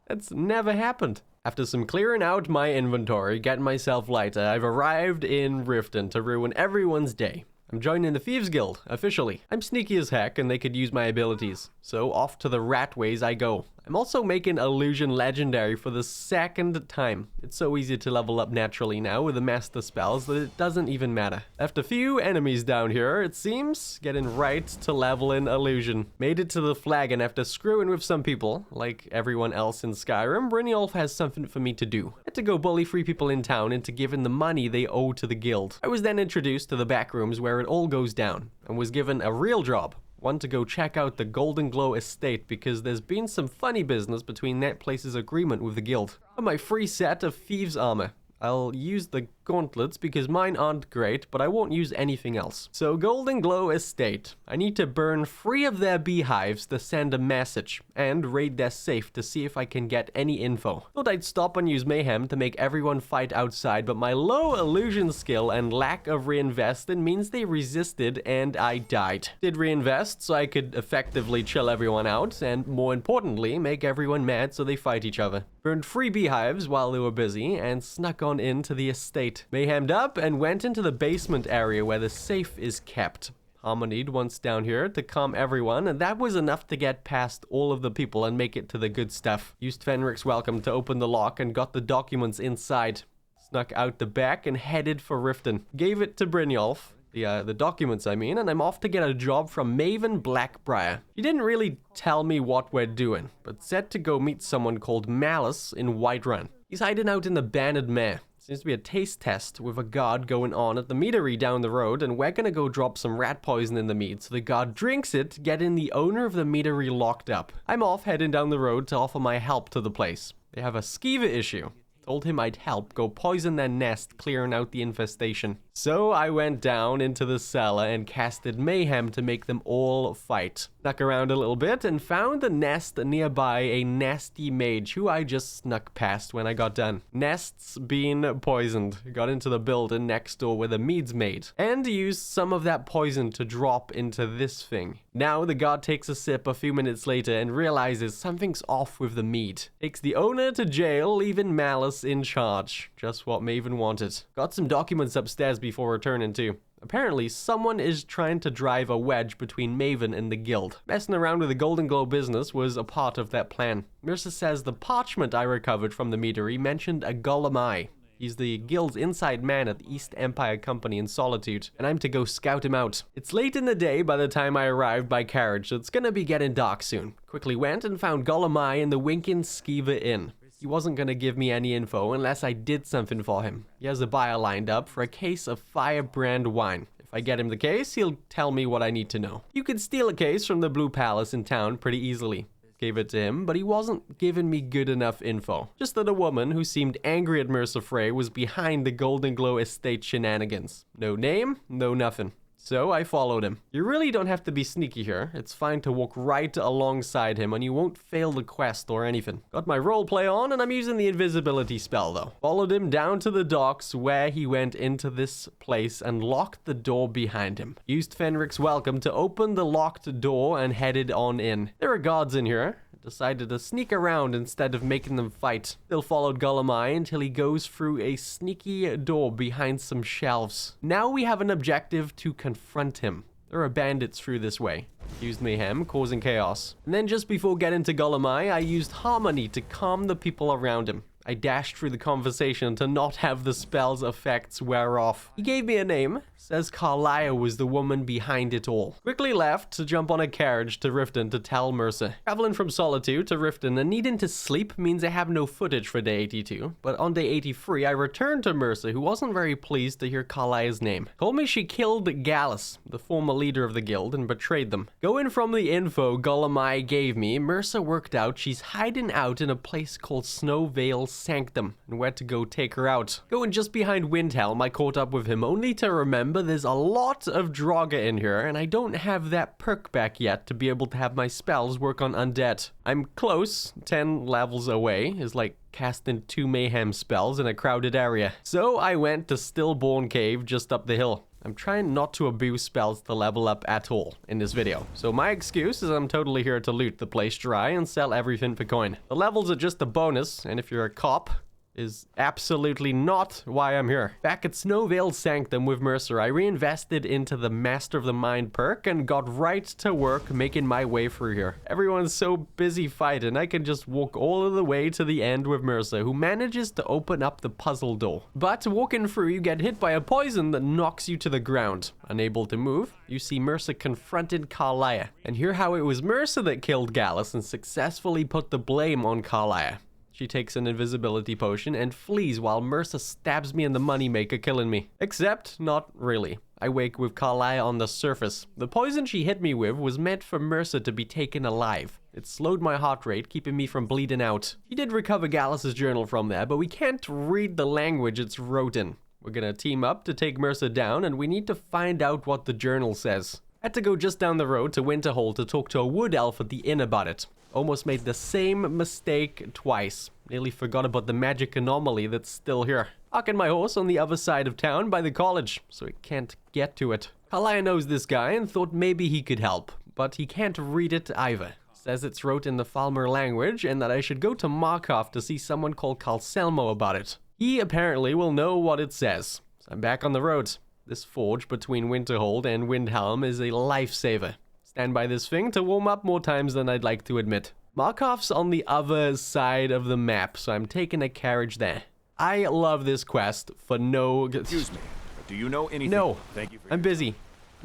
That's never happened. After some clearing out my inventory, getting myself lighter, I've arrived in Riften to ruin everyone's day. I'm joining the Thieves Guild, officially. I'm sneaky as heck and they could use my abilities. So off to the Ratways I go. I'm also making Illusion legendary for the 2nd time. It's so easy to level up naturally now with the master spells that it doesn't even matter. Left a few enemies down here, it seems. Getting right to leveling Illusion. Made it to the flagon after screwing with some people. Like everyone else in Skyrim, Brynjolf has something for me to do. I had to go bully 3 people in town into giving the money they owe to the guild. I was then introduced to the back rooms where it all goes down, and was given a real job. One to go check out the Golden Glow estate because there's been some funny business between that place's agreement with the guild. On my free set of thieves armor. I'll use the gauntlets because mine aren't great, but I won't use anything else. So Golden Glow Estate. I need to burn 3 of their beehives to send a message, and raid their safe to see if I can get any info. Thought I'd stop and use mayhem to make everyone fight outside, but my low illusion skill and lack of reinvesting means they resisted and I died. Did reinvest so I could effectively chill everyone out, and more importantly, make everyone mad so they fight each other. Burned 3 beehives while they were busy, and snuck on into the estate. Mayhemmed up and went into the basement area where the safe is kept. Harmonied once down here to calm everyone, and that was enough to get past all of the people and make it to the good stuff. Used Fenric's welcome to open the lock and got the documents inside. Snuck out the back and headed for Riften. Gave it to Brynjolf. The documents, I mean, and I'm off to get a job from Maven Blackbriar. He didn't really tell me what we're doing, but said to go meet someone called Malice in Whiterun. He's hiding out in the Bandit Mare. Seems to be a taste test with a guard going on at the meadery down the road, and we're gonna go drop some rat poison in the mead so the guard drinks it, getting the owner of the meadery locked up. I'm off heading down the road to offer my help to the place. They have a skeever issue. Told him I'd help go poison their nest, clearing out the infestation. So I went down into the cellar and casted mayhem to make them all fight. Snuck around a little bit and found the nest nearby a nasty mage who I just snuck past when I got done. Nests being poisoned. Got into the building next door where the mead's made and used some of that poison to drop into this thing. Now the guard takes a sip a few minutes later and realizes something's off with the mead. Takes the owner to jail, leaving Malice in charge. Just what Maven wanted. Got some documents upstairs before returning too. Apparently, someone is trying to drive a wedge between Maven and the guild. Messing around with the Golden Glow business was a part of that plan. Mercer says the parchment I recovered from the meadery mentioned a Golem Eye. He's the guild's inside man at the East Empire Company in Solitude, and I'm to go scout him out. It's late in the day by the time I arrived by carriage, so it's gonna be getting dark soon. Quickly went and found Golem Eye in the Winkin' Skeever Inn. He wasn't gonna give me any info unless I did something for him. He has a buyer lined up for a case of Firebrand wine. If I get him the case, he'll tell me what I need to know. You could steal a case from the Blue Palace in town pretty easily. gave it to him, but he wasn't giving me good enough info. Just that a woman who seemed angry at Mercer Frey was behind the Golden Glow estate shenanigans. No name, no nothing. So I followed him. You really don't have to be sneaky here. It's fine to walk right alongside him and you won't fail the quest or anything. Got my roleplay on and I'm using the invisibility spell though. Followed him down to the docks where he went into this place and locked the door behind him. Used Fenric's welcome to open the locked door and headed on in. There are guards in here. Decided to sneak around instead of making them fight. Still followed Gollumai until he goes through a sneaky door behind some shelves. Now we have an objective to confront him. There are bandits through this way. Used mayhem, causing chaos. And then just before getting to Gollumai, I used harmony to calm the people around him. I dashed through the conversation to not have the spell's effects wear off. He gave me a name. Says Carlia was the woman behind it all. Quickly left to jump on a carriage to Riften to tell Mercer. Traveling from Solitude to Riften and needing to sleep means I have no footage for day 82. But on day 83, I returned to Mercer, who wasn't very pleased to hear Carlia's name. Told me she killed Gallus, the former leader of the guild, and betrayed them. Going from the info Gollumai gave me, Mercer worked out she's hiding out in a place called Snowvale Sanctum, and where to go take her out. Going just behind Windhelm, I caught up with him only to remember there's a lot of Draga in here, and I don't have that perk back yet to be able to have my spells work on undead. I'm close, 10 levels away, is like casting 2 mayhem spells in a crowded area. So I went to Stillborn Cave just up the hill. I'm trying not to abuse spells to level up at all in this video. So my excuse is I'm totally here to loot the place dry and sell everything for coin. The levels are just a bonus, and if you're a cop, is absolutely not why I'm here. Back at Snowvale Sanctum with Mercer, I reinvested into the Master of the Mind perk and got right to work making my way through here. Everyone's so busy fighting, I can just walk all of the way to the end with Mercer, who manages to open up the puzzle door. But walking through, you get hit by a poison that knocks you to the ground. Unable to move, you see Mercer confronted Carlia, and hear how it was Mercer that killed Gallus and successfully put the blame on Carlia. She takes an invisibility potion and flees while Mercer stabs me in the moneymaker, killing me. Except, not really. I wake with Carlia on the surface. The poison she hit me with was meant for Mercer to be taken alive. It slowed my heart rate, keeping me from bleeding out. She did recover Gallus's journal from there, but we can't read the language it's wrote in. We're gonna team up to take Mercer down, and we need to find out what the journal says. Had to go just down the road to Winterhold to talk to a wood elf at the inn about it. Almost made the same mistake twice. Nearly forgot about the magic anomaly that's still here. Parking my horse on the other side of town by the college, so it can't get to it. Carlia knows this guy and thought maybe he could help, but he can't read it either. Says it's wrote in the Thalmor language and that I should go to Markov to see someone called Calselmo about it. He apparently will know what it says. So I'm back on the road. This forge between Winterhold and Windhelm is a lifesaver. Stand by this thing to warm up more times than I'd like to admit. Markov's on the other side of the map, so I'm taking a carriage there. I love this quest for no... Excuse me, but do you know anything? No, Thank you for I'm busy.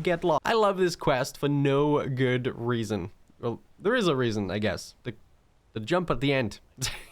Get lost. I love this quest for no good reason. Well, there is a reason, I guess. The jump at the end.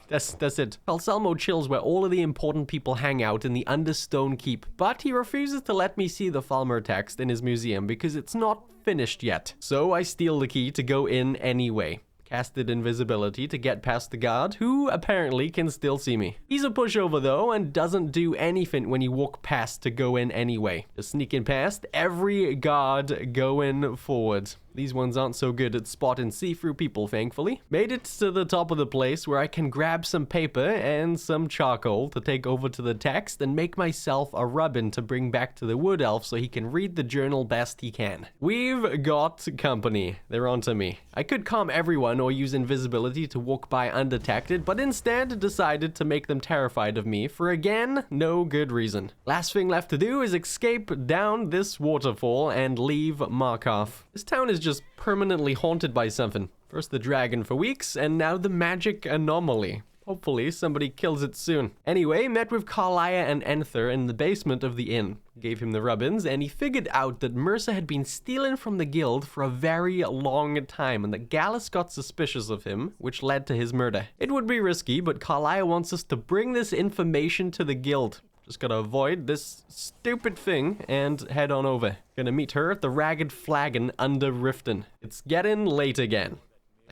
That's it. Calselmo chills where all of the important people hang out in the Understone Keep, but he refuses to let me see the Thalmor text in his museum because it's not finished yet. So I steal the key to go in anyway. Casted invisibility to get past the guard, who apparently can still see me. He's a pushover though, and doesn't do anything when you walk past to go in anyway. Just sneaking past every guard going forward. These ones aren't so good at spotting see-through people, thankfully. Made it to the top of the place where I can grab some paper and some charcoal to take over to the text and make myself a rubbin to bring back to the wood elf so he can read the journal best he can. We've got company. They're onto me. I could calm everyone or use invisibility to walk by undetected, but instead decided to make them terrified of me for, again, no good reason. Last thing left to do is escape down this waterfall and leave Markov. This town is just permanently haunted by something. First the dragon for weeks, and now the magic anomaly. Hopefully somebody kills it soon. Anyway, met with Carlia and Enther in the basement of the inn. Gave him the rubbins, and he figured out that Mercer had been stealing from the guild for a very long time, and that Gallus got suspicious of him, which led to his murder. It would be risky, but Carlia wants us to bring this information to the guild. Just gotta avoid this stupid thing and head on over. Gonna meet her at the Ragged Flagon under Riften. It's getting late again.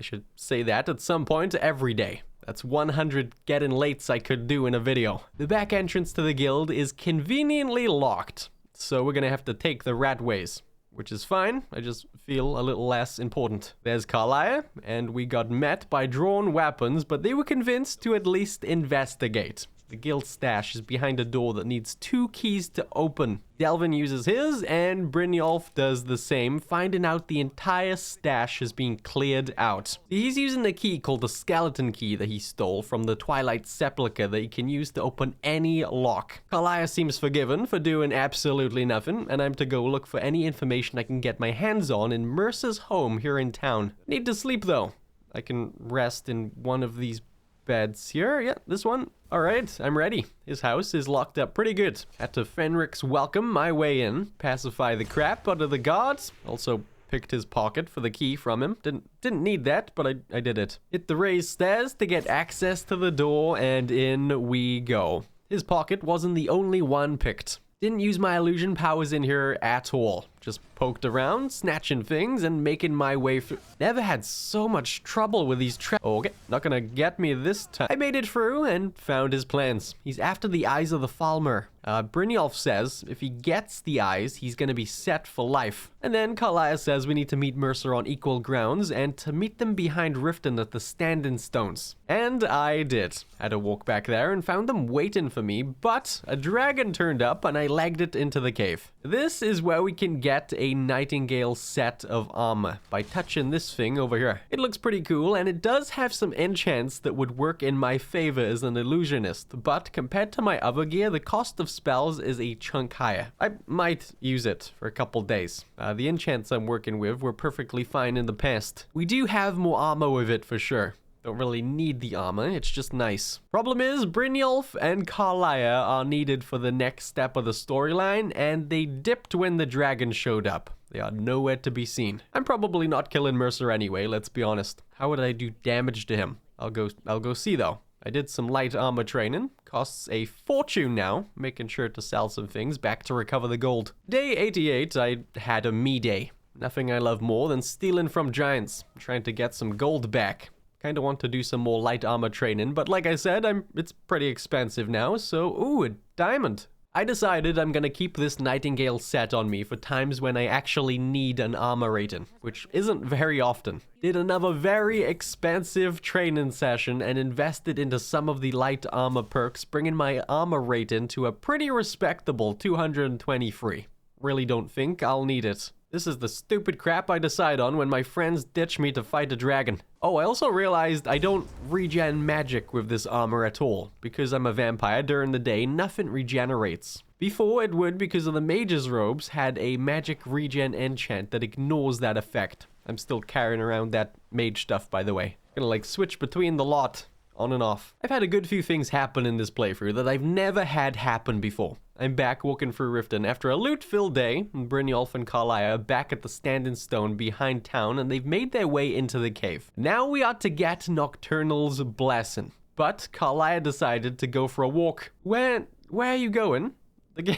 I should say that at some point every day. That's 100 get-in lates I could do in a video. The back entrance to the guild is conveniently locked, so we're gonna have to take the Ratways, which is fine. I just feel a little less important. There's Carlisle, and we got met by drawn weapons, but they were convinced to at least investigate. The guild stash is behind a door that needs 2 keys to open. Delvin uses his, and Brynjolf does the same, finding out the entire stash has been cleared out. He's using a key called the skeleton key that he stole from the Twilight Sepulchre that he can use to open any lock. Carlisle seems forgiven for doing absolutely nothing, and I'm to go look for any information I can get my hands on in Mercer's home here in town. Need to sleep though. I can rest in one of these beds here. Yeah, this one. Alright, I'm ready. His house is locked up pretty good. Had to Fenric's welcome my way in, pacify the crap out of the guards. Also picked his pocket for the key from him. Didn't need that, but I did it. Hit the raised stairs to get access to the door, and in we go. His pocket wasn't the only one picked. Didn't use my illusion powers in here at all. Just poked around, snatching things, and making my way through. Never had so much trouble with these okay, not gonna get me this time. I made it through and found his plans. He's after the eyes of the Thalmor. Brynjolf says if he gets the eyes, he's gonna be set for life. And then Carlisle says we need to meet Mercer on equal grounds and to meet them behind Riften at the Standing Stones. And I did. Had to walk back there and found them waiting for me, but a dragon turned up and I legged it into the cave. This is where we can get a Nightingale set of armor by touching this thing over here. It looks pretty cool, and it does have some enchants that would work in my favor as an illusionist, but compared to my other gear, the cost of spells is a chunk higher. I might use it for a couple days. The enchants I'm working with were perfectly fine in the past. We do have more armor with it for sure. Don't really need the armor, it's just nice. Problem is, Brynjolf and Carlisle are needed for the next step of the storyline, and they dipped when the dragon showed up. They are nowhere to be seen. I'm probably not killing Mercer anyway, let's be honest. How would I do damage to him? I'll go see though. I did some light armor training. Costs a fortune now, making sure to sell some things back to recover the gold. Day 88, I had a me day. Nothing I love more than stealing from giants, trying to get some gold back. Kind of want to do some more light armor training, but like I said, it's pretty expensive now, so ooh, a diamond. I decided I'm gonna keep this Nightingale set on me for times when I actually need an armor rating, which isn't very often. Did another very expensive training session and invested into some of the light armor perks, bringing my armor rating to a pretty respectable 223. Really don't think I'll need it. This is the stupid crap I decide on when my friends ditch me to fight a dragon. Oh, I also realized I don't regen magic with this armor at all. Because I'm a vampire during the day, nothing regenerates. Before it would because of the mage's robes had a magic regen enchant that ignores that effect. I'm still carrying around that mage stuff, by the way. Gonna like switch between the lot, on and off. I've had a good few things happen in this playthrough that I've never had happen before. I'm back walking through Riften after a loot-filled day, and Brynjolf and Carlisle are back at the Standing Stone behind town, and they've made their way into the cave. Now we are to get Nocturnal's blessing, but Carlisle decided to go for a walk. Where are you going? The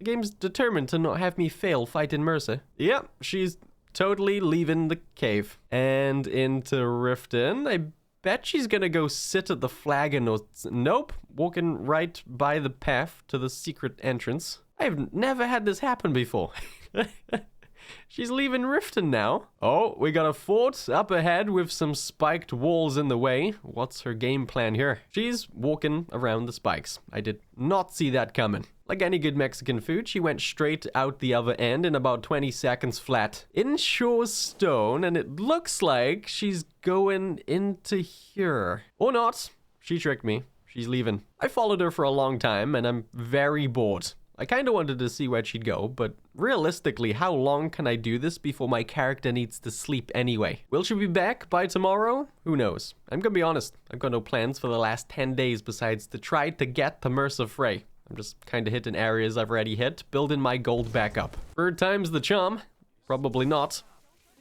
game's determined to not have me fail fighting Mercer. Yep, she's totally leaving the cave. And into Riften, I bet she's gonna go sit at the flagon or... Nope, walking right by the path to the secret entrance. I've never had this happen before. She's leaving Riften now. Oh, we got a fort up ahead with some spiked walls in the way. What's her game plan here? She's walking around the spikes. I did not see that coming. Like any good Mexican food, she went straight out the other end in about 20 seconds flat. Inshore stone, and it looks like she's going into here. Or not. She tricked me. She's leaving. I followed her for a long time, and I'm very bored. I kinda wanted to see where she'd go, but realistically, how long can I do this before my character needs to sleep anyway? Will she be back by tomorrow? Who knows? I'm gonna be honest, I've got no plans for the last 10 days besides to try to get to Mercer Frey. I'm just kinda hitting areas I've already hit, building my gold back up. Third time's the charm. Probably not.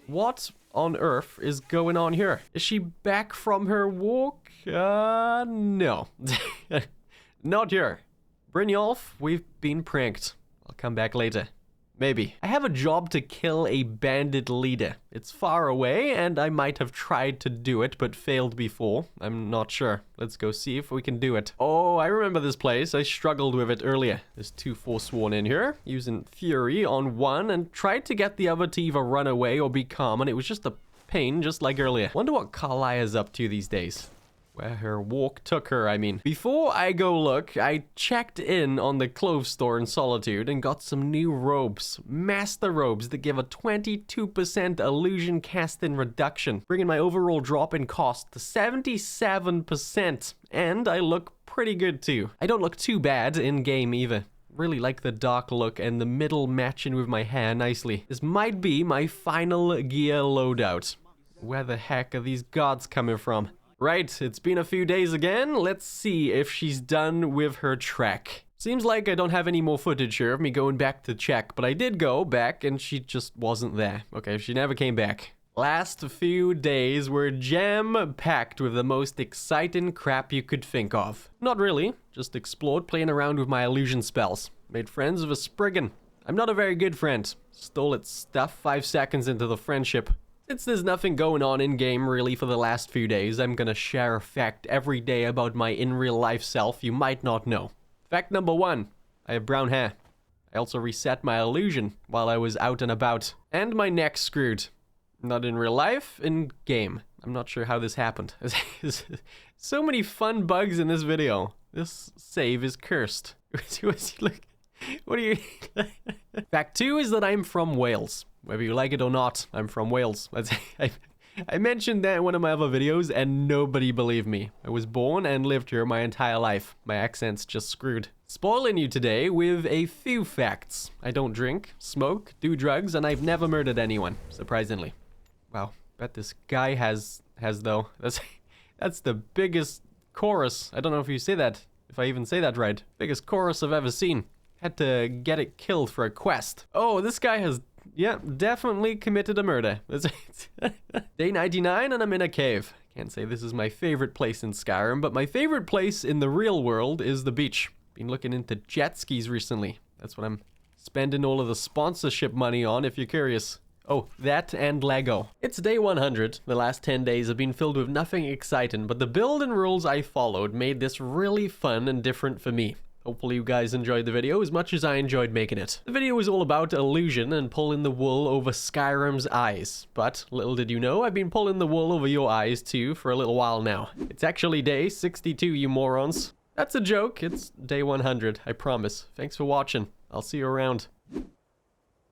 What on earth is going on here? Is she back from her walk? No. Not here. Brynjolf, we've been pranked. I'll come back later. Maybe. I have a job to kill a bandit leader. It's far away, and I might have tried to do it, but failed before. I'm not sure. Let's go see if we can do it. Oh, I remember this place. I struggled with it earlier. There's 2 Forsworn in here, using Fury on one, and tried to get the other to either run away or be calm, and it was just a pain, just like earlier. Wonder what Carlia's up to these days. Where her walk took her, I mean. Before I go look, I checked in on the clothes store in Solitude and got some new robes. Master robes that give a 22% illusion casting reduction, bringing my overall drop in cost to 77%. And I look pretty good too. I don't look too bad in-game either. Really like the dark look and the middle matching with my hair nicely. This might be my final gear loadout. Where the heck are these gods coming from? Right, it's been a few days again. Let's see if she's done with her trek. Seems like I don't have any more footage here of me going back to check, but I did go back and she just wasn't there. Okay, she never came back. Last few days were jam-packed with the most exciting crap you could think of. Not really, just explored playing around with my illusion spells. Made friends with a Spriggan. I'm not a very good friend. Stole its stuff 5 seconds into the friendship. Since there's nothing going on in-game really for the last few days, I'm gonna share a fact every day about my in-real-life self you might not know. Fact number 1, I have brown hair. I also reset my illusion while I was out and about. And my neck's screwed. Not in real life, in game. I'm not sure how this happened. So many fun bugs in this video. This save is cursed. What are you... Fact 2 is that I'm from Wales. Whether you like it or not, I'm from Wales. I mentioned that in one of my other videos and nobody believed me. I was born and lived here my entire life. My accent's just screwed. Spoiling you today with a few facts. I don't drink, smoke, do drugs, and I've never murdered anyone, surprisingly. Wow, bet this guy has though. That's the biggest chorus. I don't know if you say that, if I even say that right. Biggest chorus I've ever seen. Had to get it killed for a quest. Oh, this guy has... yeah, definitely committed a murder. Day 99 and I'm in a cave. Can't say this is my favorite place in Skyrim, but my favorite place in the real world is the beach. Been looking into jet skis recently. That's what I'm spending all of the sponsorship money on, if you're curious. Oh, that and Lego. It's day 100. The last 10 days have been filled with nothing exciting, but the build and rules I followed made this really fun and different for me. Hopefully you guys enjoyed the video as much as I enjoyed making it. The video was all about illusion and pulling the wool over Skyrim's eyes. But little did you know, I've been pulling the wool over your eyes too for a little while now. It's actually day 62, you morons. That's a joke. It's day 100, I promise. Thanks for watching. I'll see you around.